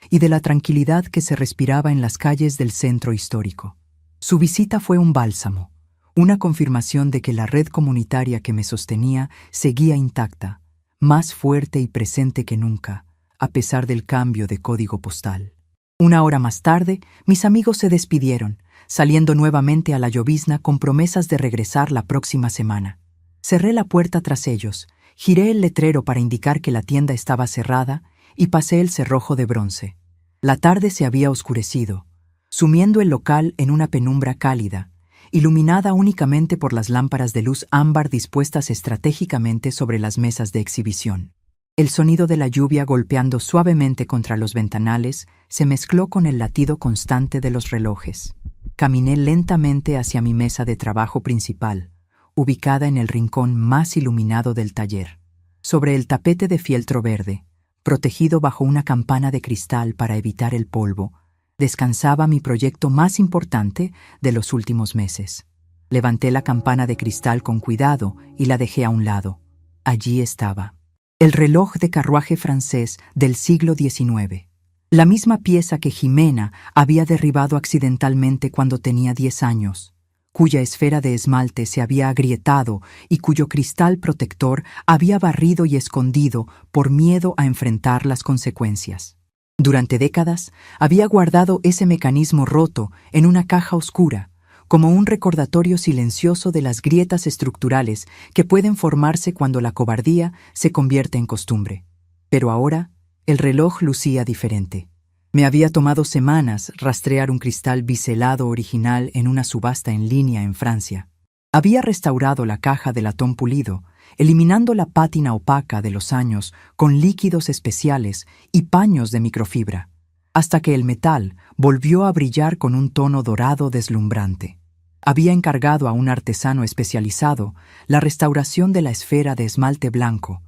y de la tranquilidad que se respiraba en las calles del centro histórico. Su visita fue un bálsamo, una confirmación de que la red comunitaria que me sostenía seguía intacta, más fuerte y presente que nunca, a pesar del cambio de código postal. 1 hora más tarde, mis amigos se despidieron, saliendo nuevamente a la llovizna con promesas de regresar la próxima semana. Cerré la puerta tras ellos, giré el letrero para indicar que la tienda estaba cerrada y pasé el cerrojo de bronce. La tarde se había oscurecido, sumiendo el local en una penumbra cálida, iluminada únicamente por las lámparas de luz ámbar dispuestas estratégicamente sobre las mesas de exhibición. El sonido de la lluvia golpeando suavemente contra los ventanales se mezcló con el latido constante de los relojes. Caminé lentamente hacia mi mesa de trabajo principal, ubicada en el rincón más iluminado del taller. Sobre el tapete de fieltro verde, protegido bajo una campana de cristal para evitar el polvo, descansaba mi proyecto más importante de los últimos meses. Levanté la campana de cristal con cuidado y la dejé a un lado. Allí estaba. El reloj de carruaje francés del siglo XIX. La misma pieza que Jimena había derribado accidentalmente cuando tenía 10 años, cuya esfera de esmalte se había agrietado y cuyo cristal protector había barrido y escondido por miedo a enfrentar las consecuencias. Durante décadas había guardado ese mecanismo roto en una caja oscura, como un recordatorio silencioso de las grietas estructurales que pueden formarse cuando la cobardía se convierte en costumbre. Pero ahora, el reloj lucía diferente. Me había tomado semanas rastrear un cristal biselado original en una subasta en línea en Francia. Había restaurado la caja de latón pulido, eliminando la pátina opaca de los años con líquidos especiales y paños de microfibra, hasta que el metal volvió a brillar con un tono dorado deslumbrante. Había encargado a un artesano especializado la restauración de la esfera de esmalte blanco,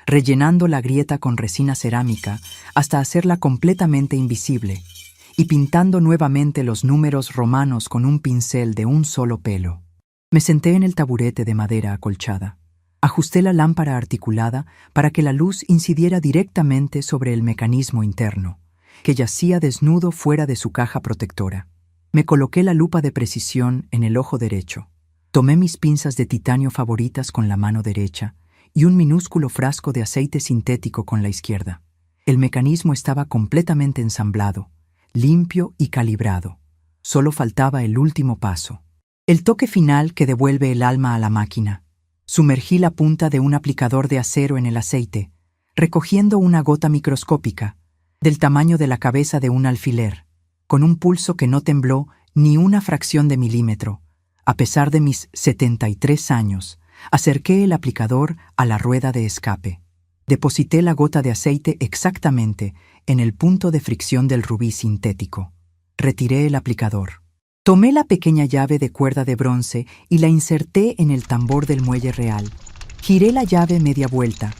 rellenando la grieta con resina cerámica hasta hacerla completamente invisible y pintando nuevamente los números romanos con un pincel de un solo pelo. Me senté en el taburete de madera acolchada. Ajusté la lámpara articulada para que la luz incidiera directamente sobre el mecanismo interno, que yacía desnudo fuera de su caja protectora. Me coloqué la lupa de precisión en el ojo derecho. Tomé mis pinzas de titanio favoritas con la mano derecha y un minúsculo frasco de aceite sintético con la izquierda. El mecanismo estaba completamente ensamblado, limpio y calibrado. Solo faltaba el último paso. El toque final que devuelve el alma a la máquina. Sumergí la punta de un aplicador de acero en el aceite, recogiendo una gota microscópica, del tamaño de la cabeza de un alfiler, con un pulso que no tembló ni una fracción de milímetro. A pesar de mis 73 años, acerqué el aplicador a la rueda de escape. Deposité la gota de aceite exactamente en el punto de fricción del rubí sintético. Retiré el aplicador. Tomé la pequeña llave de cuerda de bronce y la inserté en el tambor del muelle real. Giré la llave media vuelta,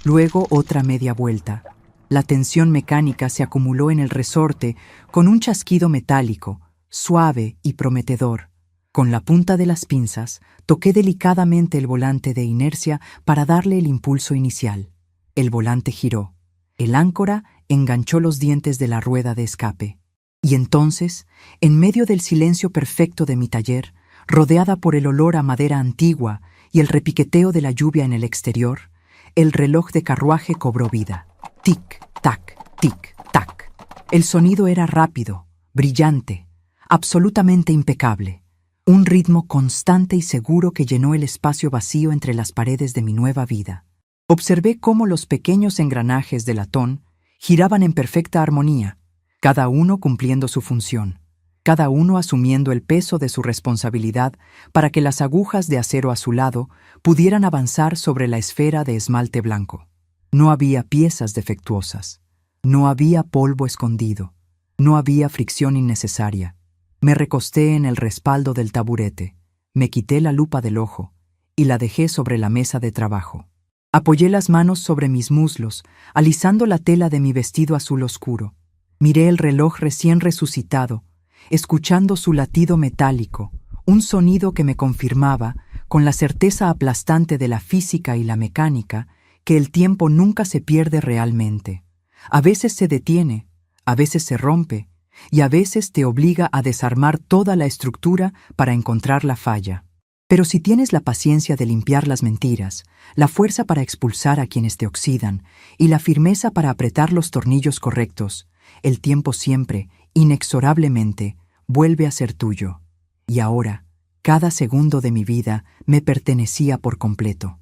luego otra media vuelta. La tensión mecánica se acumuló en el resorte con un chasquido metálico, suave y prometedor. Con la punta de las pinzas, toqué delicadamente el volante de inercia para darle el impulso inicial. El volante giró. El áncora enganchó los dientes de la rueda de escape. Y entonces, en medio del silencio perfecto de mi taller, rodeada por el olor a madera antigua y el repiqueteo de la lluvia en el exterior, el reloj de carruaje cobró vida. Tic-tac, tic-tac. El sonido era rápido, brillante, absolutamente impecable. Un ritmo constante y seguro que llenó el espacio vacío entre las paredes de mi nueva vida. Observé cómo los pequeños engranajes de latón giraban en perfecta armonía, cada uno cumpliendo su función, cada uno asumiendo el peso de su responsabilidad para que las agujas de acero azulado pudieran avanzar sobre la esfera de esmalte blanco. No había piezas defectuosas, no había polvo escondido, no había fricción innecesaria. Me recosté en el respaldo del taburete, me quité la lupa del ojo y la dejé sobre la mesa de trabajo. Apoyé las manos sobre mis muslos, alisando la tela de mi vestido azul oscuro. Miré el reloj recién resucitado, escuchando su latido metálico, un sonido que me confirmaba, con la certeza aplastante de la física y la mecánica, que el tiempo nunca se pierde realmente. A veces se detiene, a veces se rompe, y a veces te obliga a desarmar toda la estructura para encontrar la falla. Pero si tienes la paciencia de limpiar las mentiras, la fuerza para expulsar a quienes te oxidan y la firmeza para apretar los tornillos correctos, el tiempo siempre, inexorablemente, vuelve a ser tuyo. Y ahora, cada segundo de mi vida me pertenecía por completo.